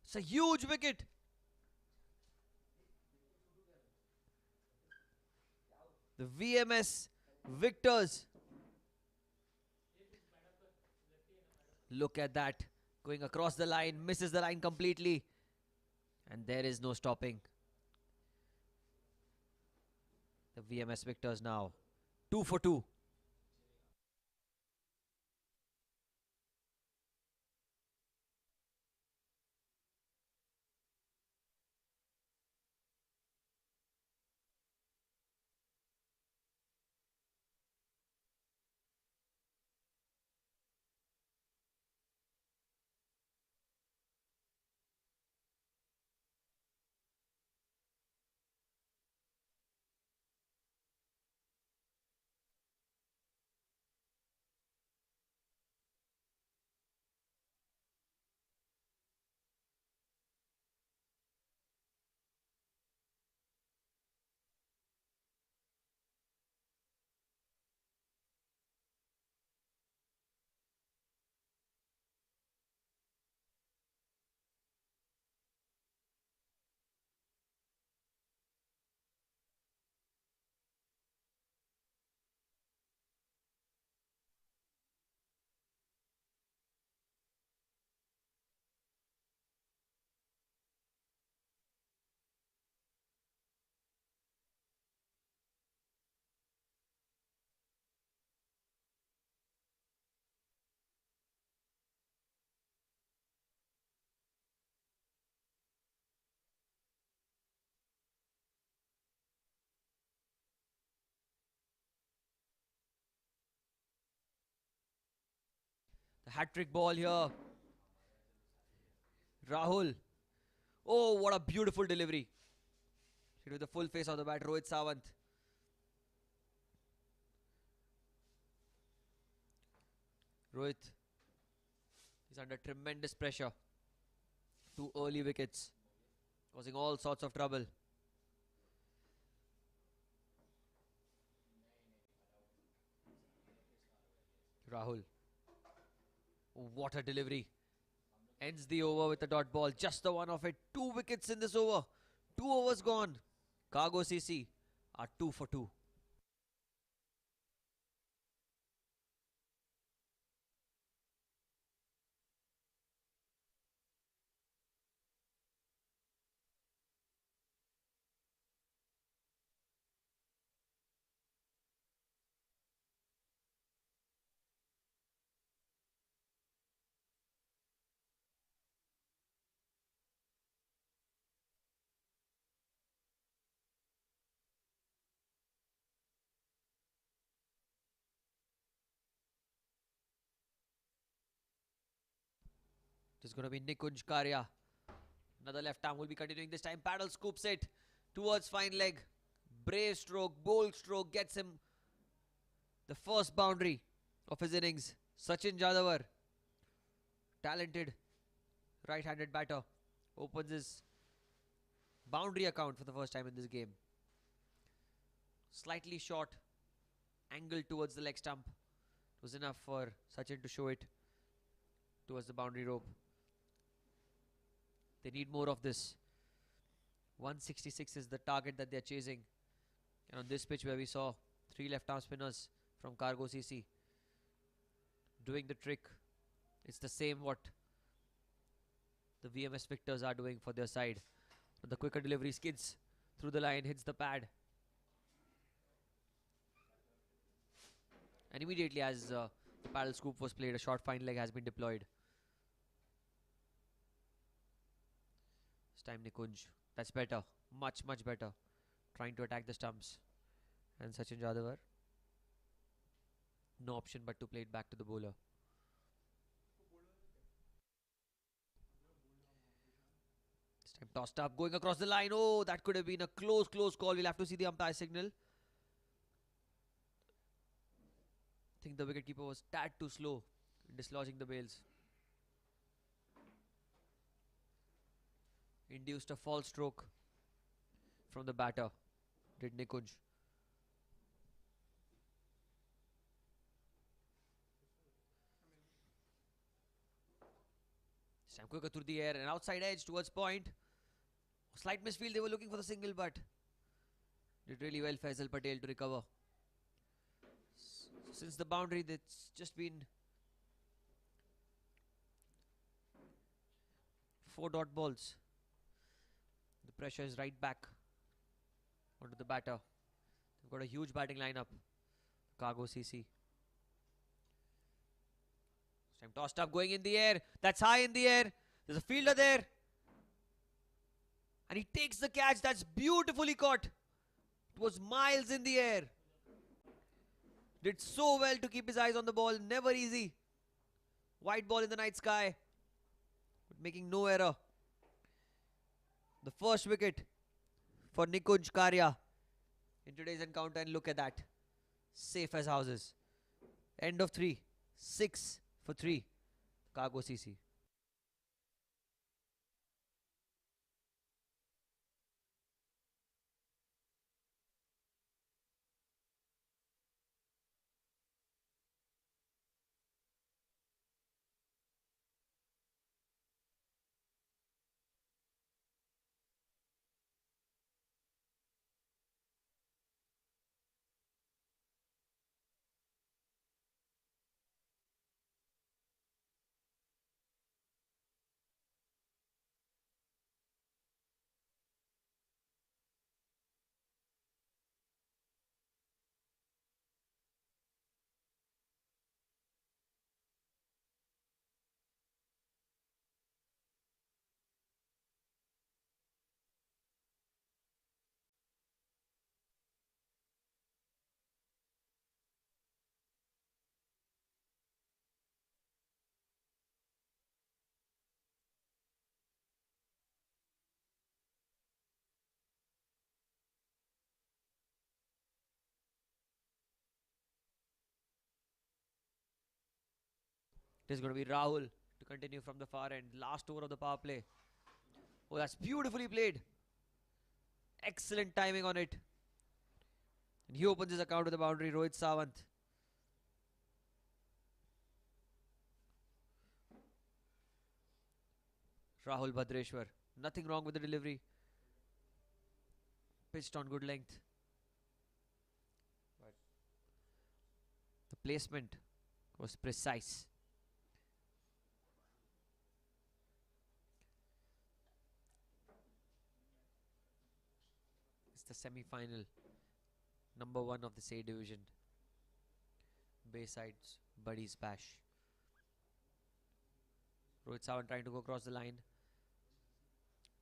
[SPEAKER 1] It's a huge wicket. The VMS victors. Look at that. Going across the line, misses the line completely. And there is no stopping. The VMS victors now. 2 for 2. Hat-trick ball here. Rahul. Oh, what a beautiful delivery. Hit with the full face of the bat, Rohit Sawant. Rohit is under tremendous pressure. Two early wickets, causing all sorts of trouble. Rahul. Oh, what a delivery. Ends the over with a dot ball. Just the one of it. Two wickets in this over. 2 overs gone. Cargo CC are 2 for 2. It is going to be Nikunj Karya. Another left arm will be continuing this time. Paddle scoops it towards fine leg. Brave stroke, bold stroke gets him the first boundary of his innings. Sachin Jadhavar, talented right-handed batter, opens his boundary account for the first time in this game. Slightly short, angled towards the leg stump. It was enough for Sachin to show it towards the boundary rope. They need more of this. 166 is the target that they're chasing. And on this pitch where we saw 3 left-arm spinners from Cargo CC doing the trick, it's the same what the VMS Victors are doing for their side. The quicker delivery skids through the line, hits the pad. And immediately as the paddle scoop was played, a short fine leg has been deployed. This time Nikunj. That's better. Much, much better. Trying to attack the stumps. And Sachin Jadhavar. No option but to play it back to the bowler. This time tossed up, going across the line. Oh, that could have been a close, close call. We'll have to see the umpire signal. I think the wicketkeeper was tad too slow in dislodging the bails. Induced a false stroke from the batter, did Nikunj. This time quicker through the air and outside edge towards point. Slight misfield, they were looking for the single, but did really well Faisal Patel to recover. Since the boundary, that's just been 4 dot balls. The pressure is right back onto the batter. They've got a huge batting lineup. Cargo CC. This time tossed up, going in the air. That's high in the air. There's a fielder there. And he takes the catch. That's beautifully caught. It was miles in the air. Did so well to keep his eyes on the ball. Never easy. White ball in the night sky. But making no error. The first wicket for Nikunj Karya in today's encounter. And look at that. Safe as houses. End of 3. 6 for 3. Cargo CC. It is going to be Rahul to continue from the far end. Last over of the power play. Oh, that's beautifully played. Excellent timing on it. And he opens his account with the boundary. Rohit Sawant. Rahul Bhadreshwar. Nothing wrong with the delivery. Pitched on good length. But the placement was precise. It's the semi-final. Number 1 of the SAY division. Bayside's Buddies Bash. Rohit Sawant trying to go across the line.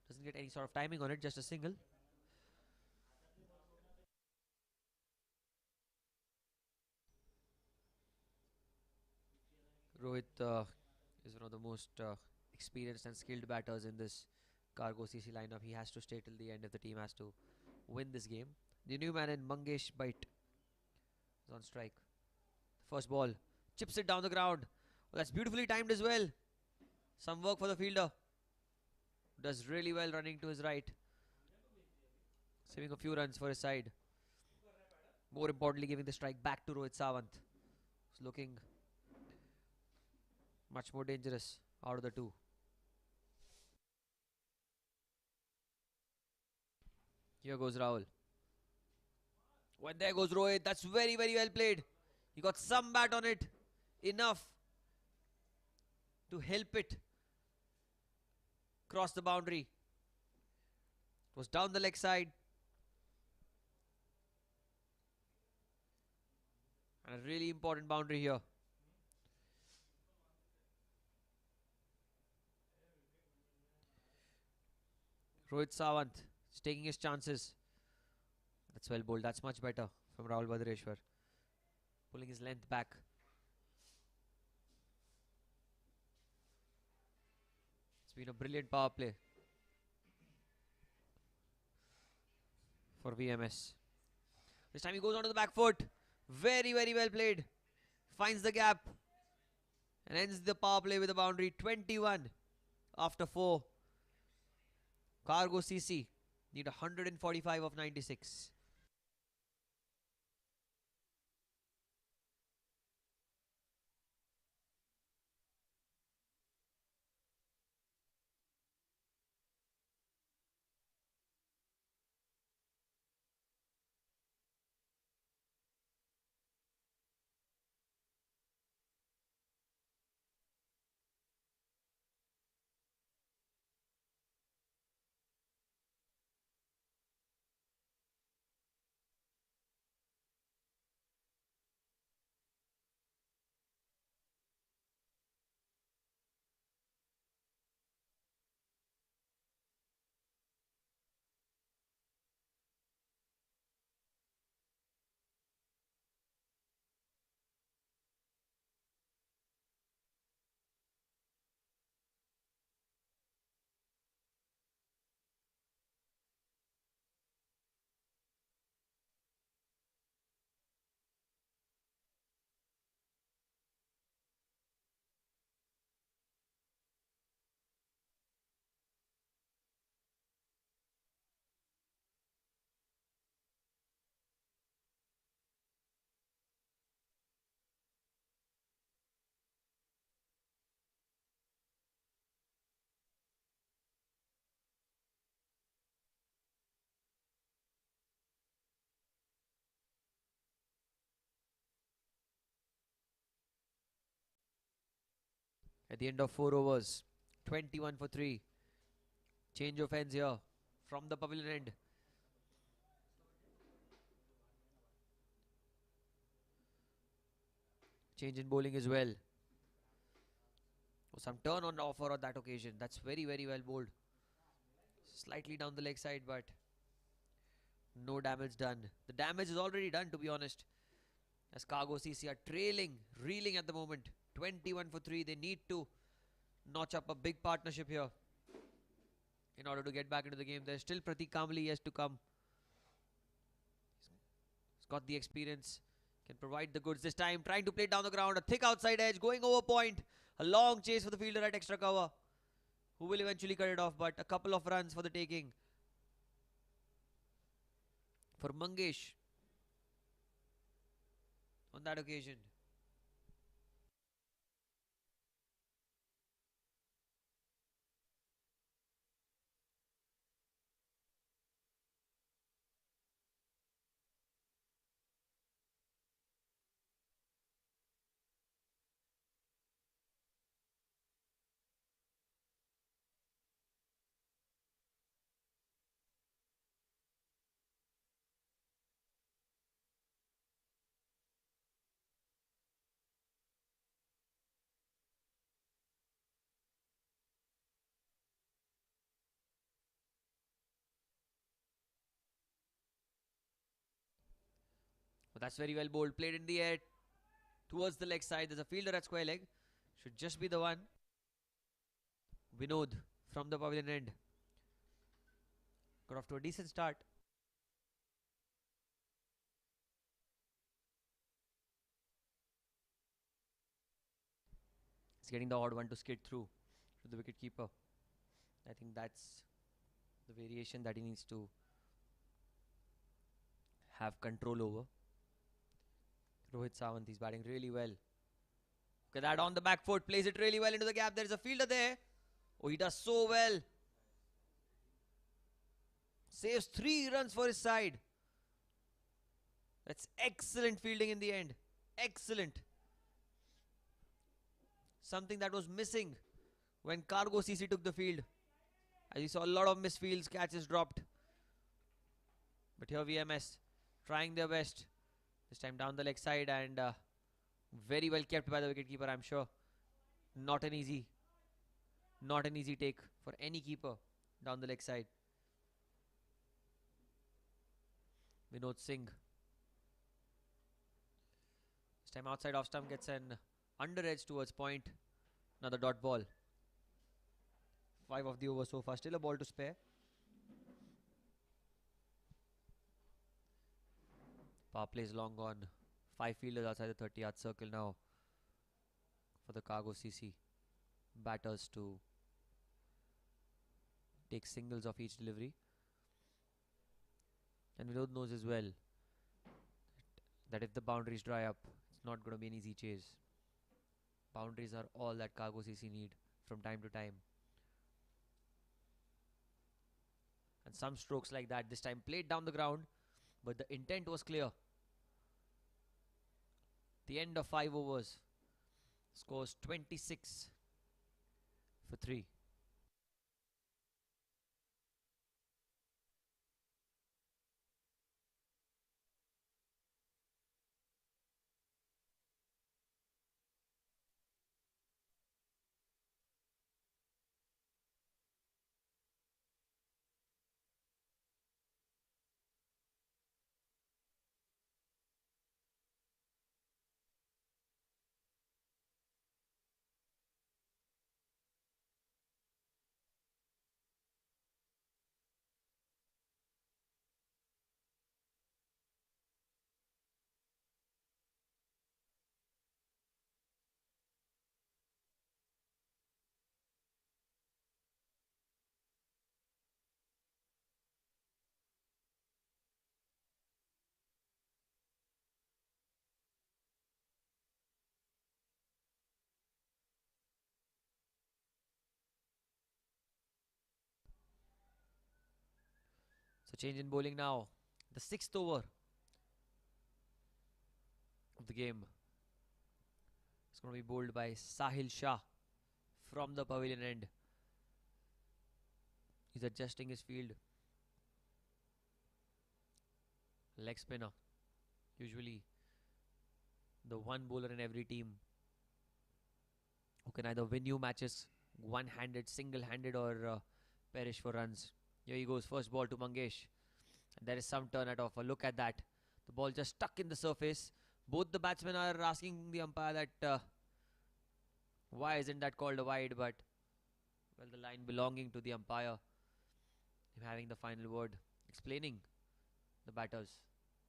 [SPEAKER 1] Doesn't get any sort of timing on it, just a single. Rohit is one of the most experienced and skilled batters in this Cargo CC lineup. He has to stay till the end if the team has to win this game. The new man in Mangesh Bait is on strike. First ball. Chips it down the ground. Oh, that's beautifully timed as well. Some work for the fielder. Does really well running to his right. Saving a few runs for his side. More importantly, giving the strike back to Rohit Sawant. He's looking much more dangerous out of the two. Here goes Rahul. When there goes Rohit. That's very, very well played. He got some bat on it. Enough to help it cross the boundary. It was down the leg side. And a really important boundary here. Rohit Sawant is taking his chances. That's well bowled. That's much better from Rahul Bhadreshwar. Pulling his length back. It's been a brilliant power play for VMS. This time he goes onto the back foot. Very, very well played. Finds the gap and ends the power play with a boundary. 21 after 4. Cargo CC need 145 of 96. At the end of 4 overs, 21 for 3. Change of ends here from the pavilion end. Change in bowling as well. Oh, some turn on offer on that occasion. That's very, very well bowled. Slightly down the leg side, but no damage done. The damage is already done, to be honest. As Cargo CC are trailing, reeling at the moment. 21 for 3. They need to notch up a big partnership here in order to get back into the game. There's still Pratik Kamli yet to come. He's got the experience, can provide the goods this time. Trying to play down the ground, a thick outside edge, going over point. A long chase for the fielder at extra cover, who will eventually cut it off, but a couple of runs for the taking for Mangesh on that occasion. But that's very well bowled. Played in the air towards the leg side. There's a fielder at square leg. Should just be the one. Vinod from the pavilion end. Got off to a decent start. He's getting the odd one to skid through to the wicket keeper. I think that's the variation that he needs to have control over. Rohit Sawant, he's batting really well. Look at that on the back foot, plays it really well into the gap. There's a fielder there. Oh, he does so well. Saves 3 runs for his side. That's excellent fielding in the end. Excellent. Something that was missing when Cargo CC took the field. As you saw, a lot of misfields, catches dropped. But here VMS trying their best. This time down the leg side, and very well kept by the wicketkeeper, I'm sure. Not an easy take for any keeper down the leg side. Vinod Singh. This time outside off stump, gets an under edge towards point. Another dot ball. 5 of the over so far. Still a ball to spare. Power play is long gone. 5 fielders outside the 30-yard circle now for the Cargo CC batters to take singles of each delivery. And Vinod knows as well that if the boundaries dry up, it's not going to be an easy chase. Boundaries are all that Cargo CC need from time to time. And some strokes like that this time played down the ground, but the intent was clear. The end of 5 overs. Scores 26 for 3. So change in bowling now. The 6th over of the game. It's going to be bowled by Sahil Shah from the pavilion end. He's adjusting his field. Leg spinner. Usually the one bowler in every team who can either win you matches one-handed, single-handed, or perish for runs. Here he goes, first ball to Mangesh. And there is some turn at offer. Look at that. The ball just stuck in the surface. Both the batsmen are asking the umpire that why isn't that called a wide, but well, the line belonging to the umpire. Him having the final word, explaining the batters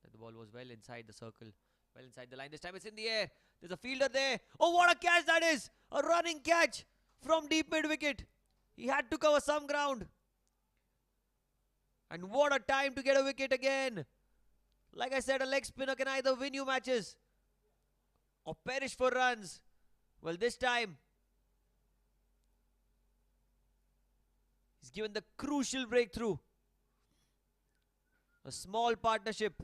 [SPEAKER 1] that the ball was well inside the circle, Well inside the line. This time it's in the air. There's a fielder there. Oh, what a catch that is! A running catch from deep mid wicket. He had to cover some ground. And what a time to get a wicket again. Like I said, a leg spinner can either win you matches or perish for runs. Well, this time he's given the crucial breakthrough. A small partnership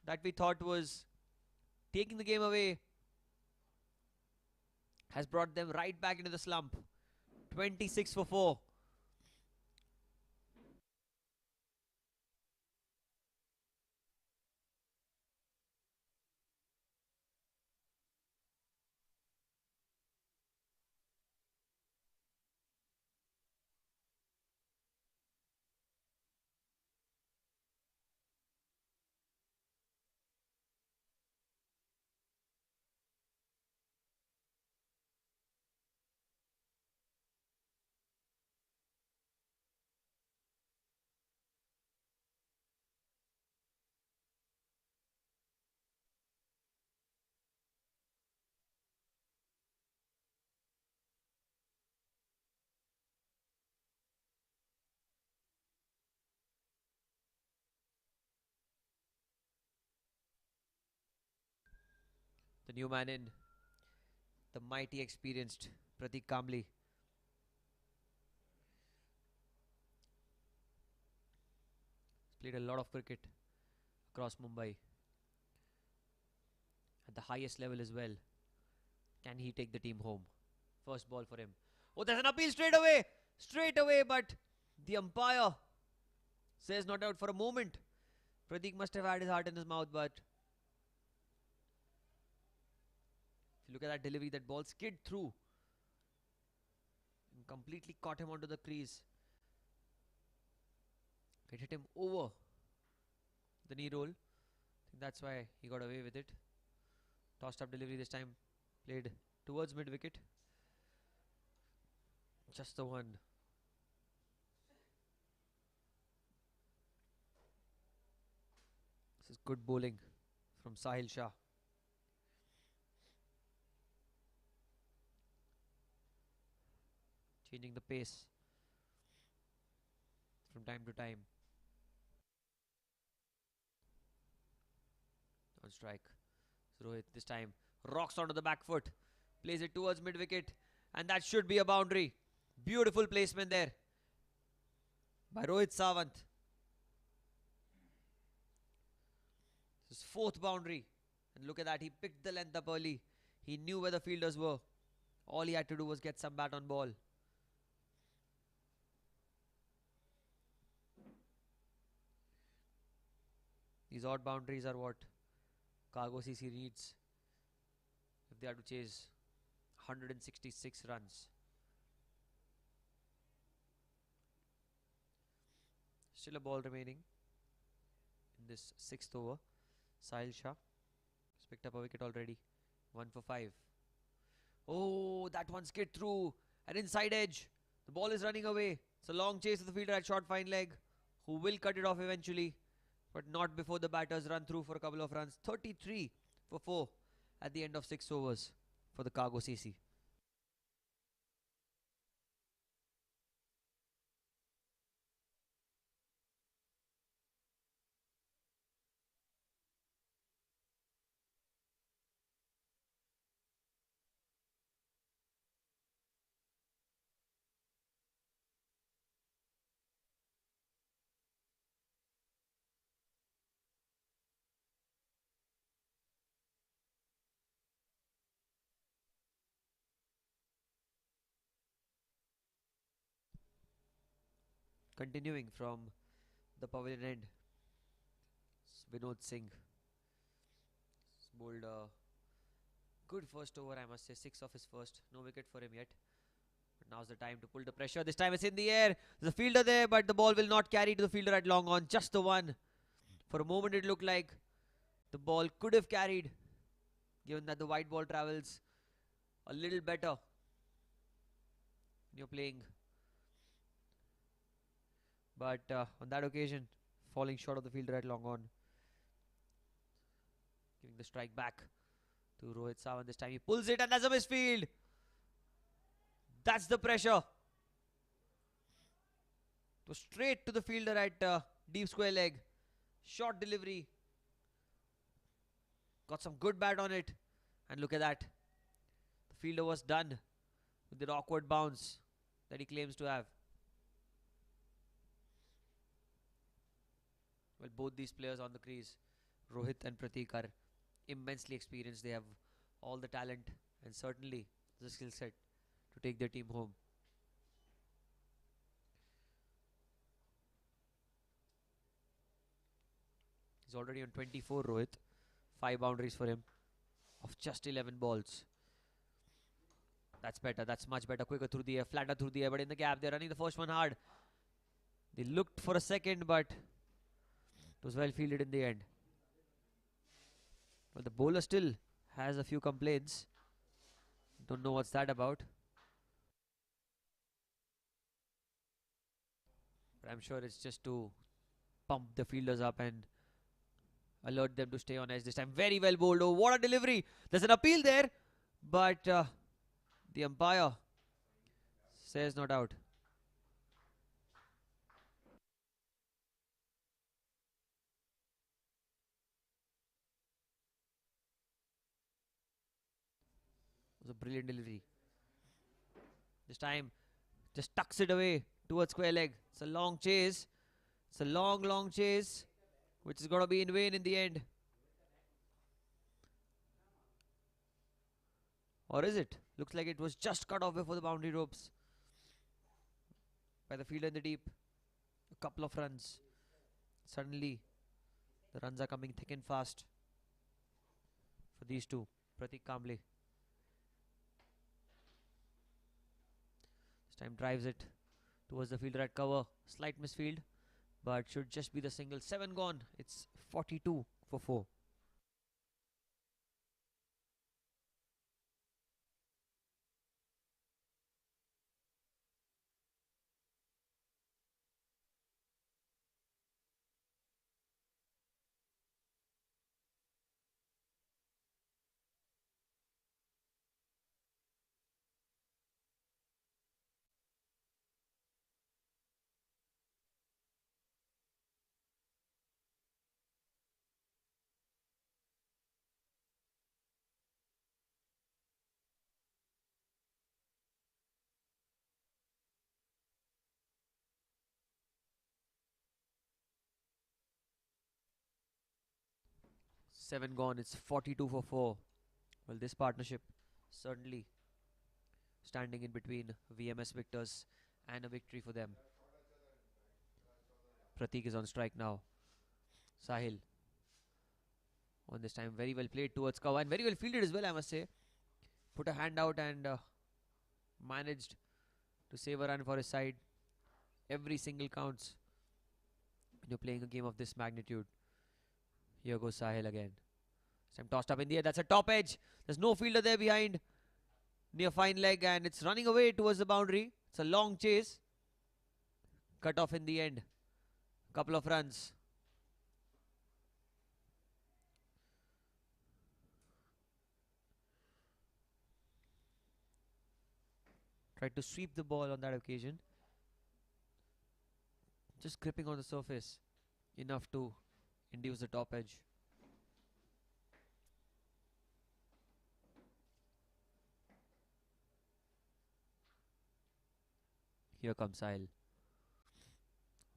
[SPEAKER 1] that we thought was taking the game away has brought them right back into the slump. 26 for 4. The new man in, the mighty experienced Pratik Kamli. Played a lot of cricket across Mumbai at the highest level as well. Can he take the team home? First ball for him. Oh, there's an appeal straight away! Straight away, but the umpire says not out for a moment. Pratik must have had his heart in his mouth, but if you look at that delivery, that ball skid through and completely caught him onto the crease. It hit him over the knee roll. I think that's why he got away with it. Tossed up delivery this time, played towards mid wicket. Just the one. This is good bowling from Sahil Shah. Changing the pace from time to time. On strike. So Rohit this time rocks onto the back foot. Plays it towards mid wicket. And that should be a boundary. Beautiful placement there by Rohit Sawant. His fourth boundary. And look at that. He picked the length up early. He knew where the fielders were. All he had to do was get some bat on ball. These odd boundaries are what Cargo CC needs if they are to chase 166 runs. Still a ball remaining in this 6th over. Sahil Shah has picked up a wicket already. 1 for 5. Oh, that one skid through. An inside edge. The ball is running away. It's a long chase of the fielder at short fine leg, who will cut it off eventually, but not before the batters run through for a couple of runs. 33 for 4 at the end of 6 overs for the Cargo CC. Continuing from the pavilion end, Vinod Singh bowled a good first over, I must say. 6 of his first. No wicket for him yet. But now's the time to pull the pressure. This time it's in the air. There's a fielder there, but the ball will not carry to the fielder at long on. Just the one. For a moment it looked like the ball could have carried, given that the white ball travels a little better when you're playing. But on that occasion, falling short of the fielder at long on. Giving the strike back to Rohit Sawant. This time he pulls it and that's a misfield. That's the pressure. So straight to the fielder at deep square leg. Short delivery. Got some good bat on it. And look at that. The fielder was done with that awkward bounce that he claims to have. Well, both these players on the crease, Rohit and Pratik, are immensely experienced. They have all the talent and certainly the skill set to take their team home. He's already on 24, Rohit. 5 boundaries for him of just 11 balls. That's better. That's much better. Quicker through the air, flatter through the air, but in the gap, they're running the first one hard. They looked for a second, but it was well fielded in the end. Well, the bowler still has a few complaints. Don't know what's that about. But I'm sure it's just to pump the fielders up and alert them to stay on edge this time. Very well bowled. Oh, what a delivery. There's an appeal there, but the umpire says not out. It was a brilliant delivery. This time, just tucks it away towards square leg. It's a long chase. It's a long chase, which is going to be in vain in the end. Or is it? Looks like it was just cut off before the boundary ropes by the fielder in the deep. A couple of runs. Suddenly, the runs are coming thick and fast for these two. Pratik Kamble. This time drives it towards the fielder at cover. Slight misfield, but should just be the single. 7 gone. It's 42 for 4. Seven gone. It's 42 for 4. Well, this partnership certainly standing in between VMS victors and a victory for them. Pratik is on strike now. Sahil on this time, very well played towards cover and very well fielded as well, I must say. Put a hand out and managed to save a run for his side. Every single counts when you're playing a game of this magnitude. Here goes Sahil again. Some tossed up in the air. That's a top edge. There's no fielder there behind. Near fine leg and it's running away towards the boundary. It's a long chase. Cut off in the end. Couple of runs. Tried to sweep the ball on that occasion. Just gripping on the surface enough to induce the top edge. Here comes Sahil.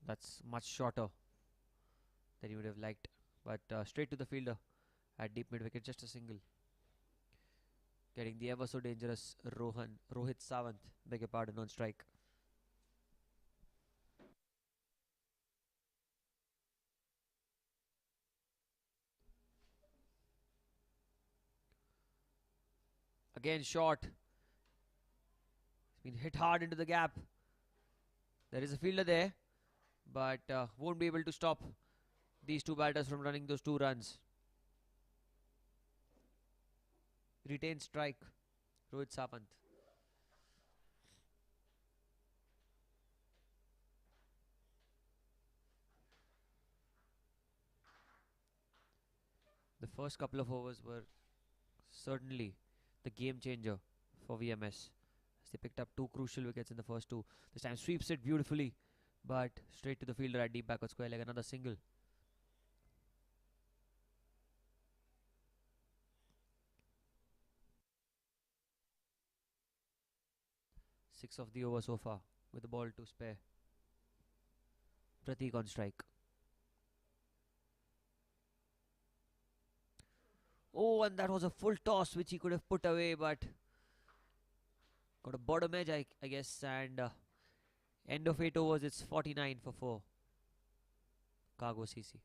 [SPEAKER 1] That's much shorter than you would have liked. But straight to the fielder at deep mid wicket, just a single. Getting the ever so dangerous Rohit Sawant, beg your pardon, on strike. Again short. It's been hit hard into the gap. There is a fielder there, but won't be able to stop these two batters from running those 2 runs. Retained strike, Rohit Sawant. The The first couple of overs were certainly the game changer for VMS, as they picked up two crucial wickets in the first two. This time sweeps it beautifully, but straight to the fielder at deep backward square leg, another single. Six of the over so far, with the ball to spare. Pratik on strike. Oh, and that was a full toss which he could have put away, but got a bottom edge, I guess. And end of 8 overs, it's 49 for 4. Cargo CC.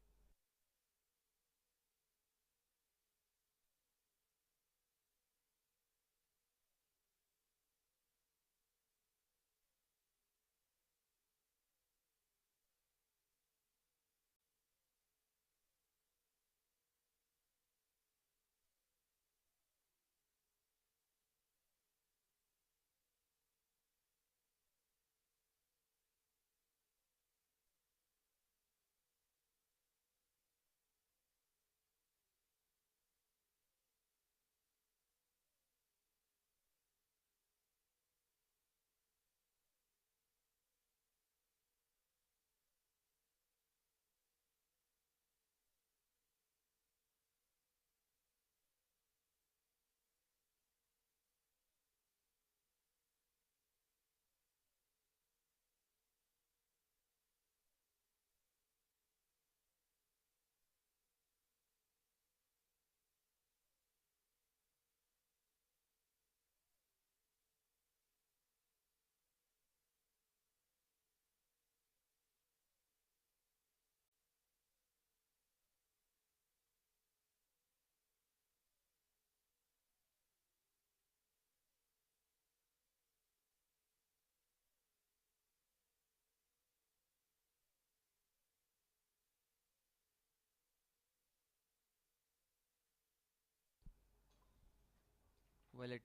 [SPEAKER 1] Well, it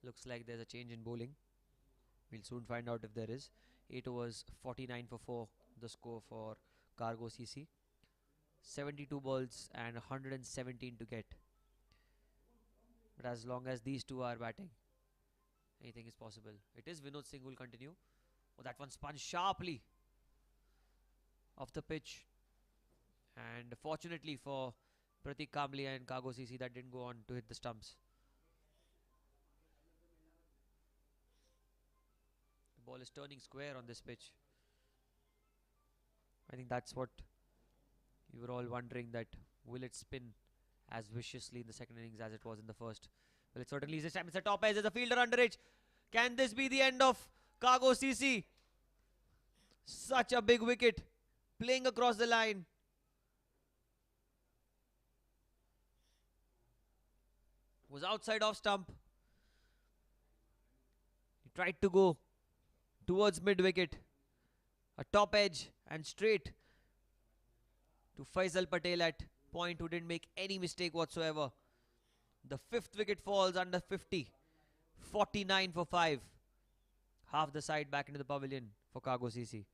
[SPEAKER 1] looks like there's a change in bowling. We'll soon find out if there is. 8 overs, 49 for 4, the score for Cargo CC. 72 balls and 117 to get. But as long as these two are batting, anything is possible. It is Vinod Singh who will continue. Oh, that one spun sharply off the pitch. And fortunately for Pratik Kamble and Cargo CC, that didn't go on to hit the stumps. The ball is turning square on this pitch. I think that's what you were all wondering, that will it spin as viciously in the second innings as it was in the first. Well, it certainly is this time. It's a top edge. There's a fielder under it. Can this be the end of Cargo CC? Such a big wicket playing across the line. Was outside off stump. He tried to go towards mid wicket. A top edge and straight to Faisal Patel at point, who didn't make any mistake whatsoever. The fifth wicket falls under 50. 49 for 5. Half the side back into the pavilion for Cargo CC.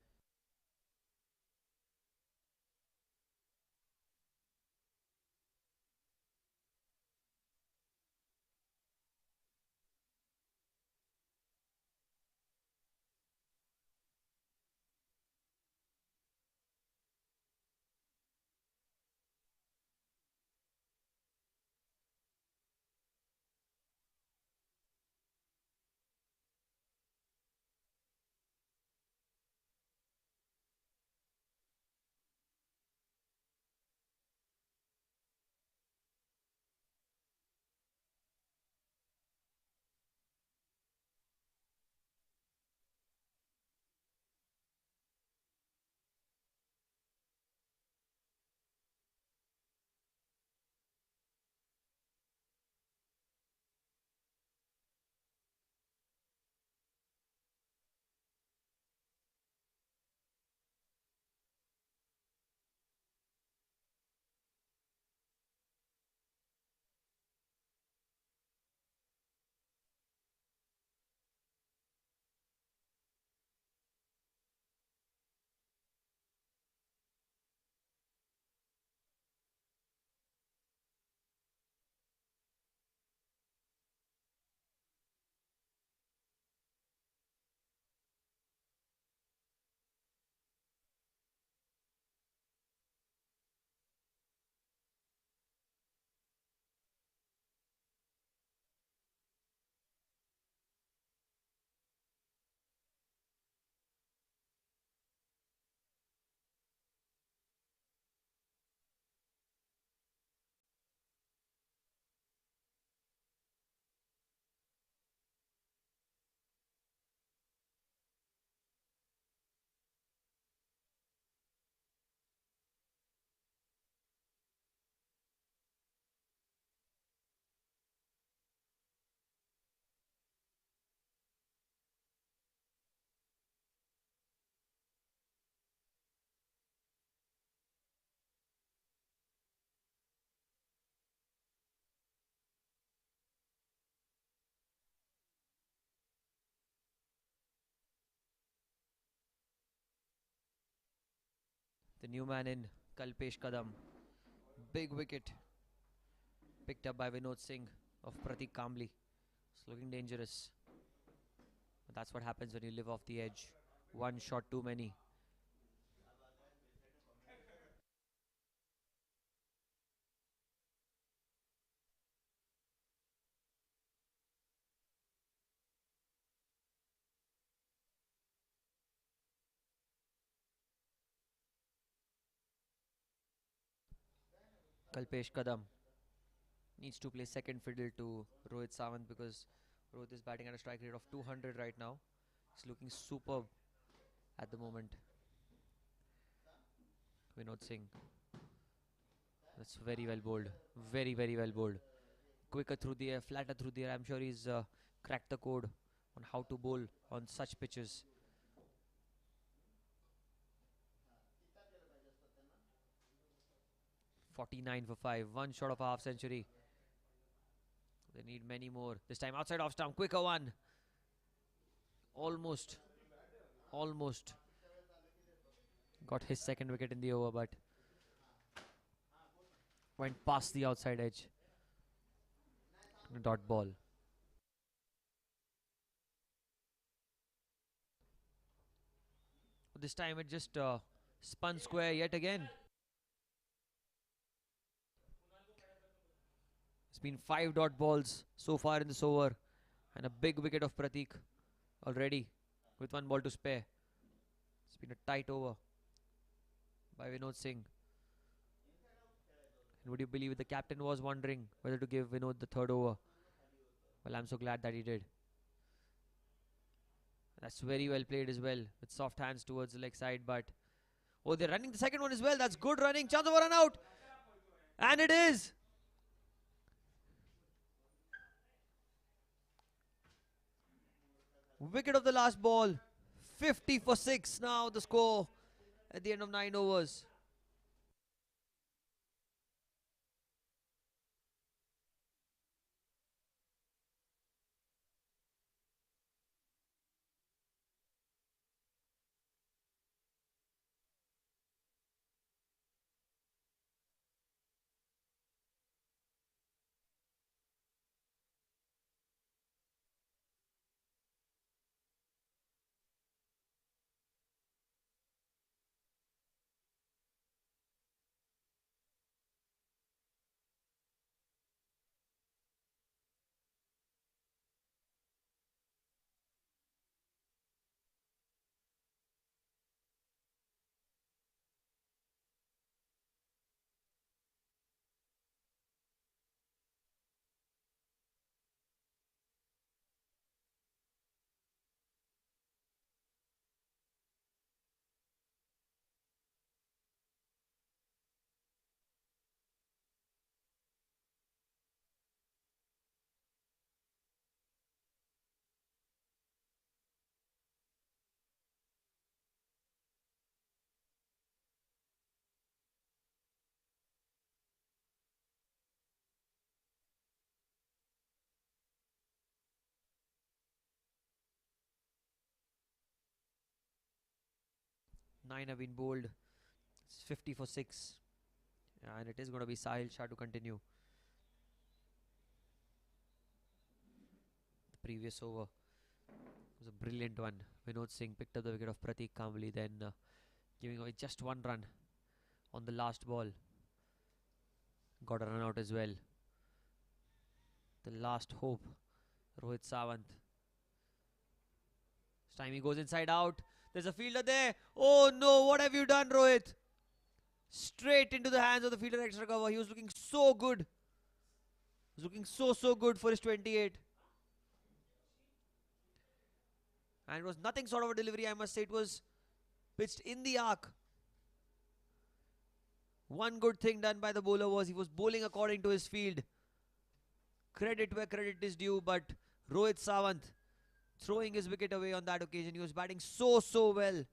[SPEAKER 1] The new man in, Kalpesh Kadam. Big wicket picked up by Vinod Singh of Pratik Kambli. It's looking dangerous. But that's what happens when you live off the edge. One shot too many. Kalpesh Kadam needs to play second fiddle to Rohit Sawant because Rohit is batting at a strike rate of 200 right now. He's looking superb at the moment. Vinod Singh. That's very well bowled. Very, very well bowled. Quicker through the air, flatter through the air. I'm sure he's cracked the code on how to bowl on such pitches. 49 for 5. One short of a half century. They need many more. This time outside off stump. Quicker one. Almost. Almost. Got his second wicket in the over, but went past the outside edge. Dot ball. This time it just spun square yet again. It's been 5 dot balls so far in this over. And a big wicket of Pratik already with 1 ball to spare. It's been a tight over by Vinod Singh. And would you believe it, the captain was wondering whether to give Vinod the third over. Well, I'm so glad that he did. That's very well played as well, with soft hands towards the leg side, but oh, they're running the second one as well. That's good running. Chance of a run out. And it is. Wicket of the last ball. 50 for 6 now the score at the end of 9 overs. Nine have been bowled. It's 50 for 6. And it is going to be Sahil Shah to continue. The previous over was a brilliant one. Vinod Singh picked up the wicket of Pratik Kambli, then giving away just 1 run on the last ball. Got a run out as well. The last hope, Rohit Sawant. This time he goes inside out. There's a fielder there. Oh no, what have you done, Rohit? Straight into the hands of the fielder, extra cover. He was looking so good. He was looking so good for his 28. And it was nothing sort of a delivery, I must say. It was pitched in the arc. One good thing done by the bowler was he was bowling according to his field. Credit where credit is due, but Rohit Sawant throwing his wicket away on that occasion. He was batting so well.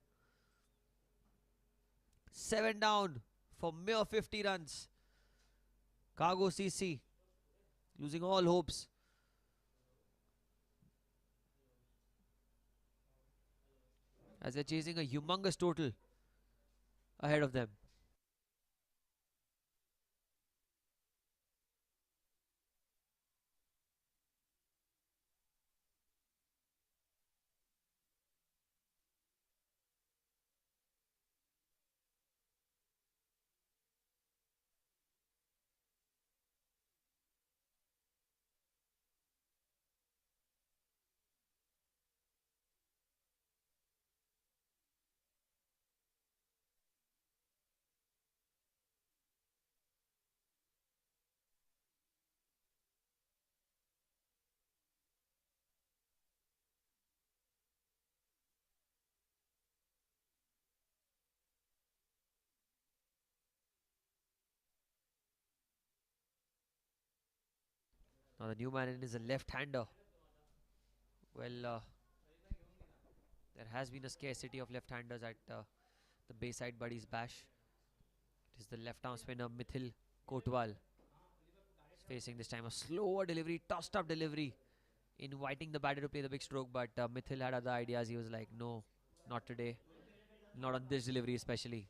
[SPEAKER 1] 7 down for mere 50 runs. Cargo CC losing all hopes. As they're chasing a humongous total ahead of them. Now the new man in is a left-hander. Well, there has been a scarcity of left-handers at the Bayside Buddies Bash. It is the left-arm spinner Mithil Kotwal facing this time a slower delivery, tossed up delivery, inviting the batter to play the big stroke. But Mithil had other ideas. He was like, no, not today, not on this delivery especially.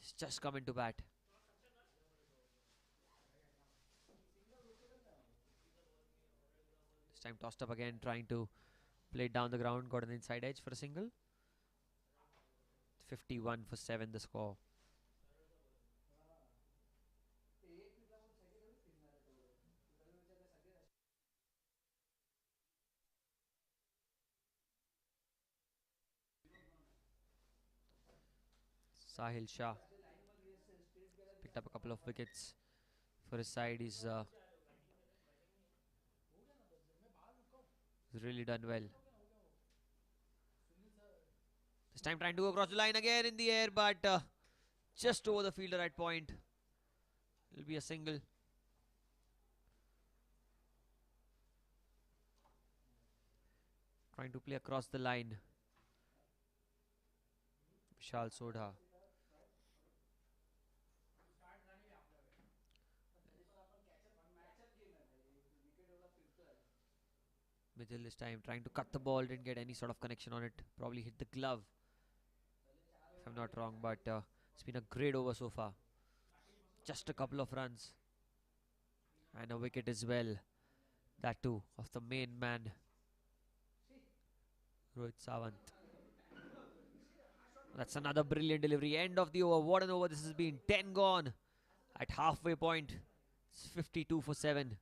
[SPEAKER 1] He's just coming to bat. This time tossed up again, trying to play it down the ground. Got an inside edge for a single. 51 for 7 the score. Sahil Shah picked up a couple of wickets for his side. He's really done well. This time trying to go across the line again in the air, but just over the fielder at point. It'll be a single. Trying to play across the line. Vishal Sodha. Mitchell this time trying to cut the ball, didn't get any sort of connection on it. Probably hit the glove, if I'm not wrong, but it's been a great over so far. Just a couple of runs. And a wicket as well. That too, of the main man, Rohit Sawant. That's another brilliant delivery. End of the over. What an over this has been. 10 gone at halfway point. It's 52 for 7.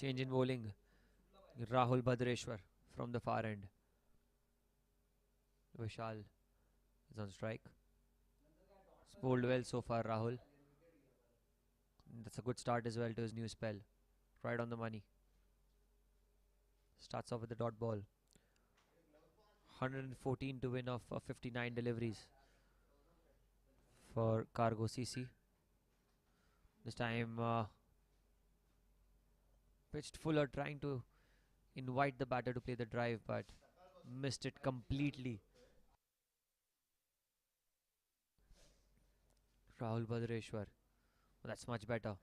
[SPEAKER 1] Change in bowling. Rahul Bhadrashwar from the far end. Vishal is on strike. It's bowled well so far, Rahul. That's a good start as well to his new spell. Right on the money. Starts off with the dot ball. 114 to win of 59 deliveries for Cargo CC. This time pitched Fuller, trying to invite the batter to play the drive, but missed it completely. Rahul Bhadrashwar. Oh, that's much better.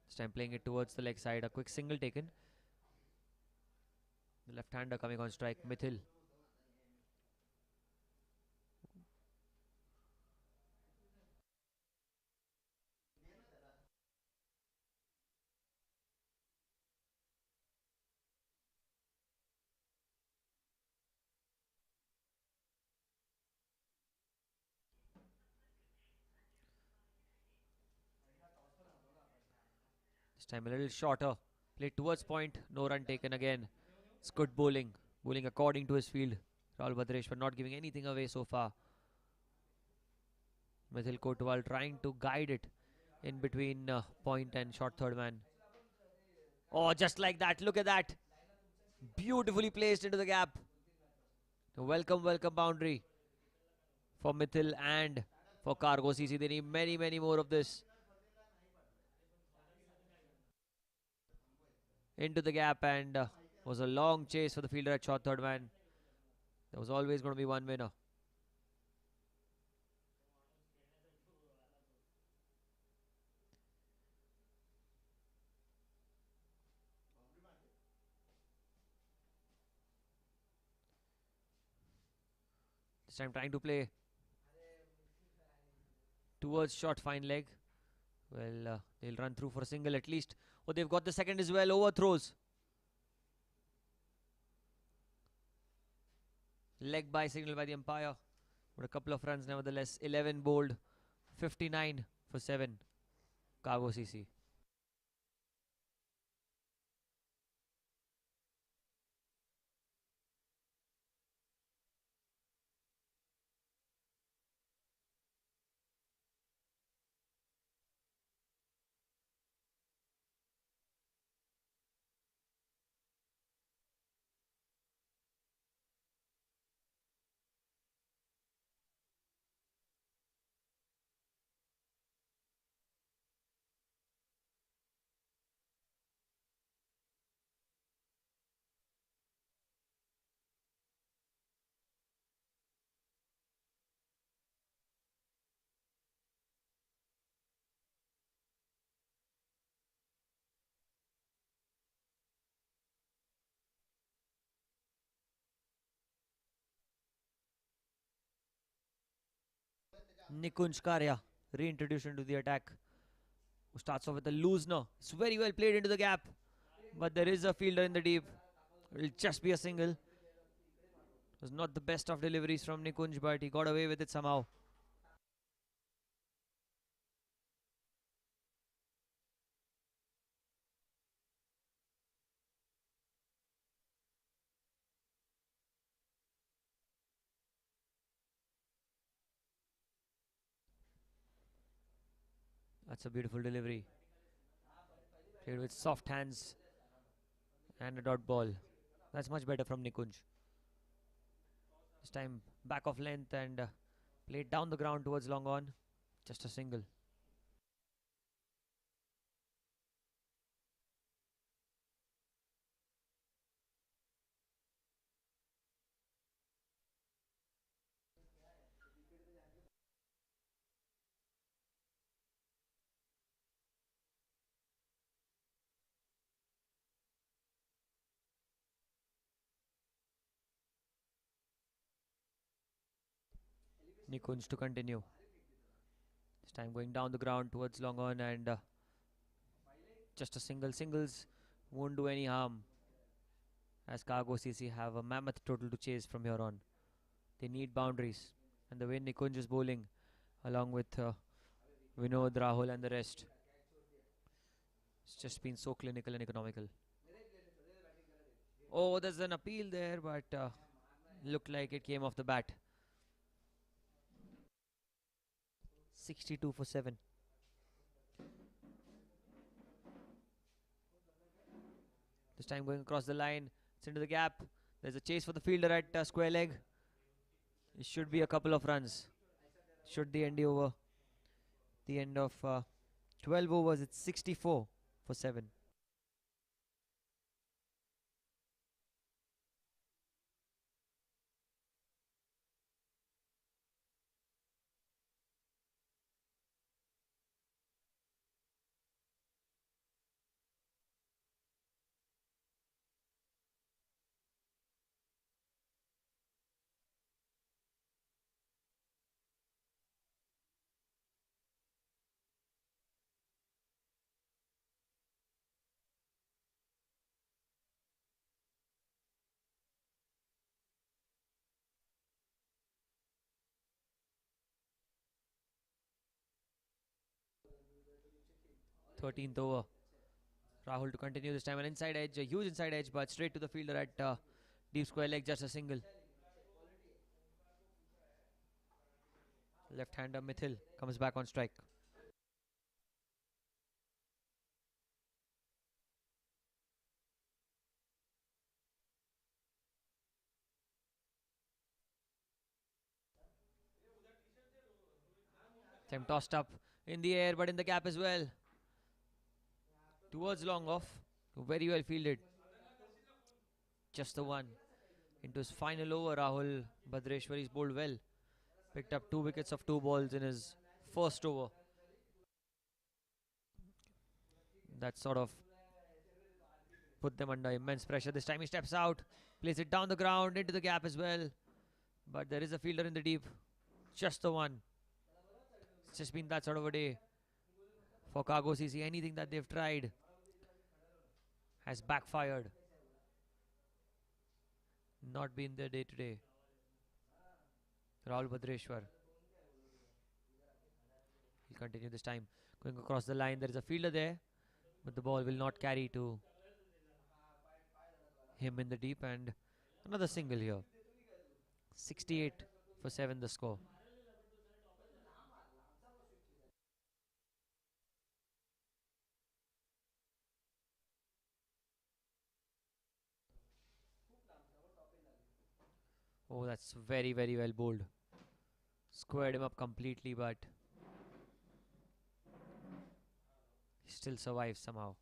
[SPEAKER 1] This time playing it towards the leg side. A quick single taken. The left-hander coming on strike. Mithil. time a little shorter. Played towards point. No run taken again. It's good bowling. Bowling according to his field. Rahul Bhadrashwar not giving anything away so far. Mithil Kotwal trying to guide it in between point and short third man. Oh, just like that. Look at that. Beautifully placed into the gap. Welcome, welcome boundary for Mithil and for Cargo CC. They need many, many more of this. Into the gap and was a long chase for the fielder at short third man. There was always going to be one winner. This time trying to play towards short fine leg. Well, they'll run through for a single at least. Oh, they've got the second as well. Overthrows. Leg by signal by the umpire. But a couple of runs nevertheless. 11 bowled. 59 for 7. Cargo CC. Nikunj Karya reintroduced into the attack. Who starts off with a loosener. It's very well played into the gap. But there is a fielder in the deep. It'll just be a single. It was not the best of deliveries from Nikunj, but he got away with it somehow. That's a beautiful delivery. Played with soft hands and a dot ball. That's much better from Nikunj. This time back of length and played down the ground towards long on. Just a single. Nikunj to continue. This time going down the ground towards long on and just a single. Singles won't do any harm as Cargo CC have a mammoth total to chase from here on. They need boundaries. And the way Nikunj is bowling along with Vinod, Rahul and the rest. It's just been so clinical and economical. Oh, there's an appeal there, but looked like it came off the bat. 62 for 7. This time going across the line. It's into the gap. There's a chase for the fielder at square leg. It should be a couple of runs. Should the end over. The end of 12 overs, it's 64 for 7. 13th over. Rahul to continue this time. An inside edge, a huge inside edge, but straight to the fielder at deep square leg, just a single. Left-hander Mithil comes back on strike. Time tossed up in the air, but in the gap as well. Towards long off. Very well fielded. Just the one. Into his final over, Rahul Bhadrashwari's bowled well. Picked up 2 wickets of 2 balls in his first over. That sort of put them under immense pressure. This time he steps out, plays it down the ground, into the gap as well. But there is a fielder in the deep. Just the one. It's just been that sort of a day for Cargo CC. Anything that they've tried has backfired. Not been their day today. Rahul Bhadrashwar. He'll continue this time. Going across the line, there is a fielder there, but the ball will not carry to him in the deep, and another single here. 68 for 7 the score. Oh, that's very, very well bowled. Squared him up completely, but he still survives somehow.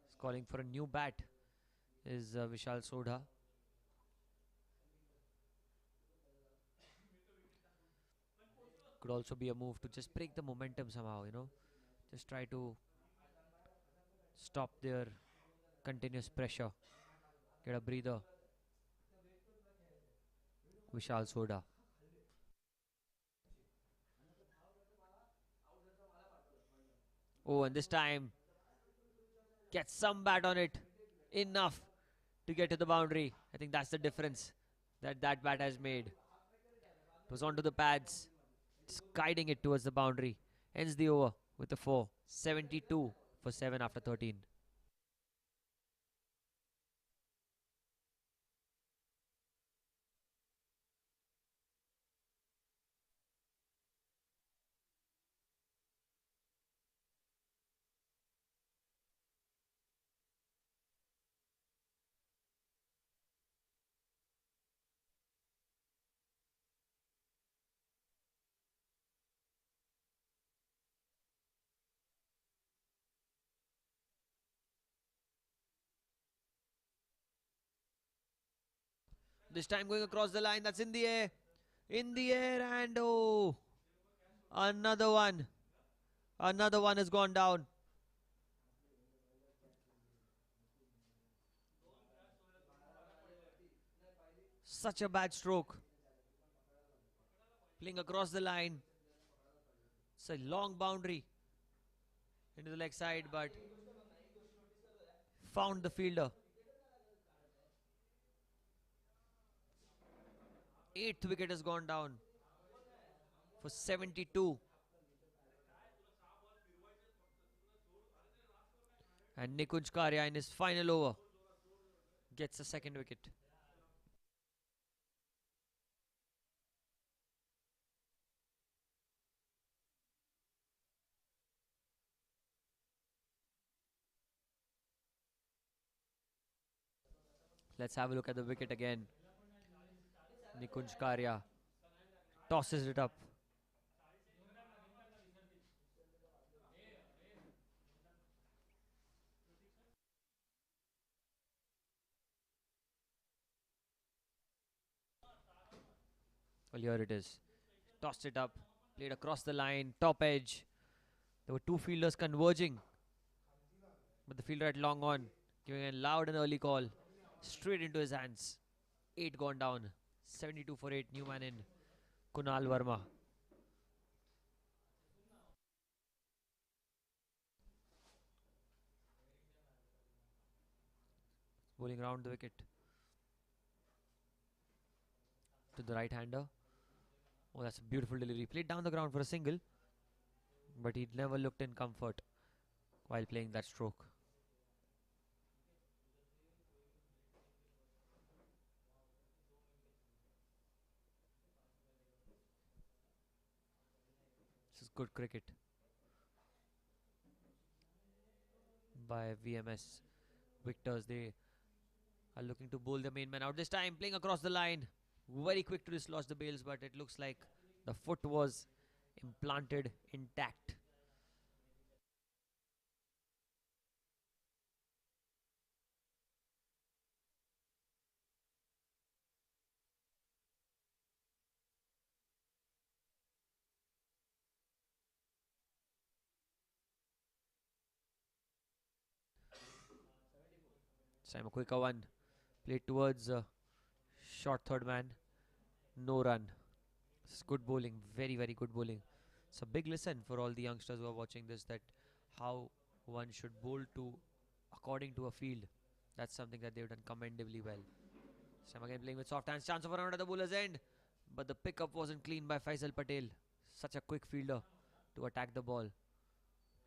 [SPEAKER 1] He's calling for a new bat is Vishal Sodha. Could also be a move to just break the momentum somehow, Just try to stop their continuous pressure. Get a breather. Vishal Sodha. Oh, and this time gets some bat on it. Enough to get to the boundary. I think that's the difference that bat has made. It was onto the pads. Just guiding it towards the boundary. Ends the over with a 4. 72 for 7 after 13. This time going across the line, that's in the air. In the air, and oh, another one. Another one has gone down. Such a bad stroke. Playing across the line. It's a long boundary into the leg side, but found the fielder. 8th wicket has gone down for 72. And Nikunj Karya in his final over gets a 2nd wicket. Let's have a look at the wicket again. Nikunj Karya tosses it up. Well, here it is. Tossed it up, played across the line, top edge. There were 2 fielders converging, but the fielder had long on, giving a loud and early call straight into his hands. 8 gone down. 72 for 8. New man in. Kunal Verma. Bowling round the wicket to the right hander. Oh, that's a beautiful delivery. Played down the ground for a single, but he never looked in comfort. while playing that stroke. This is good cricket by VMS Victors. They are looking to bowl the main man out this time, playing across the line. Very quick to dislodge the bails, but it looks like the foot was implanted intact. This time a quicker one, played towards short third man. No run. This is good bowling, very, very good bowling. It's a big lesson for all the youngsters who are watching this, that how one should bowl to according to a field. That's something that they've done commendably well. Sam again playing with soft hands, chance of a run at the bowler's end, but the pickup wasn't clean by Faisal Patel. Such a quick fielder to attack the ball.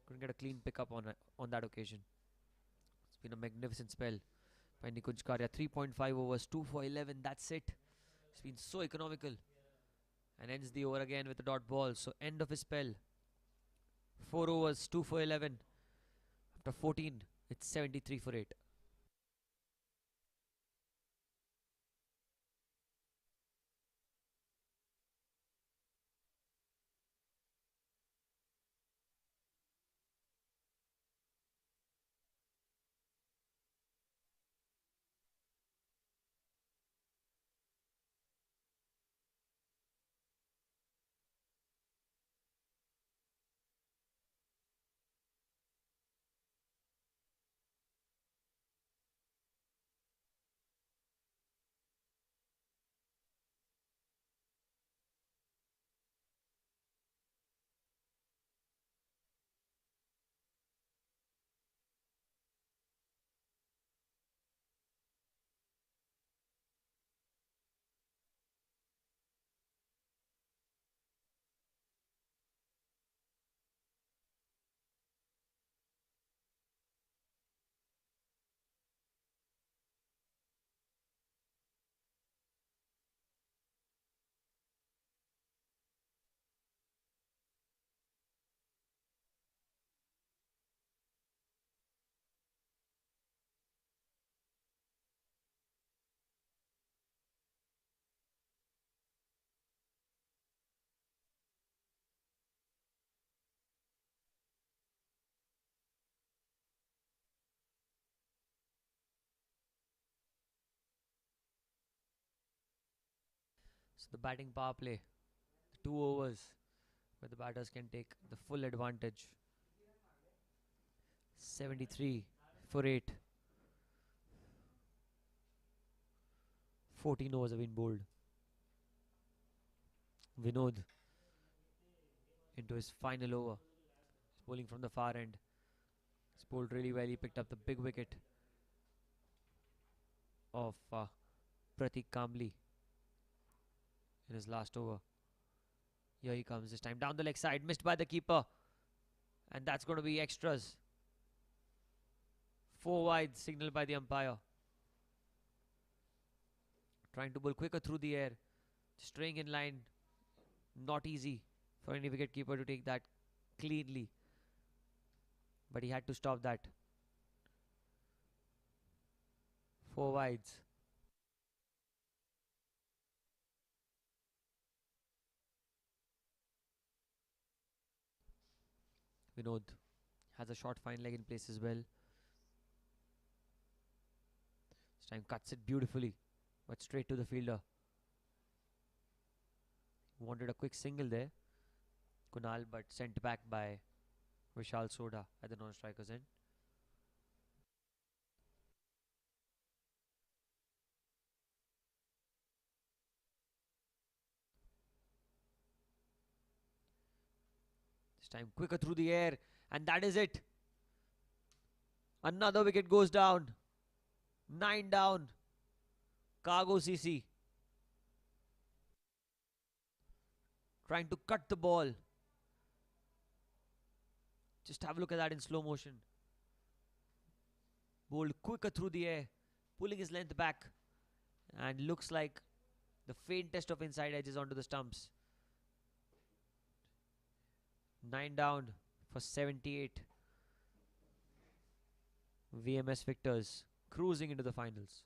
[SPEAKER 1] Couldn't get a clean pickup on that occasion. It's been a magnificent spell by Nikunj Karya. 3.5 overs, 2 for 11. That's it. It's been so economical. And ends the over again with a dot ball. So end of his spell. 4 overs, 2 for 11. After 14, it's 73 for 8. So the batting power play. The 2 overs where the batters can take the full advantage. 73 for 8. 14 overs have been bowled. Vinod into his final over. He's bowling from the far end. He's bowled really well. He picked up the big wicket of Pratik Kamli in his last over. Here he comes this time down the leg side, missed by the keeper, and that's going to be extras. 4 wide signaled by the umpire. Trying to bowl quicker through the air, staying in line. Not easy for any wicket keeper to take that cleanly, but he had to stop that. 4 wides. Vinod has a short fine leg in place as well. This time cuts it beautifully, but straight to the fielder. Wanted a quick single there, Kunal, but sent back by Vishal Soda at the non-striker's end. This time quicker through the air, and that is it. Another wicket goes down. 9 down. Cargo CC trying to cut the ball. Just have a look at that in slow motion. Bowled quicker through the air, pulling his length back, and looks like the faintest of inside edges onto the stumps. 9 down for 78. VMS victors cruising into the finals.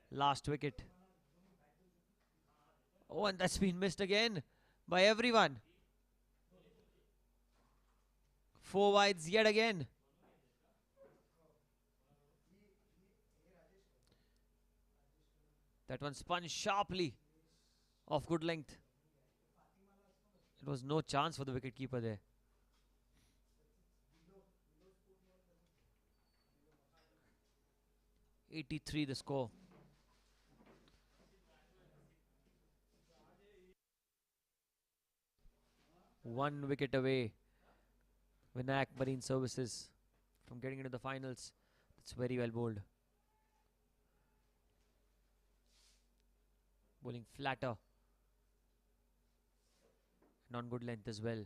[SPEAKER 1] Last wicket. Oh, and that's been missed again by everyone. 4 wides yet again. That one spun sharply off good length. There was no chance for the wicketkeeper there. 83 the score. One wicket away. Vinayak Marine Services from getting into the finals. That's very well bowled. Bowling flatter and on good length as well.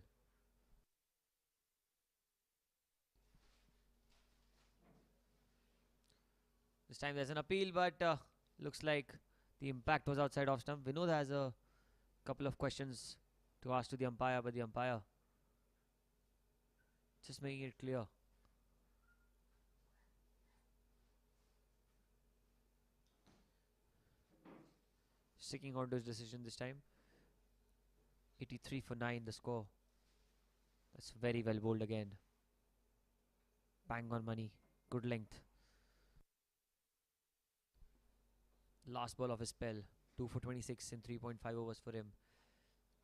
[SPEAKER 1] This time there's an appeal, but looks like the impact was outside off stump. Vinod has a couple of questions to ask to the umpire, but the umpire just making it clear. Sticking on to his decision this time. 83 for 9 the score. That's very well bowled again. Bang on money. Good length. Last ball of his spell. 2 for 26 in 3.5 overs for him.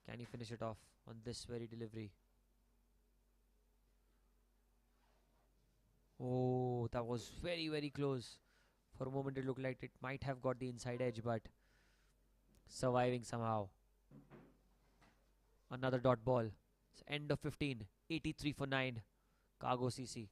[SPEAKER 1] Can he finish it off on this very delivery? Oh, that was very, very close. For a moment it looked like it might have got the inside edge, but surviving somehow. Another dot ball. It's end of 15. 83 for 9. Cargo CC.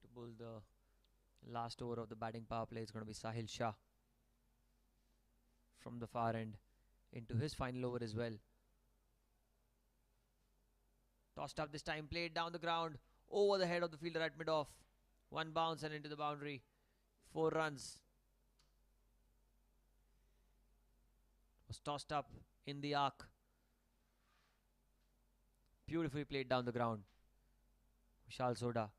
[SPEAKER 1] To bowl the last over of the batting power play is going to be Sahil Shah from the far end into his final over as well. Tossed up this time, played down the ground, over the head of the fielder at mid-off. One bounce and into the boundary. 4 runs. Was tossed up in the arc. Beautifully played down the ground. Vishal Soda.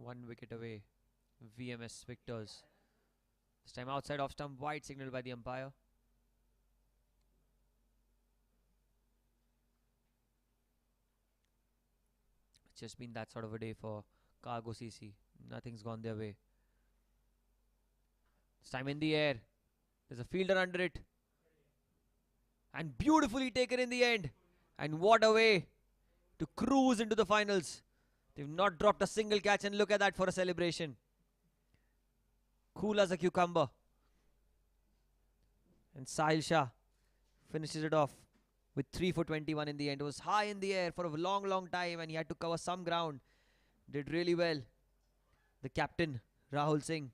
[SPEAKER 1] One wicket away. VMS victors. This time outside off stump, wide signal by the umpire. It's just been that sort of a day for Cargo CC. Nothing's gone their way. This time in the air. There's a fielder under it. And beautifully taken in the end. And what a way to cruise into the finals. They've not dropped a single catch, and look at that for a celebration. Cool as a cucumber. And Sahil Shah finishes it off with 3 for 21 in the end. It was high in the air for a long time, and he had to cover some ground. Did really well. The captain, Rahul Singh,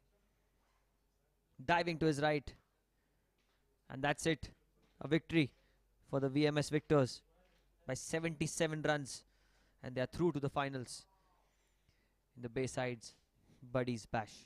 [SPEAKER 1] diving to his right. And that's it. A victory for the VMS Victors by 77 runs. And they are through to the finals in the Bayside's Buddies Bash.